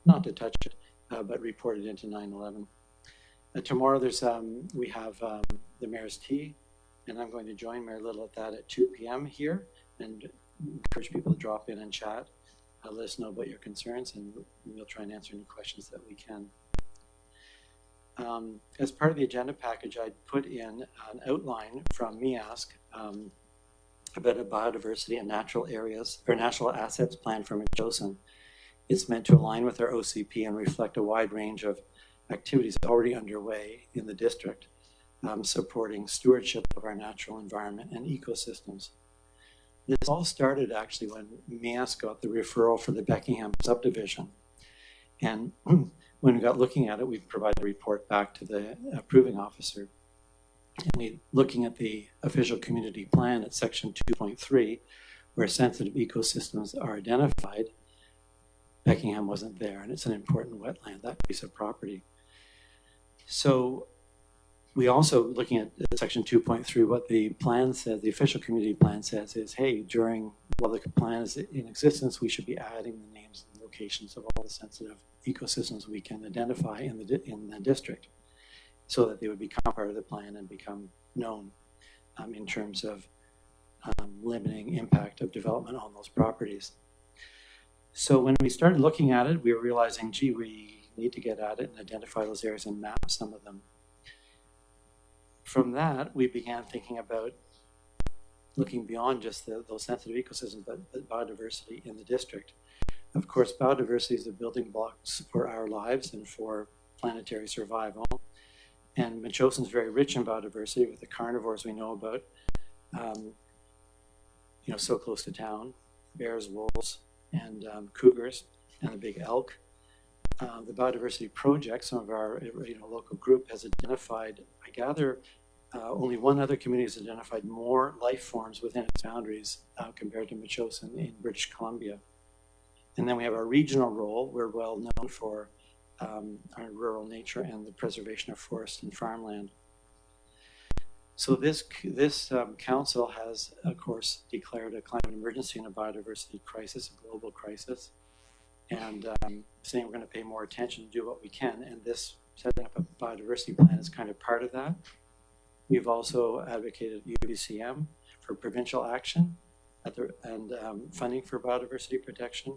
not to touch it, but report it into 911. Tomorrow we have the Mayor's Tea, and I'm going to join Mayor Little at that at 2 p.m. here, and encourage people to drop in and chat. Let us know about your concerns, and we'll try and answer any questions that we can. As part of the agenda package, I put in an outline from MEASC about a biodiversity and natural areas or natural assets plan for Metchosin. It's meant to align with our OCP and reflect a wide range of activities already underway in the district, supporting stewardship of our natural environment and ecosystems. This all started actually when MEASC got the referral for the Beckingham subdivision. And when we got looking at it, we provided a report back to the approving officer. And we looking at the official community plan at section 2.3, where sensitive ecosystems are identified. Beckingham wasn't there, and it's an important wetland, that piece of property. So we also, looking at section 2.3, what the plan says, the official community plan says is, hey, while the plan is in existence, we should be adding the names and locations of all the sensitive ecosystems we can identify in the district, so that they would become part of the plan and become known in terms of limiting impact of development on those properties. So when we started looking at it, we were realizing, gee, we need to get at it and identify those areas and map some of them. From that, we began thinking about looking beyond just those sensitive ecosystems, but biodiversity in the district. Of course, biodiversity is the building blocks for our lives and for planetary survival. And Metchosin is very rich in biodiversity with the carnivores we know about, so close to town, bears, wolves, and cougars, and the big elk. The biodiversity project, some of our local group has identified, I gather, only one other community has identified more life forms within its boundaries compared to Metchosin in British Columbia. And then we have our regional role. We're well known for our rural nature and the preservation of forest and farmland. So this council has, of course, declared a climate emergency and a biodiversity crisis, a global crisis, and saying we're going to pay more attention and do what we can. And this setting up a biodiversity plan is kind of part of that. We've also advocated UBCM for provincial action and funding for biodiversity protection.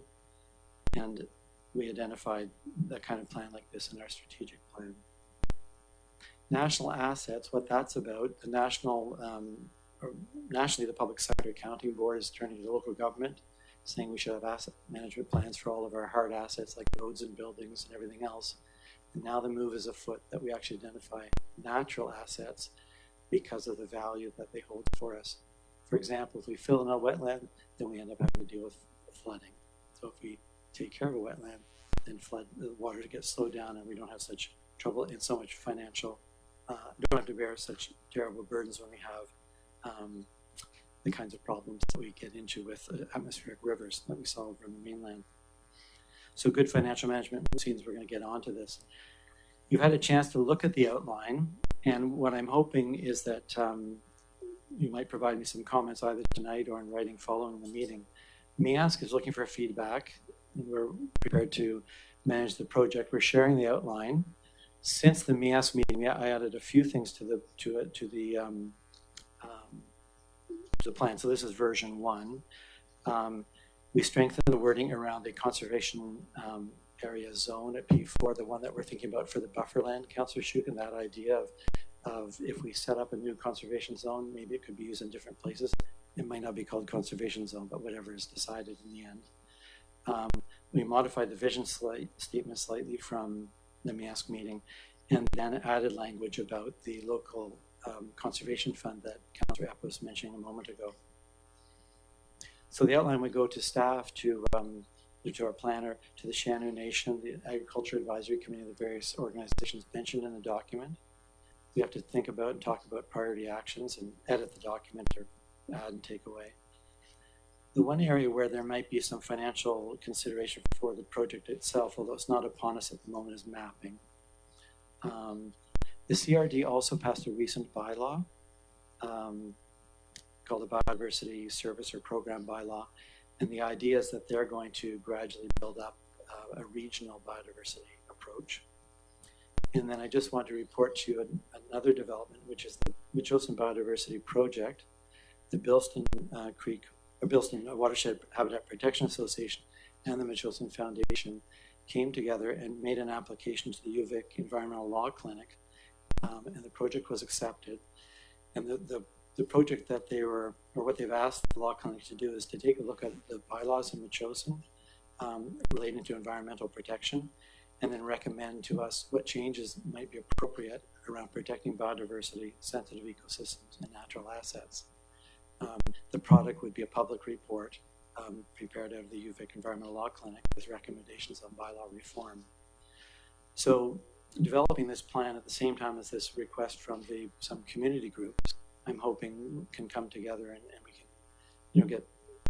And we identified that kind of plan like this in our strategic plan. National assets, what that's about, the nationally, the Public Sector Accounting Board is turning to the local government, saying we should have asset management plans for all of our hard assets like roads and buildings and everything else. And now the move is afoot that we actually identify natural assets because of the value that they hold for us. For example, if we fill in a wetland, then we end up having to deal with flooding. So if we take care of a wetland, then the water gets slowed down and we don't have such trouble and so much financial, don't have to bear such terrible burdens when we have the kinds of problems that we get into with atmospheric rivers that we saw over on the mainland. So good financial management means we're going to get onto this. You've had a chance to look at the outline, and what I'm hoping is that you might provide me some comments either tonight or in writing following the meeting. MEASC is looking for feedback, and we're prepared to manage the project. We're sharing the outline. Since the MEASC meeting, I added a few things to the plan. So this is version 1. We strengthened the wording around the conservation area zone at P4, the one that we're thinking about for the bufferland, Councillor Shukin, that idea of if we set up a new conservation zone, maybe it could be used in different places. It might not be called conservation zone, but whatever is decided in the end. We modified the vision statement slightly from the MEASC meeting, and then added language about the local conservation fund that Councillor Epp was mentioning a moment ago. So the outline would go to staff, to our planner, to the Shaanu Nation, the Agriculture Advisory Committee, the various organizations mentioned in the document. We have to think about and talk about priority actions and edit the document or add and take away. The one area where there might be some financial consideration for the project itself, although it's not upon us at the moment, is mapping. The CRD also passed a recent bylaw called the Biodiversity Service or Program Bylaw, and the idea is that they're going to gradually build up a regional biodiversity approach. And then I just want to report to you another development, which is the Metchosin Biodiversity Project, the Bilston Watershed Habitat Protection Association, and the Metchosin Foundation came together and made an application to the UVic Environmental Law Clinic, and the project was accepted. And the project that what they've asked the law clinic to do is to take a look at the bylaws in Metchosin relating to environmental protection, and then recommend to us what changes might be appropriate around protecting biodiversity, sensitive ecosystems, and natural assets. The product would be a public report prepared out of the UVic Environmental Law Clinic with recommendations on bylaw reform. So developing this plan at the same time as this request from some community groups, I'm hoping can come together and we can get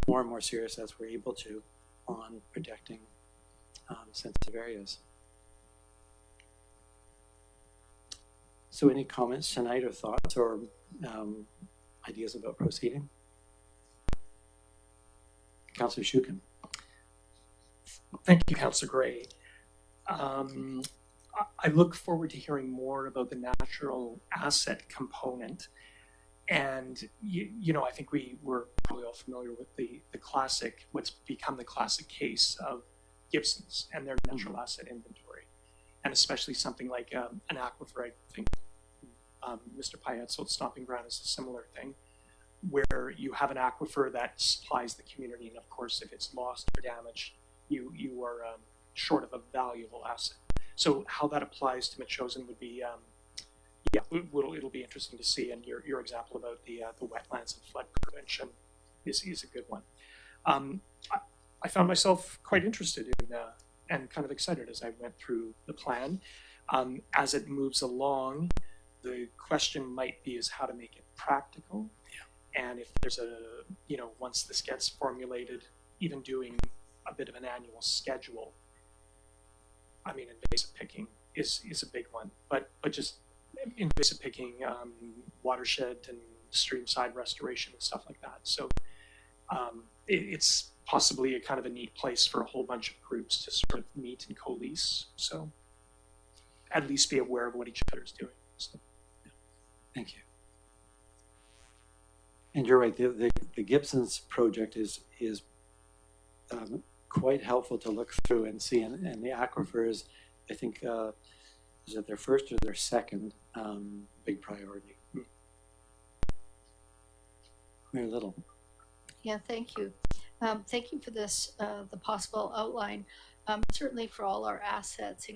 more and more serious as we're able to on protecting sensitive areas. So any comments tonight or thoughts or ideas about proceeding? Councillor Shukin. Thank you, Councillor Gray. I look forward to hearing more about the natural asset component. And, I think we're probably all familiar with the classic, what's become the classic case of Gibson's and their natural asset inventory. And especially something like an aquifer, I think Mr. Payet's Stomping Ground is a similar thing, where you have an aquifer that supplies the community, and of course, if it's lost or damaged, you are short of a valuable asset. So how that applies to Metchosin would be, it'll be interesting to see. And your example about the wetlands and flood prevention is a good one. I found myself quite interested in and kind of excited as I went through the plan. As it moves along, the question might be is how to make it practical. And if there's once this gets formulated, even doing a bit of an annual schedule. I mean, invasive picking is a big one, but just invasive picking, watershed and stream side restoration and stuff like that. So it's possibly a kind of a neat place for a whole bunch of groups to sort of meet and co-lease. So at least be aware of what each other is doing. So, Thank you. And you're right, the Gibson's project is quite helpful to look through and see, and the aquifers, I think, is it their first or their second big priority? Mayor Little. Yeah, thank you. Thank you for this, the possible outline. Certainly for all our assets,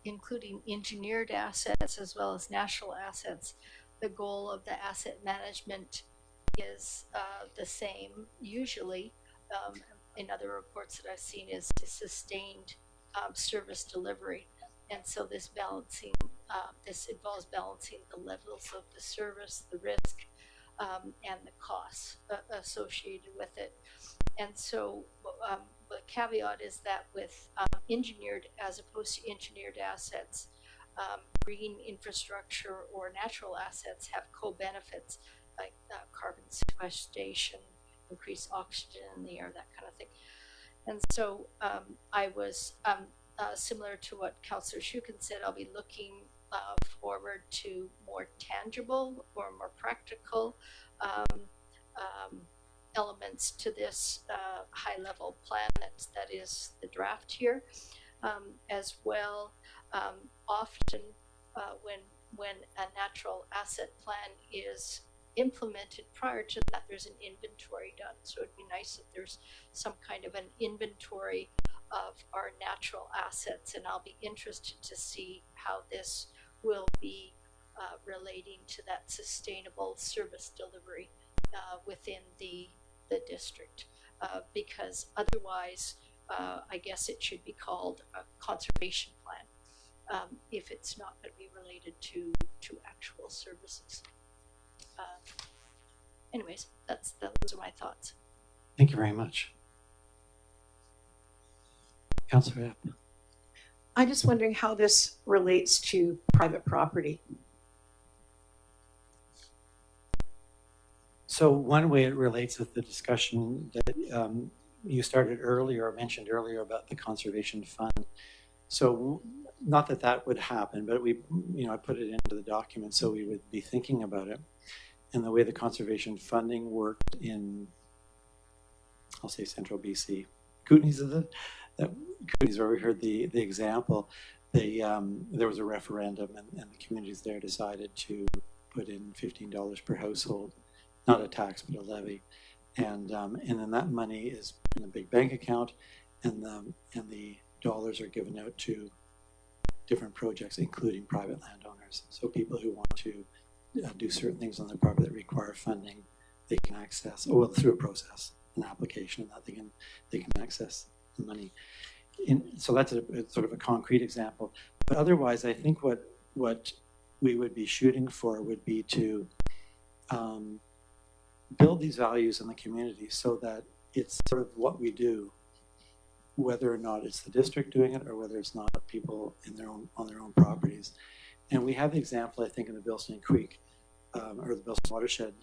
including engineered assets as well as natural assets, the goal of the asset management is the same usually. In other reports that I've seen is sustained service delivery. And so this involves balancing the levels of the service, the risk, and the costs associated with it. And so the caveat is that with engineered as opposed to engineered assets, green infrastructure or natural assets have co-benefits like carbon sequestration, increased oxygen in the air, that kind of thing. And so I was, similar to what Councillor Shukin said, I'll be looking forward to more tangible or more practical elements to this high-level plan that is the draft here. As well, often when a natural asset plan is implemented, prior to that there's an inventory done. So it'd be nice if there's some kind of an inventory of our natural assets, and I'll be interested to see how this will be relating to that sustainable service delivery within the district, because otherwise I guess it should be called a conservation plan if it's not going to be related to actual services. Anyways, those are my thoughts. Thank you very much. Councillor Epp. I'm just wondering how this relates to private property. So one way it relates with the discussion that you started earlier or mentioned earlier about the conservation fund. So not that would happen, but I put it into the document so we would be thinking about it. And the way the conservation funding worked in, I'll say Central BC, Kootenays Kootenays where we heard the example. There was a referendum and the communities there decided to put in $15 per household, not a tax but a levy, and then that money is in a big bank account, and the dollars are given out to different projects, including private landowners. So people who want to do certain things on their property that require funding, they can access, through a process, an application, and that they can access the money. So that's a sort of a concrete example. But otherwise, I think what we would be shooting for would be to build these values in the community so that it's sort of what we do, whether or not it's the district doing it or whether it's not people on their own properties. And we have the example, I think, in the Bilston Creek or the Bilston Watershed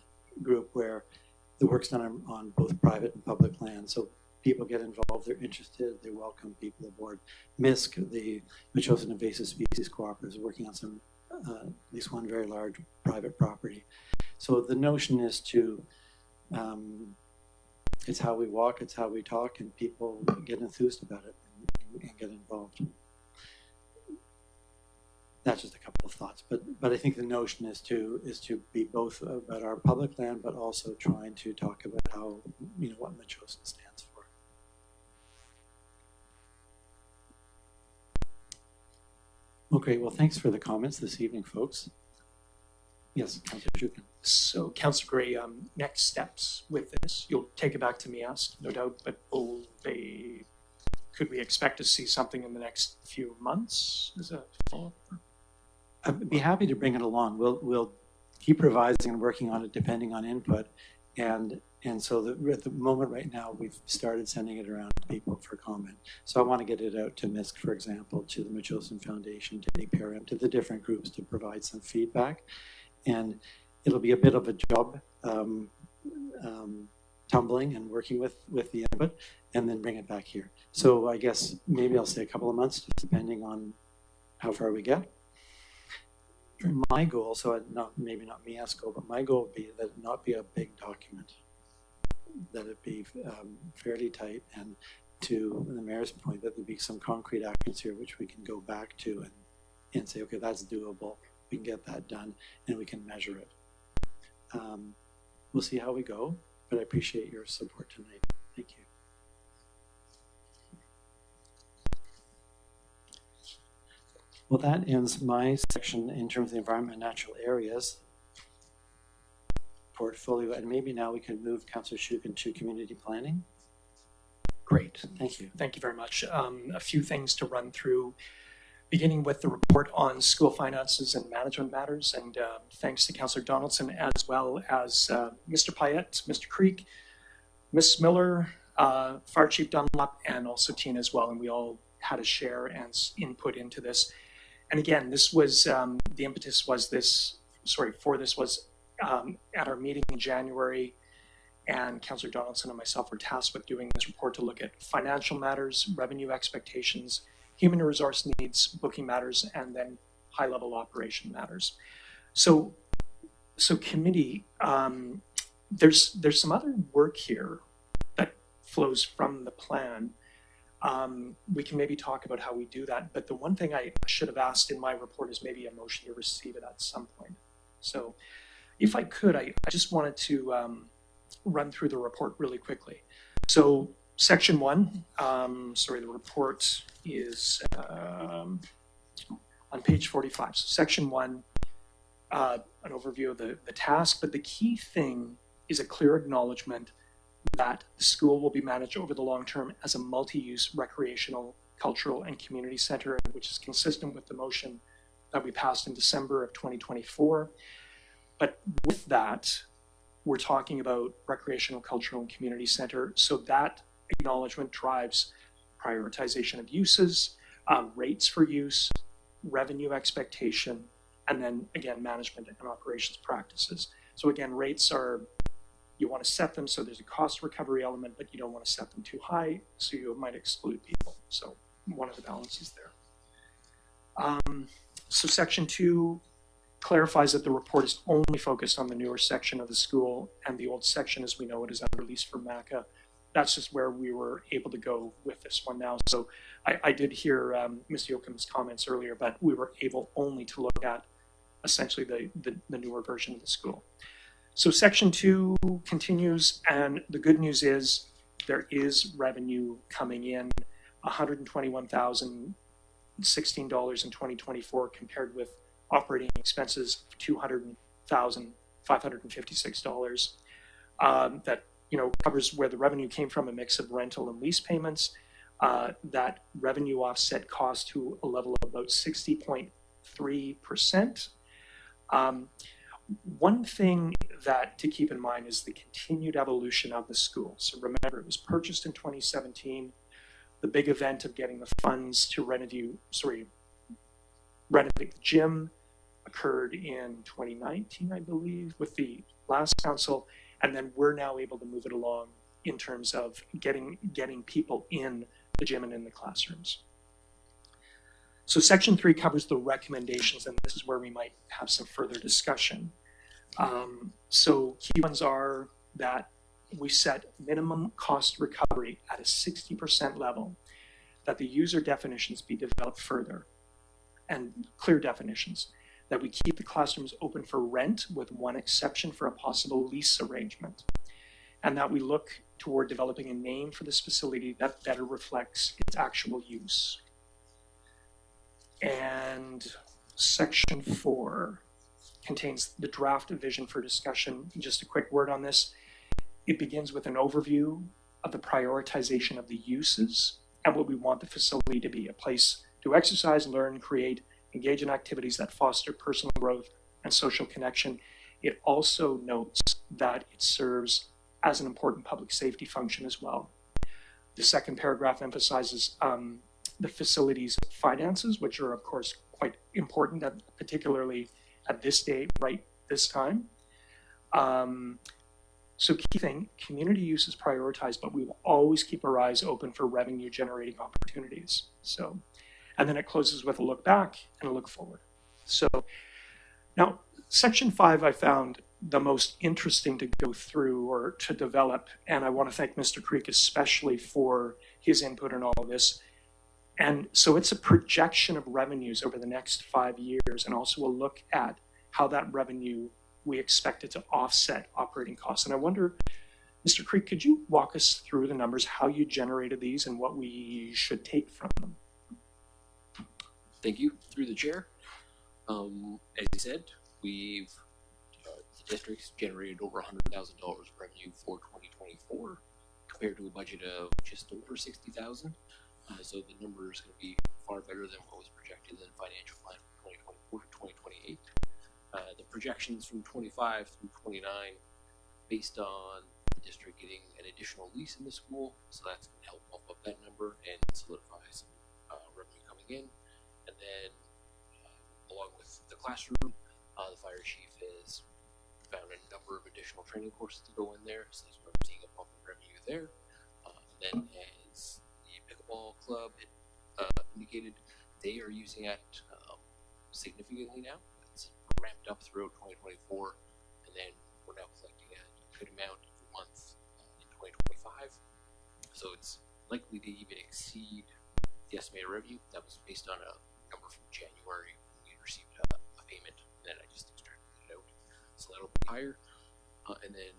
group where the work's done on both private and public land. So people get involved, they're interested, they welcome people aboard. MISC, the Metchosin Invasive Species Cooperative, is working on some, at least one very large private property. So the notion is to, it's how we walk, it's how we talk, and people get enthused about it and get involved. That's just a couple of thoughts, but I think the notion is to be both about our public land, but also trying to talk about how, what Metchosin stands for. Okay, well, thanks for the comments this evening, folks. Yes, Councillor Shukin. So, Councillor Gray, next steps with this, you'll take it back to MEASC, no doubt, but could we expect to see something in the next few months as a follow-up? I'd be happy to bring it along. We'll keep revising and working on it depending on input. And so at the moment right now, we've started sending it around to people for comment. So I want to get it out to MISC, for example, to the Metchosin Foundation, to APRM, to the different groups to provide some feedback. And it'll be a bit of a job tumbling and working with the input and then bring it back here. So I guess maybe I'll say a couple of months, just depending on how far we get. My goal, so maybe not Mia's goal, but my goal would be that it not be a big document, that it be fairly tight, and to the mayor's point, that there be some concrete actions here which we can go back to and say, okay, that's doable, we can get that done, and we can measure it. We'll see how we go, but I appreciate your support tonight. Thank you. Well, that ends my section in terms of the environment and natural areas portfolio, and maybe now we can move Councillor Shukin to community planning. Great. Thank you. Thank you very much. A few things to run through, beginning with the report on school finances and management matters. And thanks to Councillor Donaldson, as well as Mr. Payette, Mr. Creek, Ms. Miller, Fire Chief Dunlop, and also Tina as well. And we all had a share and input into this. And again, this was, the impetus was this, for this was at our meeting in January, and Councillor Donaldson and myself were tasked with doing this report to look at financial matters, revenue expectations, human resource needs, booking matters, and then high-level operation matters. So committee, there's some other work here that flows from the plan. We can maybe talk about how we do that, but the one thing I should have asked in my report is maybe a motion to receive it at some point. So if I could, I just wanted to run through the report really quickly. So section 1, the report is on page 45. So section 1, an overview of the task, but the key thing is a clear acknowledgement that the school will be managed over the long term as a multi-use recreational, cultural, and community center, which is consistent with the motion that we passed in December of 2024. But with that, we're talking about recreational, cultural, and community center. So that acknowledgement drives prioritization of uses, rates for use, revenue expectation, and then again, management and operations practices. So again, rates are, you want to set them so there's a cost recovery element, but you don't want to set them too high, so you might exclude people. So one of the balances there. So section 2 clarifies that the report is only focused on the newer section of the school, and the old section, as we know it, is under lease for MACA. That's just where we were able to go with this one now. So I did hear Ms. Yoakum's comments earlier, but we were able only to look at essentially the newer version of the school. So section 2 continues, and the good news is there is revenue coming in, $121,016 in 2024 compared with operating expenses of $200,556. That covers where the revenue came from, a mix of rental and lease payments. That revenue offset cost to a level of about 60.3%. One thing that to keep in mind is the continued evolution of the school. So remember, it was purchased in 2017. The big event of getting the funds to renovate the gym occurred in 2019, I believe, with the last council. And then we're now able to move it along in terms of getting people in the gym and in the classrooms. So section 3 covers the recommendations, and this is where we might have some further discussion. So key ones are that we set minimum cost recovery at a 60% level, that the user definitions be developed further, and clear definitions, that we keep the classrooms open for rent with one exception for a possible lease arrangement, and that we look toward developing a name for this facility that better reflects its actual use. And section 4 contains the draft vision for discussion. Just a quick word on this. It begins with an overview of the prioritization of the uses and what we want the facility to be: a place to exercise, learn, create, engage in activities that foster personal growth and social connection. it also notes that it serves as an important public safety function as well. The second paragraph emphasizes the facility's finances, which are of course quite important, particularly at this date, right this time. So key thing, community use is prioritized, but we will always keep our eyes open for revenue generating opportunities. So, and then it closes with a look back and a look forward. So now section 5 I found the most interesting to go through or to develop, and I want to thank Mr. Creek especially for his input in all of this. And so it's a projection of revenues over the next 5 years, and also a look at how that revenue we expect it to offset operating costs. And I wonder, Mr. Creek, could you walk us through the numbers, how you generated these and what we should take from them? Thank you, through the chair. As you said, we've the district's generated over $100,000 revenue for 2024 compared to a budget of just over $60,000. So the number is going to be far better than what was projected in the financial plan from 2024 to 2028. The projections from 25 through 29 based on the district getting an additional lease in the school, so that's going to help bump up that number and solidify some revenue coming in. And then along with the classroom, the fire chief has found a number of additional training courses to go in there, so that's where we're seeing a bump in revenue there. And then as the pickleball club indicated, they are using it significantly now. It's ramped up throughout 2024, and then we're now collecting a good amount every month in 2025. So it's likely to even exceed the estimated revenue that was based on a number from January when we received a payment, and then I just extracted it out. So that'll be higher. And then,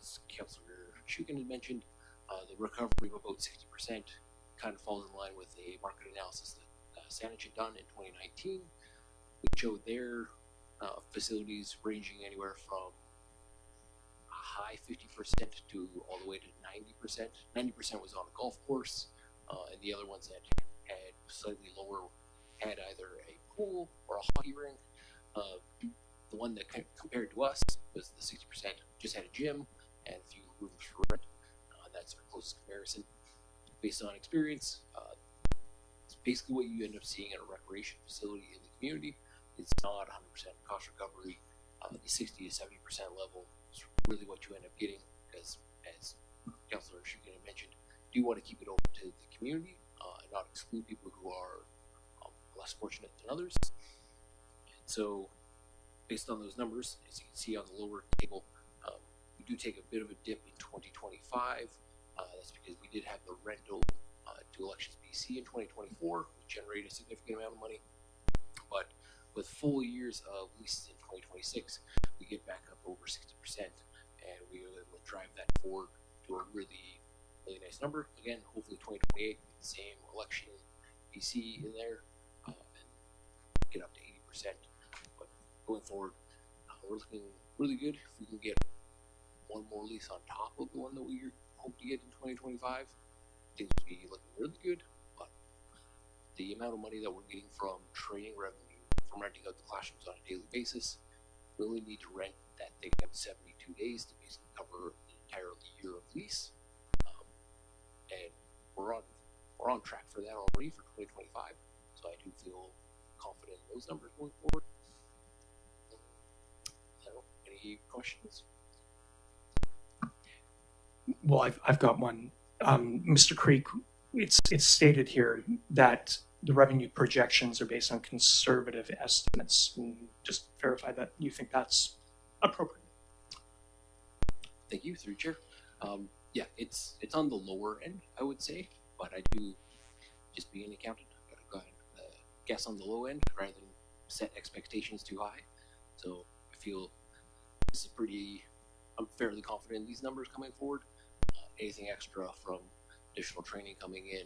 as Councillor Shukin had mentioned, the recovery of about 60% kind of falls in line with a market analysis that Saanich had done in 2019. We showed their facilities ranging anywhere from a high 50% to all the way to 90%. 90% was on a golf course, and the other ones that had slightly lower had either a pool or a hockey rink. The one that compared to us was the 60% just had a gym and a few rooms for rent. That's our closest comparison. Based on experience, it's basically what you end up seeing at a recreation facility in the community. It's not 100% cost recovery. The 60 to 70% level is really what you end up getting, because as Councillor Shukin had mentioned, do want to keep it open to the community and not exclude people who are less fortunate than others. And so, based on those numbers, as you can see on the lower table, we do take a bit of a dip in 2025. That's because we did have the rental to Elections BC in 2024, which generated a significant amount of money. But with full years of leases in 2026, we get back up over 60%, and we are able to drive that forward to a really, really nice number. Again, hopefully 2028, with the same Election BC in there, and get up to 80%. But going forward, we're looking really good. If we can get one more lease on top of the one that we hope to get in 2025, things will be looking really good. But the amount of money that we're getting from training revenue from renting out the classrooms on a daily basis, we only need to rent that thing out 72 days to basically cover the entire year of lease. And we're on track for that already for 2025. So I do feel confident in those numbers going forward. So, any questions? Well, I've got one. Mr. Creek, it's stated here that the revenue projections are based on conservative estimates. Just verify that you think that's appropriate. Thank you, through chair. Yeah, it's on the lower end, I would say, but I do, just being an accountant, I've got to go ahead and guess on the low end rather than set expectations too high. So I feel this is I'm fairly confident in these numbers coming forward. Anything extra from additional training coming in,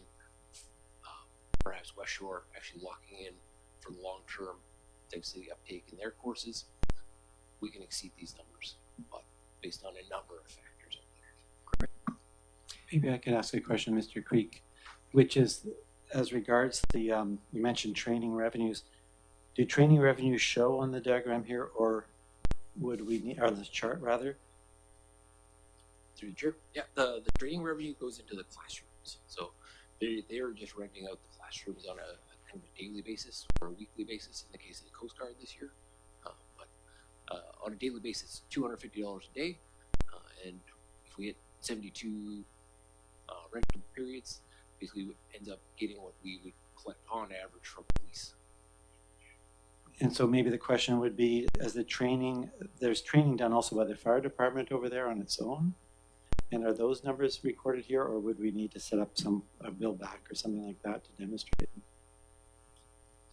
perhaps West Shore actually locking in for the long term, thanks to the uptake in their courses, we can exceed these numbers, but based on a number of factors out there. Maybe I could ask a question, Mr. Creek, which is as regards the, you mentioned training revenues. Do training revenues show on the diagram here, or would we need, or the chart rather? Through the chair, yeah, the training revenue goes into the classrooms. So they're just renting out the classrooms on a kind of a daily basis or a weekly basis in the case of the Coast Guard this year. But on a daily basis, $250 a day. And if we hit 72 rental periods, basically it ends up getting what we would collect on average from police. And so maybe the question would be, as the training, there's training done also by the fire department over there on its own? And are those numbers recorded here, or would we need to set up a bill back or something like that to demonstrate?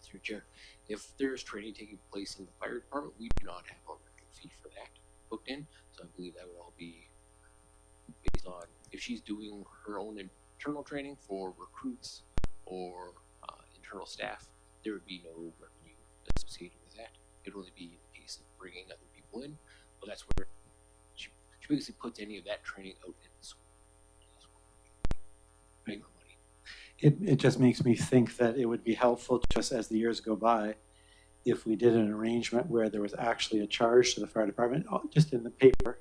Through chair, if there's training taking place in the fire department, we do not have a rental fee for that booked in. So I believe that would all be based on if she's doing her own internal training for recruits or internal staff, there would be no revenue associated with that. It would only be in the case of bringing other people in. Well, that's where she basically puts any of that training out in the school. Make her money. It just makes me think that it would be helpful, just as the years go by, if we did an arrangement where there was actually a charge to the fire department, just in the paper,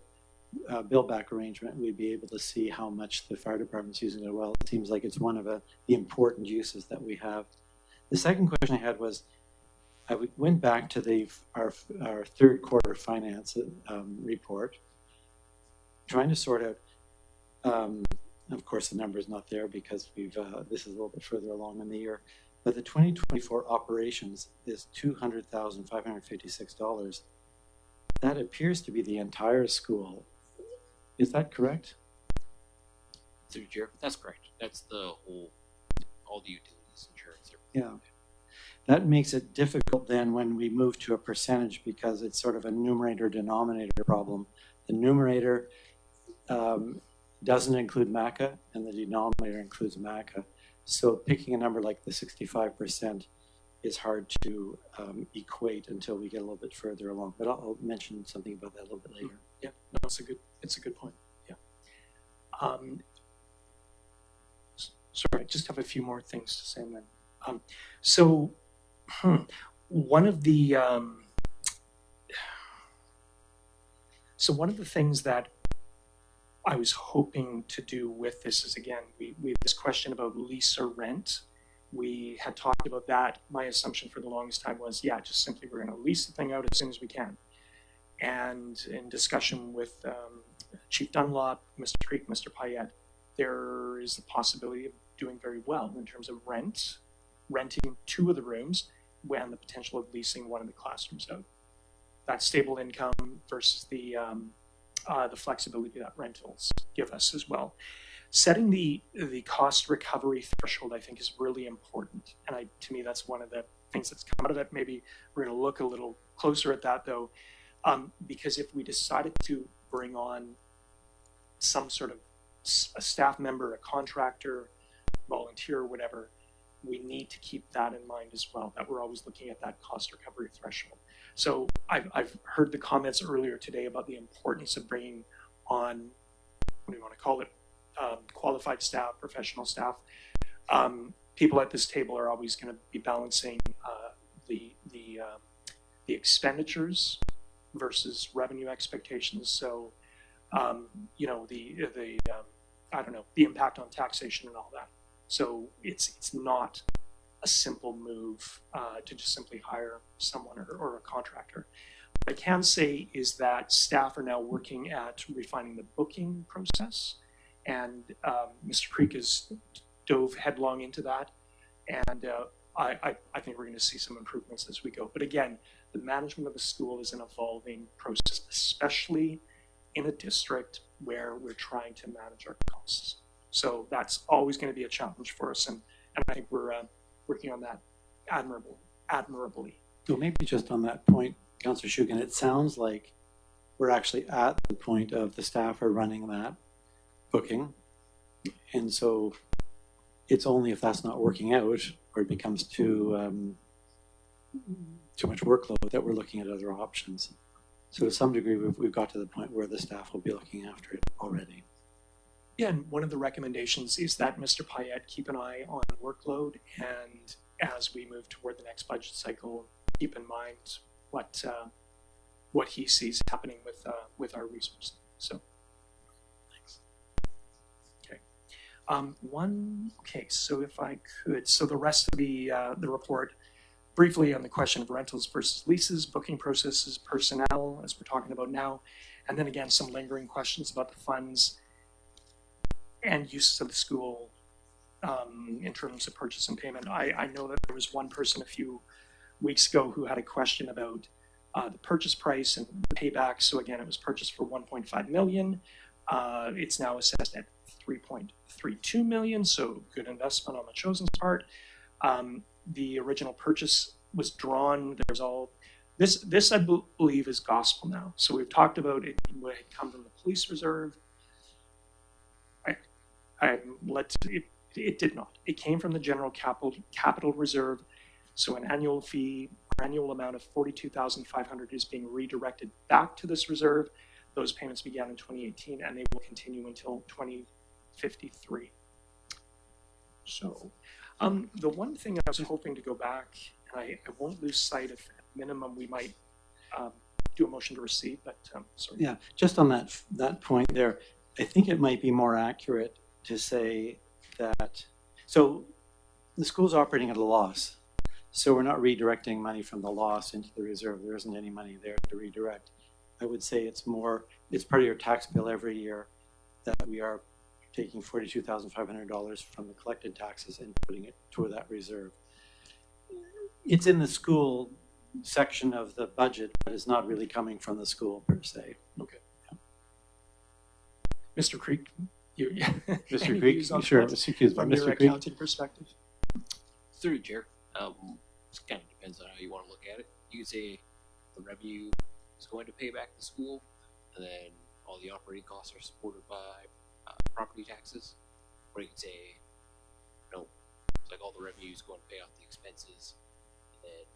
bill back arrangement, we'd be able to see how much the fire department's using it well. It seems like it's one of the important uses that we have. The second question I had was, I went back to our third quarter finance report, trying to sort out, of course the number is not there because this is a little bit further along in the year, but the 2024 operations is $200,556. That appears to be the entire school. Is that correct? Through chair, that's correct. That's the whole, all the utilities, insurance, everything. Yeah. That makes it difficult then when we move to a percentage, because it's sort of a numerator denominator problem. The numerator doesn't include MACA and the denominator includes MACA. So picking a number like the 65% is hard to equate until we get a little bit further along. But I'll mention something about that a little bit later. Yeah, no, it's a good point. Yeah. Sorry, I just have a few more things to say then. One of the things that I was hoping to do with this is, again, we have this question about lease or rent. We had talked about that. My assumption for the longest time was, yeah, just simply we're going to lease the thing out as soon as we can. And in discussion with Chief Dunlop, Mr. Creek, Mr. Payette, there is the possibility of doing very well in terms of renting 2 of the rooms and the potential of leasing 1 of the classrooms out. That stable income versus the flexibility that rentals give us as well. Setting the cost recovery threshold, I think, is really important. And to me, that's one of the things that's come out of it. Maybe we're going to look a little closer at that, though, because if we decided to bring on some sort of a staff member, a contractor, volunteer, or whatever, we need to keep that in mind as well, that we're always looking at that cost recovery threshold. So I've heard the comments earlier today about the importance of bringing on, what do you want to call it, qualified staff, professional staff. People at this table are always going to be balancing the expenditures versus revenue expectations. So, the impact on taxation and all that. So it's not a simple move to just simply hire someone or a contractor. What I can say is that staff are now working at refining the booking process, and Mr. Creek has dove headlong into that, and I think we're going to see some improvements as we go. But again, the management of the school is an evolving process, especially in a district where we're trying to manage our costs. So that's always going to be a challenge for us, and I think we're working on that admirably. So maybe just on that point, Councillor Shugan, it sounds like we're actually at the point of the staff are running that booking, and so it's only if that's not working out or it becomes too much workload that we're looking at other options. So to some degree, we've got to the point where the staff will be looking after it already. Yeah, and one of the recommendations is that Mr. Payette keep an eye on workload, and as we move toward the next budget cycle, keep in mind what what he sees happening with our resources. So, thanks. Okay. One case. So if I could, so the rest of the report, briefly on the question of rentals versus leases, booking processes, personnel, as we're talking about now, and then again some lingering questions about the funds and uses of the school in terms of purchase and payment. I know that there was one person a few weeks ago who had a question about the purchase price and the payback. So again, it was purchased for 1.5 million. It's now assessed at 3.32 million. So good investment on the Chosen's part. The original purchase was drawn. There's all this I believe is gospel now. So we've talked about it would come from the police reserve. It did not. It came from the general capital reserve. So an annual fee, annual amount of 42,500 is being redirected back to this reserve. Those payments began in 2018 and they will continue until 2053. So the one thing I was hoping to go back, and I won't lose sight of, at minimum, we might do a motion to receive, but sorry. Yeah, just on that point there, I think it might be more accurate to say that, so the school's operating at a loss. So we're not redirecting money from the loss into the reserve. There isn't any money there to redirect. I would say it's part of your tax bill every year that we are taking $42,500 from the collected taxes and putting it toward that reserve. It's in the school section of the budget, but it's not really coming from the school per se. Okay. Yeah. Mr. Creek, Mr. Creek, sure. From your accounting perspective. Through Chair, it kind of depends on how you want to look at it. You could say the revenue is going to pay back the school, and then all the operating costs are supported by property taxes. Or you could say, no, it's like all the revenue is going to pay off the expenses, and then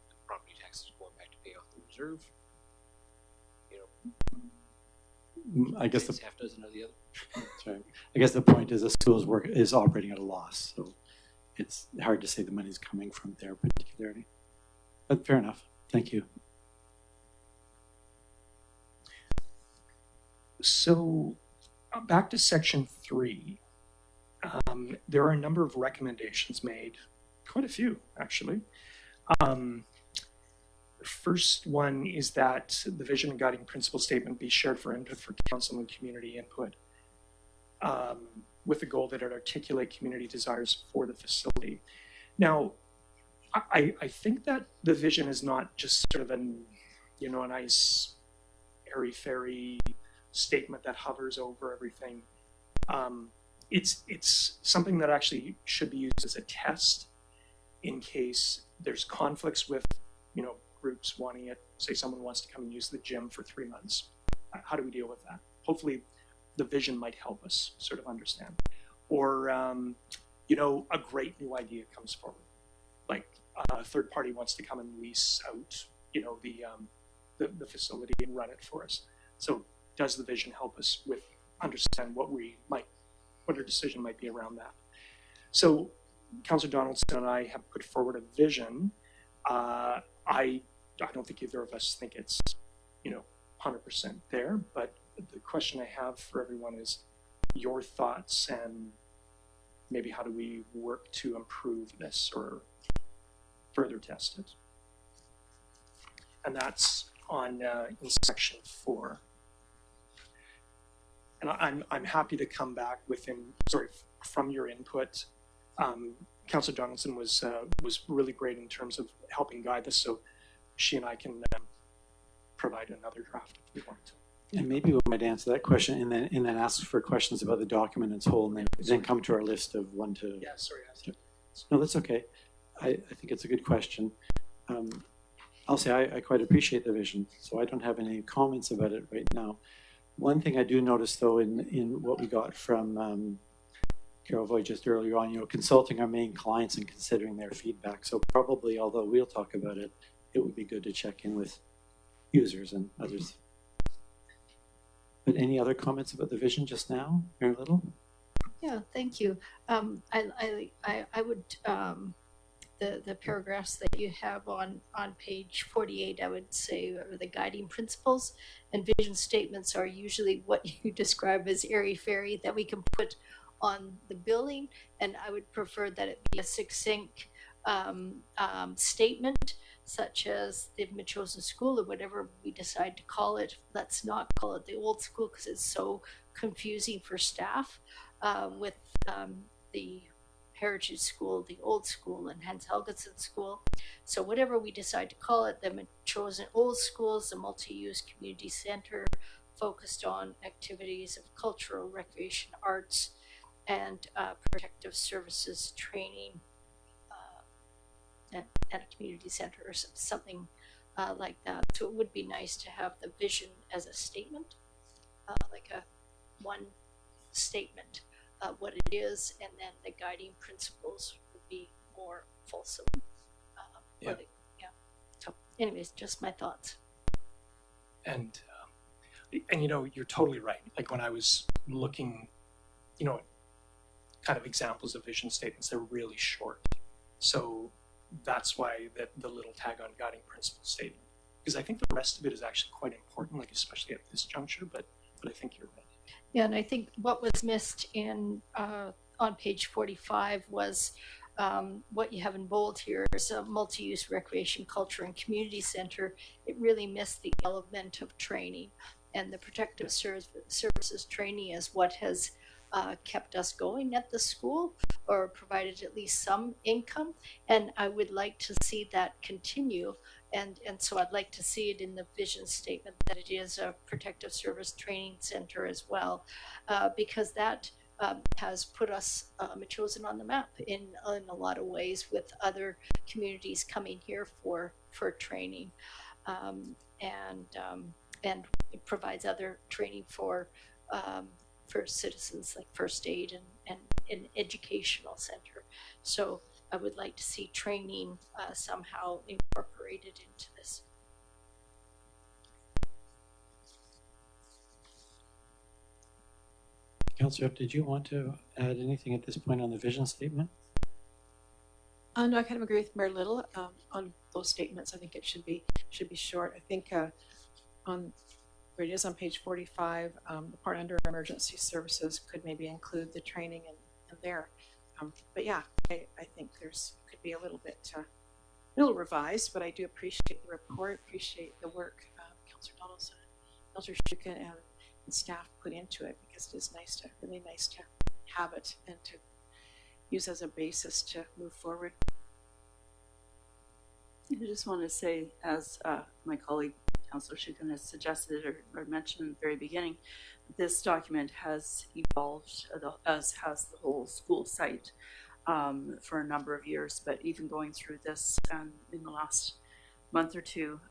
the property taxes are going back to pay off the reserve. I guess it's half dozen of the other. Sorry. I guess the point is the school's work is operating at a loss, so it's hard to say the money's coming from there particularly. But fair enough. Thank you. So back to section 3. There are a number of recommendations made, quite a few actually. The first one is that the vision and guiding principle statement be shared for input for council and community input, with the goal that it articulate community desires for the facility. Now, I think that the vision is not just sort of a nice airy-fairy statement that hovers over everything. It's something that actually should be used as a test in case there's conflicts with, groups wanting it. Say someone wants to come and use the gym for 3 months. How do we deal with that? Hopefully the vision might help us sort of understand. Or, a great new idea comes forward. Like a third party wants to come and lease out, the facility and run it for us. So does the vision help us with understand what our decision might be around that? So Councillor Donaldson and I have put forward a vision. I don't think either of us think it's, 100% there, but the question I have for everyone is your thoughts and maybe how do we work to improve this or further test it? And that's on in section 4. And I'm happy to come back from your input. Councillor Donaldson was really great in terms of helping guide this, so she and I can provide another draft if we want to. And maybe we might answer that question and then ask for questions about the document as a whole, and then come to our list of 1 to. Yeah, sorry. No, that's okay. I think it's a good question. I'll say I quite appreciate the vision, so I don't have any comments about it right now. One thing I do notice, though, in what we got from Carol Voigt just earlier on, consulting our main clients and considering their feedback. So probably, although we'll talk about it, it would be good to check in with users and others. But any other comments about the vision just now, Mary Little? Yeah, thank you. I would the paragraphs that you have on page 48, I would say, are the guiding principles, and vision statements are usually what you describe as airy-fairy that we can put on the building, and I would prefer that it be a succinct statement, such as the Metchosin School or whatever we decide to call it. Let's not call it the old school because it's so confusing for staff, with the Heritage School, the old school, and Hans Helgeson School. So whatever we decide to call it, the Metchosin Old School is a multi-use community center focused on activities of cultural, recreation, arts, and protective services training, at a community center or something like that. So it would be nice to have the vision as a statement, like a one statement what it is, and then the guiding principles would be more fulsome. Yeah. So anyways, just my thoughts. And you know, you're totally right. Like when I was looking, you know, kind of examples of vision statements, they're really short. So that's why the little tag on guiding principle statement, because I think the rest of it is actually quite important, like especially at this juncture, but I think you're right. Yeah, and I think what was missed in on page 45 was what you have in bold here is a multi-use recreation, culture, and community center. It really missed the element of training, and the protective services training is what has kept us going at the school, or provided at least some income, and I would like to see that continue. And so I'd like to see it in the vision statement that it is a protective service training center as well, because that has put us, Metchosin, on the map in a lot of ways, with other communities coming here for training, and it provides other training for citizens, like first aid and an educational center. So I would like to see training somehow incorporated into this. Councillor, did you want to add anything at this point on the vision statement? No, I kind of agree with Mayor Little on those statements. I think it should be short. I think on where it is on page 45, the part under emergency services could maybe include the training in there. But yeah, I think could be a little bit revised, but I do appreciate the report, appreciate the work Councillor Donaldson, Councillor Shuka, and staff put into it, because it is really nice to have it and to use as a basis to move forward. I just want to say, as my colleague Councillor Shukin has suggested or mentioned at the very beginning, this document has evolved, as has the whole school site, for a number of years. But even going through this in the last month or two,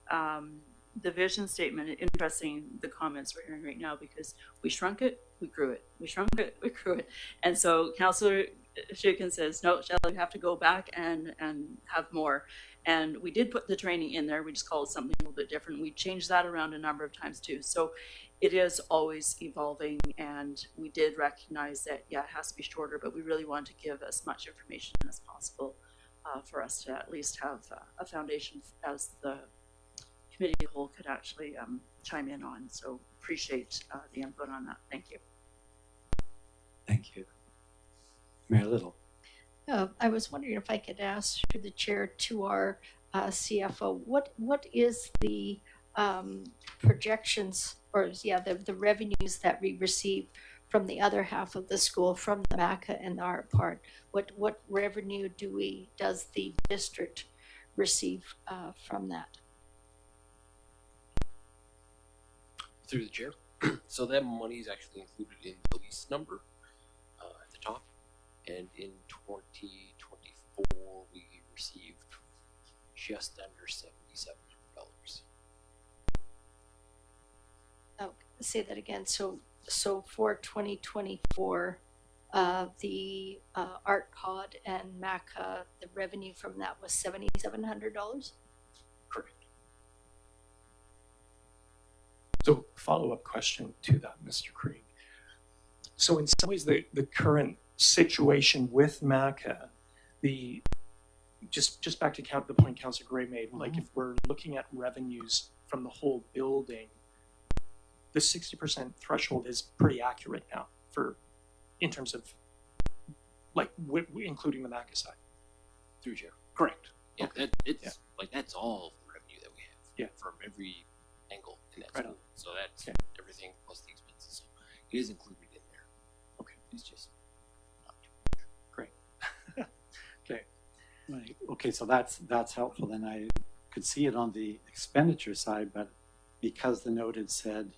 the vision statement, interesting the comments we're hearing right now, because we shrunk it, we grew it. We shrunk it, we grew it. And so Councillor Shukin says, no, Shelley, we have to go back and have more. And we did put the training in there. We just called it something a little bit different. We changed that around a number of times too. So it is always evolving, and we did recognize that, yeah, it has to be shorter, but we really want to give as much information as possible for us to at least have a foundation as the committee as a whole could actually chime in on. So appreciate the input on that. Thank you. Thank you. Mayor Little. I was wondering if I could ask through the chair to our CFO, what is the projections, or the revenues that we receive from the other half of the school, from the MACA and the art part? What revenue does the district receive from that? Through the chair. So that money is actually included in the lease number at the top. And in 2024, we received just under $7,700. Oh, say that again. So for 2024, the Art Pod and MACA, the revenue from that was $7,700. Correct. So follow-up question to that, Mr. Krieg. So in some ways, the current situation with MACA, the just back to the point Councillor Gray made, like if we're looking at revenues from the whole building, the 60% threshold is pretty accurate now in terms of like including the MACA side. Through Chair. Correct. Yeah, Okay. like that's all the revenue that we have. Yeah. From every angle in that Right school. So that's everything plus the expenses. So it is included in there. Okay. It's just not great. Okay. Right. Okay, so that's helpful. Then I could see it on the expenditure side, but because the note had said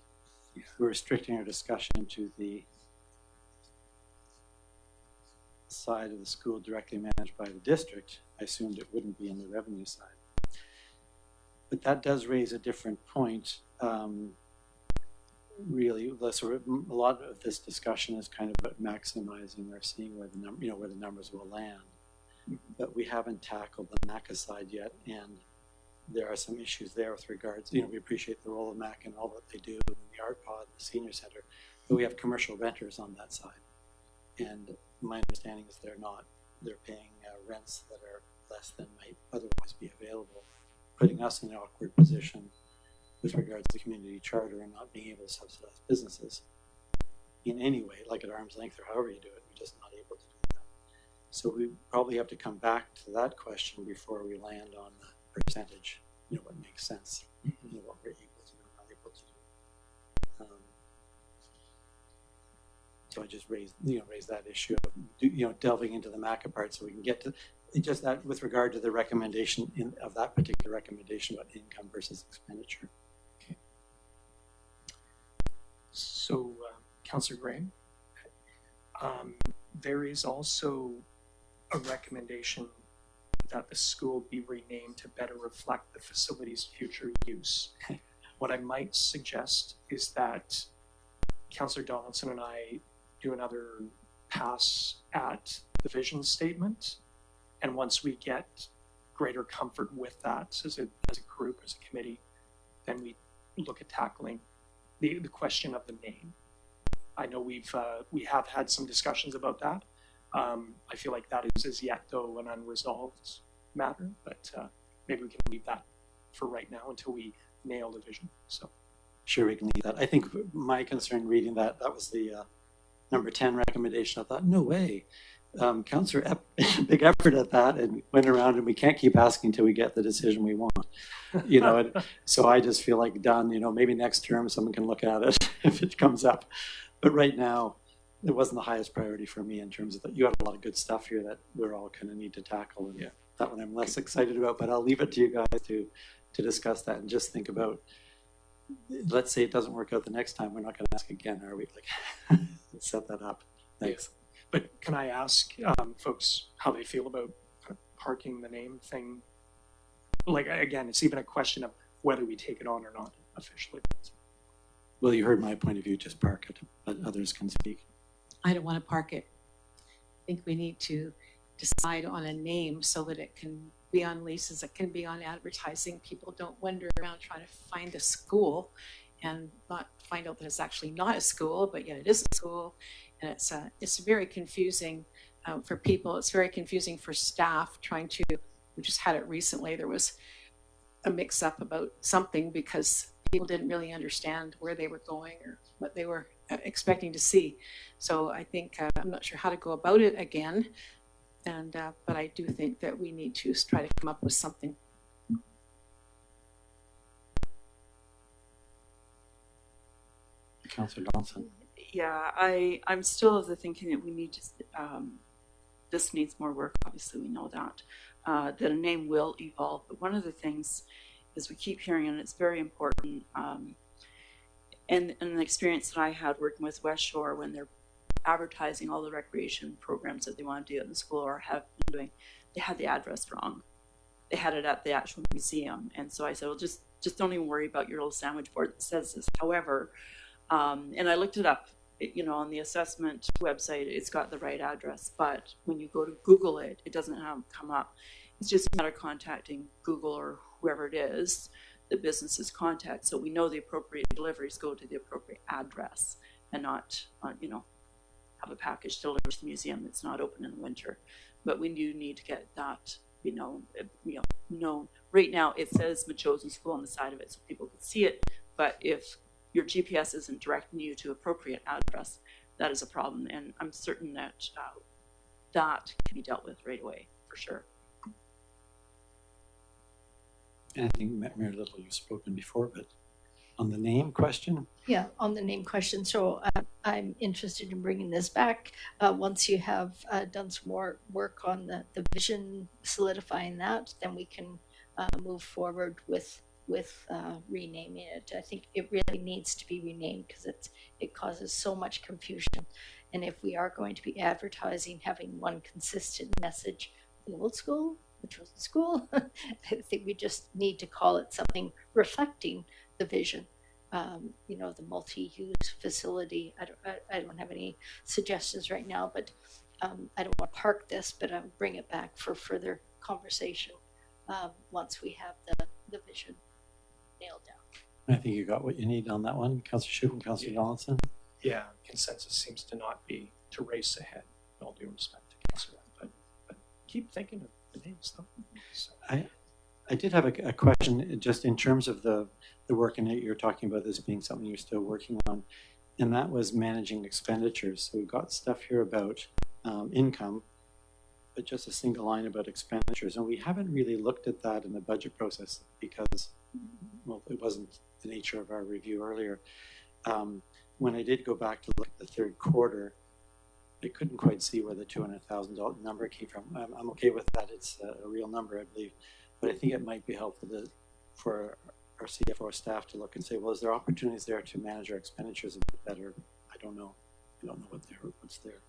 we're restricting our discussion to the side of the school directly managed by the district, I assumed it wouldn't be in the revenue side. But that does raise a different point. Really, a lot of this discussion is kind of about maximizing or seeing where where the numbers will land. But we haven't tackled the MACA side yet, and there are some issues there with regards. We appreciate the role of MACA and all that they do in the art pod, the senior center, but we have commercial renters on that side, and my understanding is they're paying rents that are less than might otherwise be available, putting us in an awkward position with regards to the community charter and not being able to subsidize businesses in any way, like at arm's length or however you do it. We're just not able to do that. So we probably have to come back to that question before we land on the percentage, what makes sense, what we're able to do and not able to do. So I just raised that issue of, delving into the MACA part so we can get to just that with regard to the recommendation of that particular recommendation about income versus expenditure. Okay. So, Councillor Gray, there is also a recommendation that the school be renamed to better reflect the facility's future use. What I might suggest is that Councillor Donaldson and I do another pass at the vision statement, and once we get greater comfort with that as a group, as a committee, then we look at tackling the question of the name. I know we have had some discussions about that. I feel like that is as yet though an unresolved matter, but maybe we can leave that for right now until we nail the vision. So sure, we can leave that. I think my concern reading that was the number 10 recommendation. I thought, no way. Councillor, big effort at that, and went around, and we can't keep asking till we get the decision we want. And so I just feel like done. Maybe next term someone can look at it if it comes up. But right now, it wasn't the highest priority for me in terms of that. You have a lot of good stuff here that we're all kind of need to tackle, and that one I'm less excited about. But I'll leave it to you guys to discuss that and just think about. Let's say it doesn't work out the next time. We're not going to ask again, are we? Like, let's set that up. Thanks. But can I ask folks how they feel about parking the name thing? Like, again, it's even a question of whether we take it on or not officially. Well, you heard my point of view, just park it, but others can speak. I don't want to park it. I think we need to decide on a name so that it can be on leases, it can be on advertising. People don't wander around trying to find a school and not find out that it's actually not a school, but yet it is a school. And it's very confusing for people. It's very confusing for staff trying to, we just had it recently, there was a mix up about something because people didn't really understand where they were going or what they were expecting to see. So I think, I'm not sure how to go about it again. And, but I do think that we need to try to come up with something. Councillor Johnson. Yeah, I'm still of the thinking that we need to, this needs more work, obviously we know that a name will evolve, but one of the things is we keep hearing, and it's very important, and an experience that I had working with West Shore when they're advertising all the recreation programs that they want to do in the school or have been doing, they had the address wrong. They had it at the actual museum, and so I said, well, just don't even worry about your little sandwich board that says this. However, and I looked it up, on the assessment website, it's got the right address, but when you go to Google it, it doesn't come up. It's just a matter of contacting Google or whoever it is, the business's contact, so we know the appropriate deliveries go to the appropriate address and not, have a package delivered to the museum that's not open in the winter. But we do need to get that be known, known. Right now, it says Metchosin School on the side of it, so people can see it. But if your GPS isn't directing you to appropriate address, that is a problem. And I'm certain that that can be dealt with right away, for sure. And I think, Mayor Little, you've spoken before, but on the name question, Yeah, on the name question. So I'm interested in bringing this back. Once you have done some more work on the vision, solidifying that, then we can move forward with renaming it. I think it really needs to be renamed because it causes so much confusion. And if we are going to be advertising, having one consistent message, the old school, the chosen school, I think we just need to call it something reflecting the vision. The multi-use facility. I don't have any suggestions right now, but I don't want to park this, but I'll bring it back for further conversation once we have the vision nailed down. I think you got what you need on that one, Councillor Schuch and Councillor Donaldson. Yeah, consensus seems to not be to race ahead, with all due respect to Councillor, but keep thinking of the names though. So. I did have a question just in terms of the work, and you're talking about this being something you're still working on, and that was managing expenditures. So we've got stuff here about income, but just a single line about expenditures. And we haven't really looked at that in the budget process because, well, it wasn't the nature of our review earlier. When I did go back to look at the third quarter, I couldn't quite see where the $200,000 number came from. I'm okay with that. It's a real number, I believe. But I think it might be helpful for our CFO staff to look and say, well, is there opportunities there to manage our expenditures a bit better? I don't know. I don't know what's there.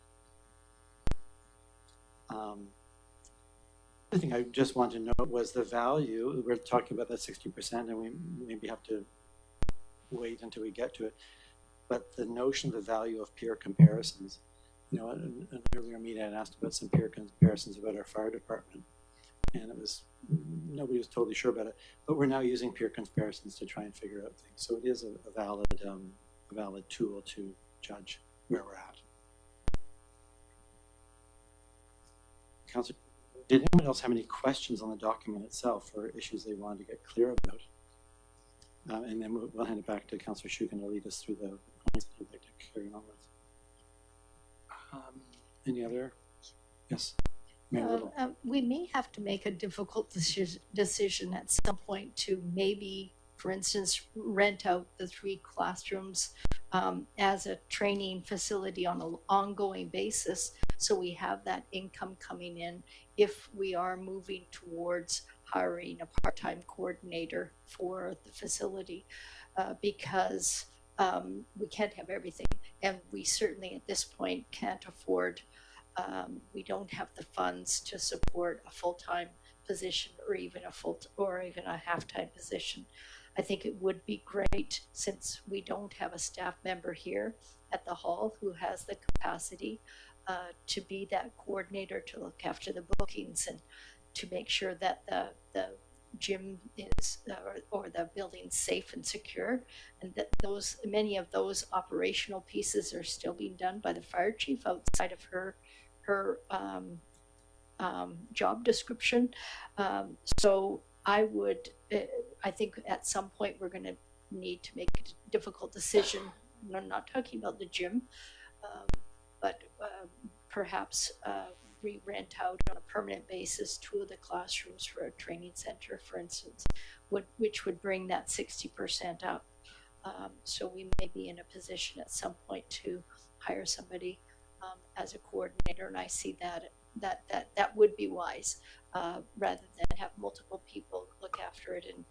The thing I just wanted to note was the value. We're talking about that 60%, and we maybe have to wait until we get to it. But the notion of the value of peer comparisons, in an earlier meeting, I asked about some peer comparisons about our fire department. And nobody was totally sure about it, but we're now using peer comparisons to try and figure out things. So it is a valid tool to judge where we're at. Councillor, did anyone else have any questions on the document itself or issues they wanted to get clear about? And then we'll hand it back to Councillor Schuch to lead us through the points that he'd like to carry on with. Any other? Yes. We may have to make a difficult decision at some point to maybe, for instance, rent out the 3 classrooms as a training facility on an ongoing basis, so we have that income coming in if we are moving towards hiring a part-time coordinator for the facility, because we can't have everything, and we certainly at this point can't afford. We don't have the funds to support a full-time position or even a half-time position. I think it would be great, since we don't have a staff member here at the hall who has the capacity to be that coordinator, to look after the bookings and to make sure that the gym is or the building's safe and secure, and that many of those operational pieces are still being done by the fire chief outside of her job description. So I think at some point we're going to need to make a difficult decision. I'm not talking about the gym, but perhaps re-rent out on a permanent basis 2 of the classrooms for a training center, for instance, which would bring that 60% up. So we may be in a position at some point to hire somebody as a coordinator, and I see that would be wise, rather than have multiple people look after it and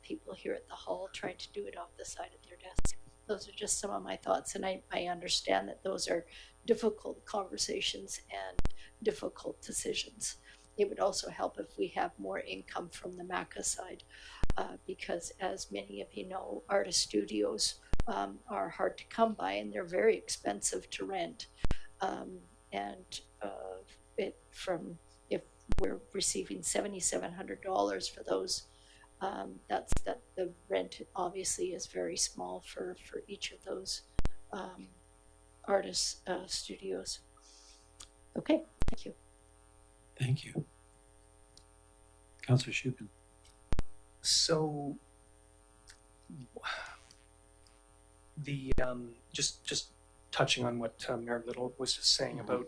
people here at the hall trying to do it off the side of their desk. Those are just some of my thoughts, and I understand that those are difficult conversations and difficult decisions. It would also help if we have more income from the MACA side, because as many of you know, artist studios are hard to come by, and they're very expensive to rent. If we're receiving $7,700 for those, that the rent obviously is very small for each of those artist studios. Okay, thank you. Thank you. Councillor Shukin. So the just touching on what Mayor Little was just saying about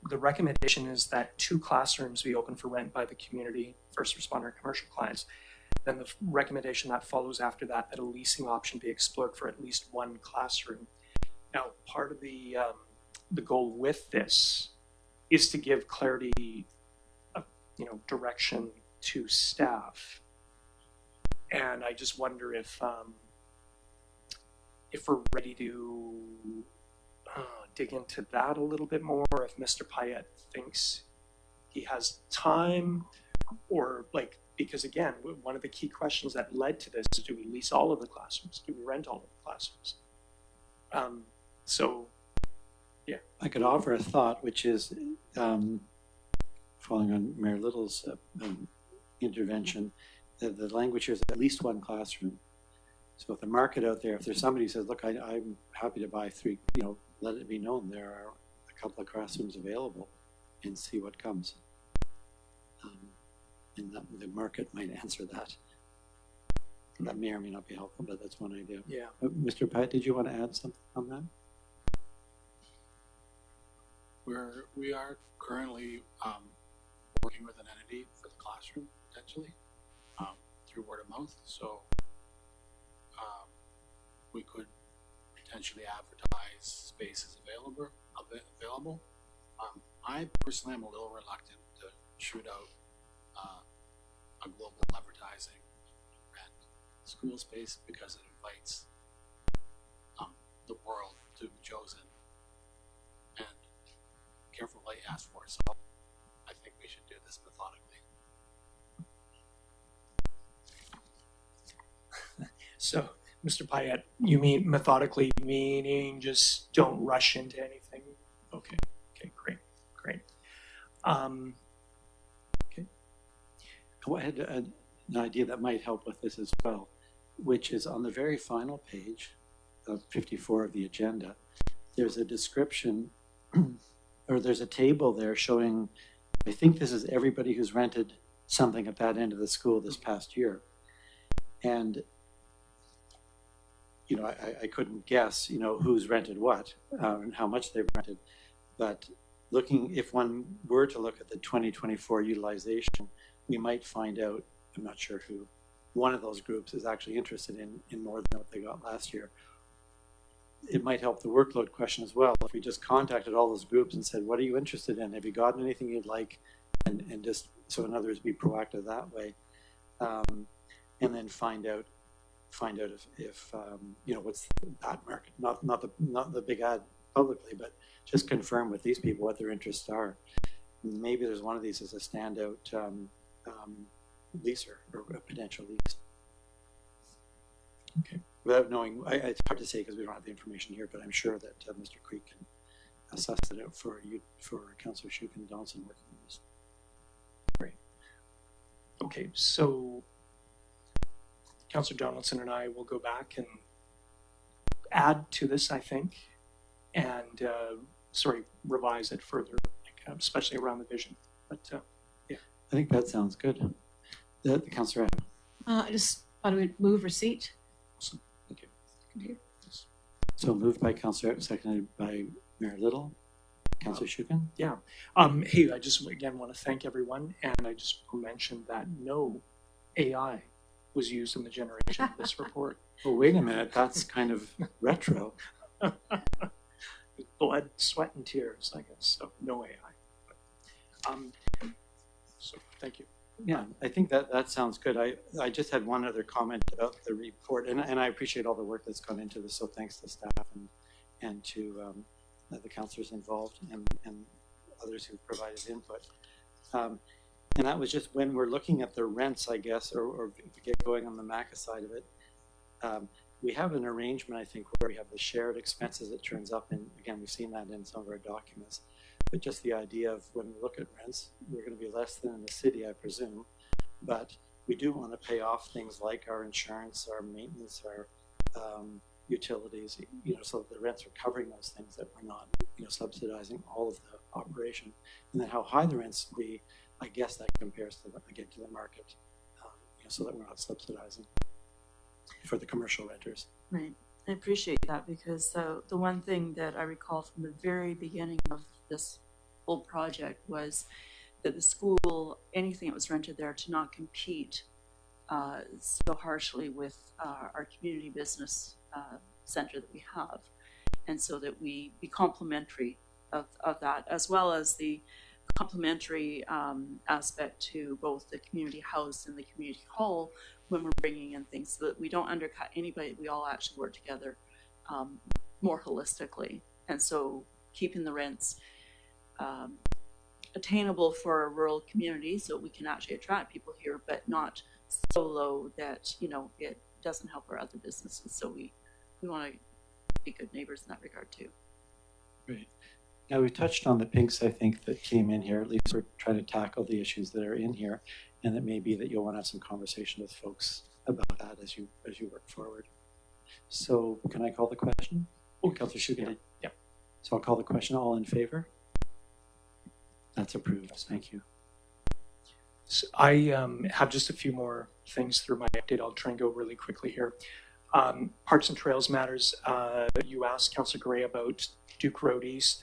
the recommendation is that 2 classrooms be open for rent by the community, first responder, commercial clients. Then the recommendation that follows after that, that a leasing option be explored for at least 1 classroom. Now, part of the goal with this is to give clarity, direction to staff. And I just wonder if we're ready to dig into that a little bit more, if Mr. Payette thinks he has time, or because again, one of the key questions that led to this is, do we lease all of the classrooms? Do we rent all of the classrooms? Yeah. I could offer a thought, which is following on Mayor Little's intervention, the language here is at least 1 classroom. So if the market out there, if there's somebody who says, look, I'm happy to buy 3, let it be known there are a couple of classrooms available, and see what comes. And the market might answer that. That may or may not be helpful, but that's one idea. Yeah. Mr. Pyatt, did you want to add something on that? We are currently working with an entity for the classroom, potentially, through word of mouth. So we could potentially advertise spaces available. I personally am a little reluctant to shoot out a global advertising rent school space because it invites the world to be chosen. And careful what you ask for. So I think we should do this methodically. So, Mr. Payette, you mean methodically, meaning just don't rush into anything? Okay. Okay. Great. Okay. I had an idea that might help with this as well, which is on the very final page of 54 of the agenda. There's a description, or there's a table there showing, I think this is everybody who's rented something at that end of the school this past year. And I couldn't guess, who's rented what and how much they've rented. But if one were to look at the 2024 utilization, we might find out, I'm not sure who, one of those groups is actually interested in more than what they got last year. It might help the workload question as well. If we just contacted all those groups and said, what are you interested in? Have you gotten anything you'd like? And just, so in other words, be proactive that way. And then find out if what's that market, not the big ad publicly, but just confirm with these people what their interests are. Maybe there's one of these as a standout leaser or a potential lease. Okay. Without knowing, it's hard to say because we don't have the information here, but I'm sure that Mr. Creek can assess it out for Councillor Shukin and Donaldson working on this. Great. Okay, so Councillor Donaldson and I will go back and add to this, I think, and revise it further, especially around the vision. But yeah, I think that sounds good. The Councillor. I just thought we'd move receipt. Awesome. Thank you. So moved by Councillor, seconded by Mayor Little. Councillor Shukin. Yeah. Hey, I just again want to thank everyone, and I just mentioned that no AI was used in the generation of this report. Well, wait a minute. That's kind of retro. Blood, sweat, and tears, I guess. So no AI. So thank you. Yeah, I think that sounds good. I just had one other comment about the report, and I appreciate all the work that's gone into this. So thanks to staff and to the councillors involved and others who provided input. And that was just when we're looking at the rents, I guess, or if we get going on the MACA side of it. We have an arrangement, I think, where we have the shared expenses that turns up, and again, we've seen that in some of our documents. But just the idea of when we look at rents, we're going to be less than in the city, I presume. But we do want to pay off things like our insurance, our maintenance, our utilities, so that the rents are covering those things, that we're not, subsidizing all of the operation. And then how high the rents be, I guess that compares to, again, to the market, so that we're not subsidizing for the commercial renters. Right. I appreciate that because the one thing that I recall from the very beginning of this whole project was that the school, anything that was rented there, to not compete so harshly with our community business center that we have. And so that we be complementary of that, as well as the complementary aspect to both the community house and the community hall when we're bringing in things, so that we don't undercut anybody. We all actually work together more holistically. And so keeping the rents attainable for a rural community so we can actually attract people here, but not so low that, it doesn't help our other businesses. So we want to be good neighbors in that regard too. Right. Now, we touched on the pinks, I think, that came in here. At least we're trying to tackle the issues that are in here, and it may be that you'll want to have some conversation with folks about that as you work forward. So can I call the question? Oh, Councillor Shugan. Yeah. So I'll call the question. All in favor? That's approved. Thank you. So I have just a few more things through my update. I'll try and go really quickly here. Parks and Trails matters. You asked Councillor Gray about Duke Road East.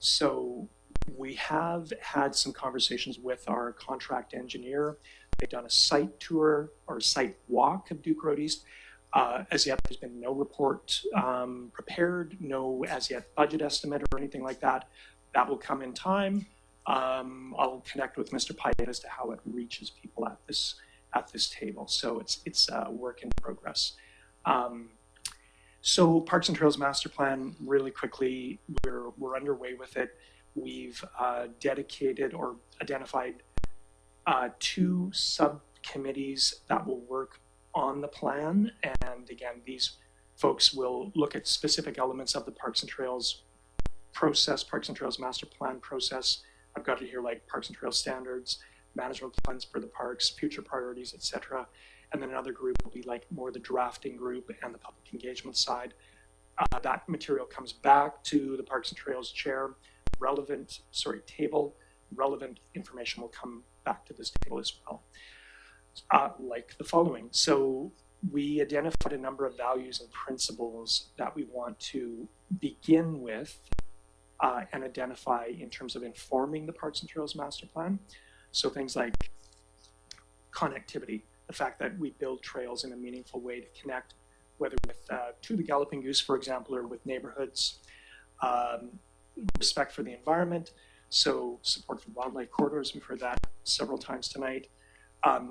So we have had some conversations with our contract engineer. They've done a site tour or a site walk of Duke Road East. As yet, there's been no report prepared, no as yet budget estimate or anything like that. That will come in time. I'll connect with Mr. Pyatt as to how it reaches people at this table. So it's a work in progress. So Parks and Trails Master Plan, really quickly, we're underway with it. We've dedicated or identified 2 subcommittees that will work on the plan. And again, these folks will look at specific elements of the Parks and Trails process, Parks and Trails Master Plan process. I've got it here, like Parks and Trails standards, management plans for the parks, future priorities, etc. And then another group will be like more the drafting group and the public engagement side. That material comes back to the Parks and Trails chair. Table. Relevant information will come back to this table as well. Like the following. So we identified a number of values and principles that we want to begin with and identify in terms of informing the Parks and Trails Master Plan. So things like connectivity, the fact that we build trails in a meaningful way to connect, whether with to the Galloping Goose, for example, or with neighborhoods. Respect for the environment, so support for wildlife corridors, we've heard that several times tonight.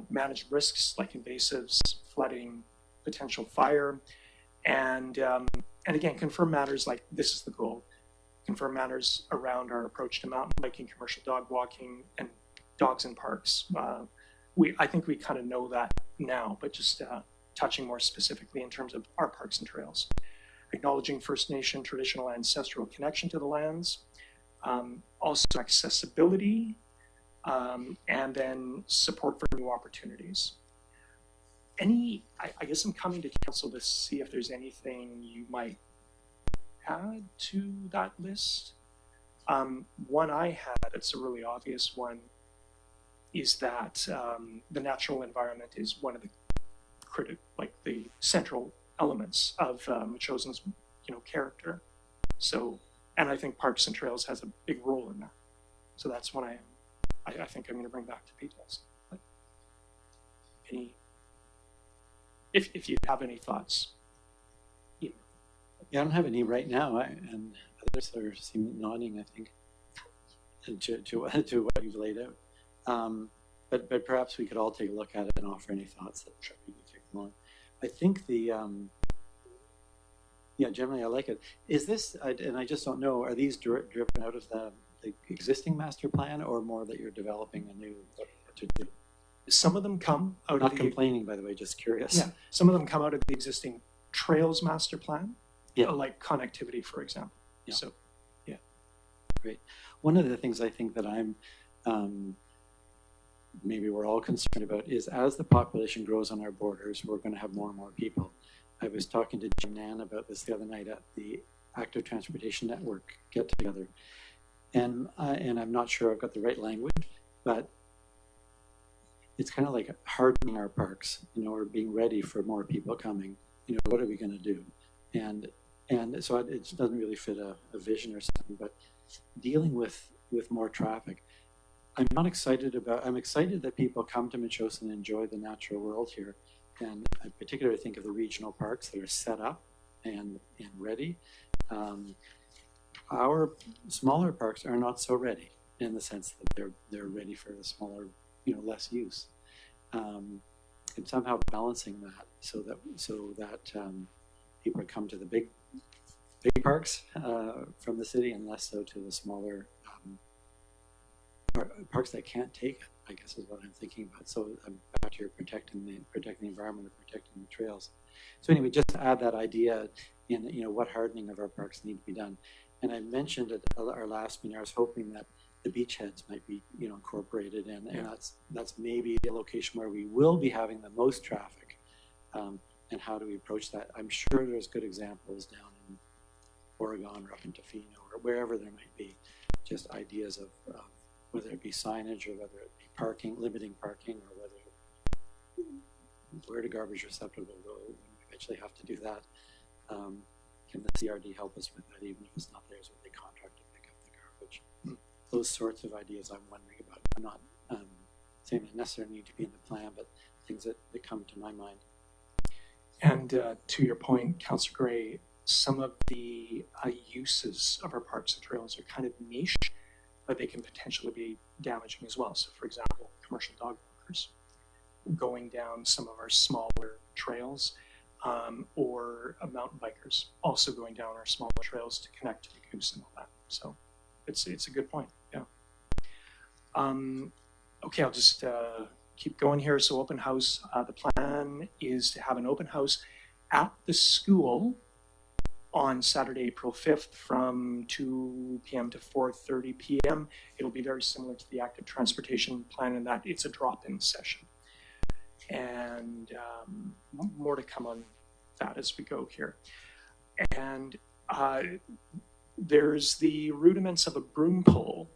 Manage risks like invasives, flooding, potential fire, and again, confirm matters like this is the goal. Confirm matters around our approach to mountain biking, commercial dog walking, and dogs in parks. I think we kind of know that now, but just touching more specifically in terms of our parks and trails. Acknowledging First Nation traditional ancestral connection to the lands, also accessibility, and then support for new opportunities. I guess I'm coming to council to see if there's anything you might add to that list. One I had, it's a really obvious one, is that the natural environment is one of the the central elements of Metchosen's character. So, and I think Parks and Trails has a big role in that. So that's one I think I'm going to bring back to people. But if you have any thoughts. Yeah, I don't have any right now, and others seem nodding, I think, to what you've laid out. But perhaps we could all take a look at it and offer any thoughts that we can take along. I think generally I like it. Is this, and I just don't know, are these driven out of the existing master plan, or more that you're developing a new what to do? Some of them come out Not of the... complaining, by the way, just curious. Yeah, some of them come out of the existing trails master plan, yeah, like connectivity, for example. Yeah. So, yeah. Great. One of the things I think that I'm, maybe we're all concerned about is as the population grows on our borders, we're going to have more and more people. I was talking to Jim Nan about this the other night at the Active Transportation Network get-together. And I'm not sure I've got the right language, but it's kind of like hardening our parks, or being ready for more people coming. What are we going to do? And so it doesn't really fit a vision or something, but dealing with more traffic. I'm excited that people come to Metchosin and enjoy the natural world here. And I particularly think of the regional parks that are set up and ready. Our smaller parks are not so ready in the sense that they're ready for the smaller, less use. And somehow balancing that so that people come to the big parks from the city and less so to the smaller parks that can't take it, I guess is what I'm thinking about. So I'm back to your protecting the environment and protecting the trails. So anyway, just to add that idea in what hardening of our parks need to be done. And I mentioned at our last meeting, I was hoping that the beachheads might be incorporated in, and that's maybe a location where we will be having the most traffic. And how do we approach that? I'm sure there's good examples down in Oregon or up in Tofino or wherever there might be, just ideas of whether it be signage or whether it be parking, limiting parking, or where the garbage receptacle go when we eventually have to do that. Can the CRD help us with that, even if it's not theirs, or they contract to pick up the garbage? Those sorts of ideas I'm wondering about. I'm not saying they necessarily need to be in the plan, but things that come to my mind. And to your point, Councillor Gray, some of the uses of our parks and trails are kind of niche, but they can potentially be damaging as well. So for example, commercial dog walkers going down some of our smaller trails, or mountain bikers also going down our smaller trails to connect to the goose and all that. So it's a good point, yeah. Okay, I'll just keep going here. So open house, the plan is to have an open house at the school on Saturday, April 5th from 2 p.m. to 4:30 p.m. It'll be very similar to the active transportation plan in that it's a drop-in session. And more to come on that as we go here. And there's the rudiments of a broom pole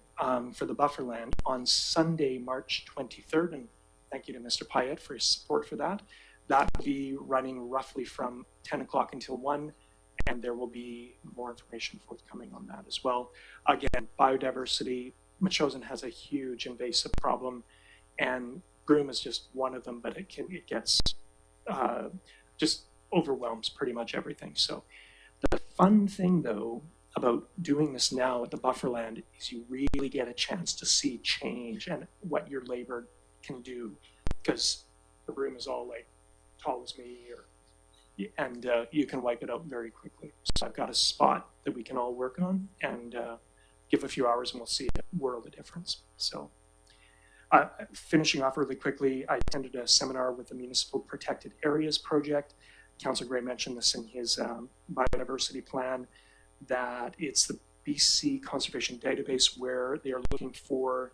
for the bufferland on Sunday, March 23rd. And thank you to Mr. Payette for his support for that. That will be running roughly from 10 o'clock until 1. And there will be more information forthcoming on that as well. Again, biodiversity, Metchosin has a huge invasive problem, and broom is just one of them, but it gets just overwhelms pretty much everything. So the fun thing though about doing this now at the bufferland is you really get a chance to see change and what your labor can do, because the broom is all like tall as me, and you can wipe it out very quickly. So I've got a spot that we can all work on and give a few hours and we'll see a world of difference. So finishing off really quickly, I attended a seminar with the Municipal Protected Areas Project. Councillor Gray mentioned this in his biodiversity plan, that it's the BC Conservation Database where they are looking for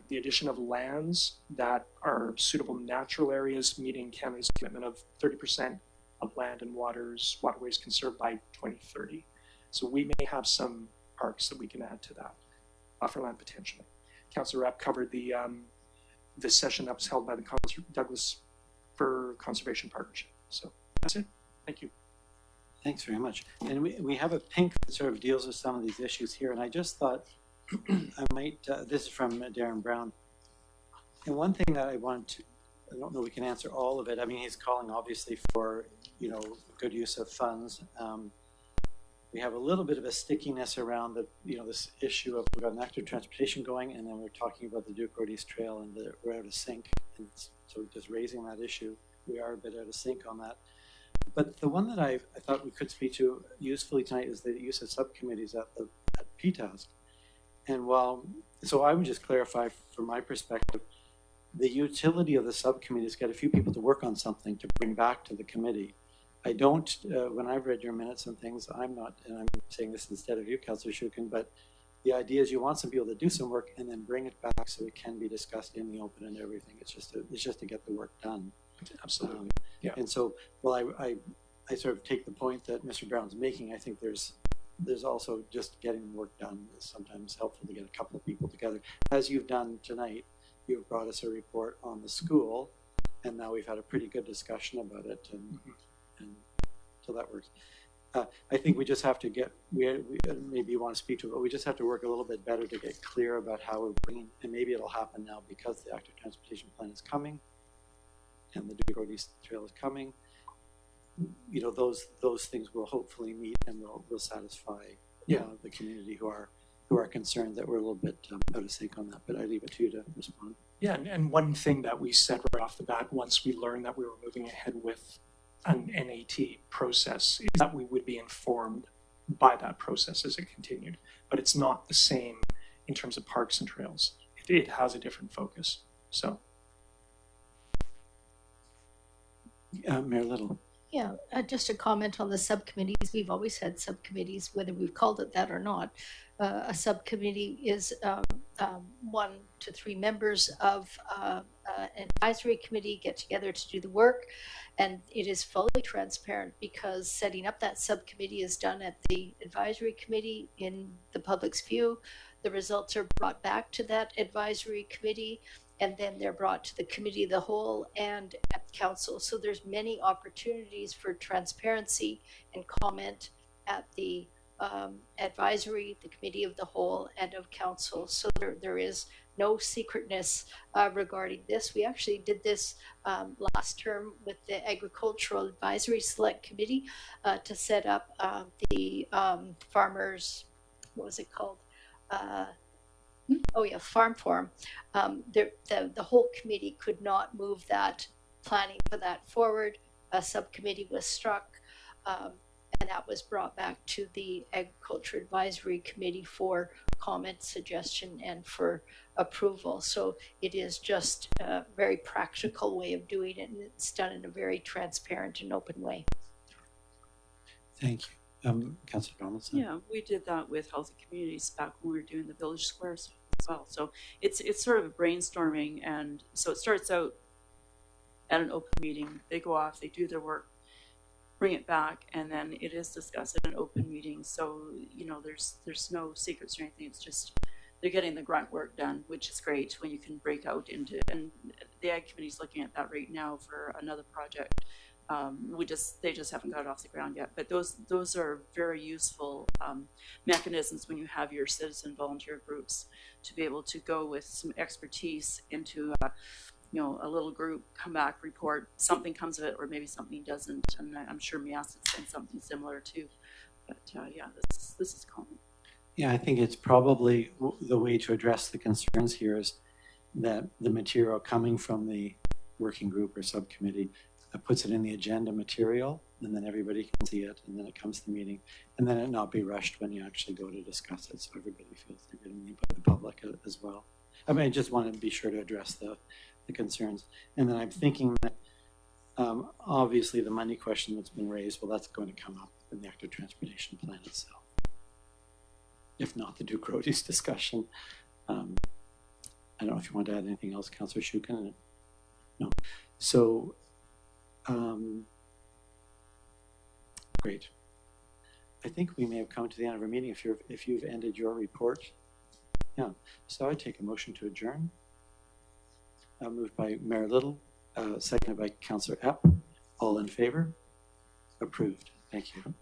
the addition of lands that are suitable natural areas, meeting Canada's commitment of 30% of land and waterways conserved by 2030. So we may have some parks that we can add to that bufferland potentially. Councillor Rapp covered the session that was held by the Douglas Fir Conservation Partnership. So that's it. Thank you. Thanks very much. And we have a pink that sort of deals with some of these issues here. And I just thought I might, this is from Darren Brown. And one thing that I don't know we can answer all of it. I mean, he's calling obviously for, good use of funds. We have a little bit of a stickiness around this issue of we've got an active transportation going, and then we're talking about the Duke Road East Trail, and we're out of sync. And so just raising that issue, we are a bit out of sync on that. But the one that I thought we could speak to usefully tonight is the use of subcommittees at PTASC. And so I would just clarify from my perspective, the utility of the subcommittee is to get a few people to work on something to bring back to the committee. I don't, when I've read your minutes and things, I'm not, and I'm saying this instead of you, Councillor Shukin, but the idea is you want some people to do some work and then bring it back so it can be discussed in the open and everything. It's just to get the work done. Absolutely. Yeah. And so, I sort of take the point that Mr. Brown's making. I think there's also just getting work done is sometimes helpful to get a couple of people together, as you've done tonight. you've brought us a report on the school, and now we've had a pretty good discussion about it, and so that works. I think we just have to get, maybe you want to speak to it, but we just have to work a little bit better to get clear about how we're bringing, and maybe it'll happen now because the active transportation plan is coming and the Duke Road East Trail is coming. You know, those things will hopefully meet and will satisfy the community who are concerned that we're a little bit out of sync on that, but I leave it to you to respond. Yeah, and one thing that we said right off the bat, once we learned that we were moving ahead with an NAT process, is that we would be informed by that process as it continued. But it's not the same in terms of parks and trails. It has a different focus. So, Mayor Little. Yeah, just a comment on the subcommittees. We've always had subcommittees, whether we've called it that or not. A subcommittee is 1 to 3 members of an advisory committee get together to do the work, and it is fully transparent because setting up that subcommittee is done at the advisory committee in the public's view. The results are brought back to that advisory committee, and then they're brought to the committee of the whole and at council. So there's many opportunities for transparency and comment at the advisory, the committee of the whole, and of council. So there is no secretness regarding this. We actually did this last term with the Agricultural Advisory Select Committee to set up the farmers, what was it called? Farm Forum. The whole committee could not move that planning for that forward. A subcommittee was struck, and that was brought back to the Agriculture Advisory Committee for comment, suggestion, and for approval. So it is just a very practical way of doing it, and it's done in a very transparent and open way. Thank you. Councillor Donaldson. Yeah, we did that with Healthy Communities back when we were doing the Village Squares as well. So it's sort of a brainstorming, and so it starts out at an open meeting. They go off, they do their work, bring it back, and then it is discussed at an open meeting. So, you know, there's no secrets or anything. It's just they're getting the grunt work done, which is great when you can break out into, and the Ag Committee's looking at that right now for another project. They just haven't got it off the ground yet, but those are very useful mechanisms when you have your citizen volunteer groups to be able to go with some expertise into a little group, come back, report, something comes of it, or maybe something doesn't. And I'm sure Mias has done something similar too. But this is common. Yeah, I think it's probably the way to address the concerns here is that the material coming from the working group or subcommittee puts it in the agenda material, and then everybody can see it, and then it comes to the meeting, and then it not be rushed when you actually go to discuss it, so everybody feels they're getting the input of the public as well. I mean, I just wanted to be sure to address the concerns. And then I'm thinking that obviously the money question that's been raised, well, that's going to come up in the active transportation plan itself. If not the Duke Road East discussion. I don't know if you want to add anything else, Councillor Shukin. No. So, great. I think we may have come to the end of our meeting if you've ended your report. Yeah. So I take a motion to adjourn. Moved by Mayor Little, seconded by Councillor Epp. All in favor? Approved. Thank you.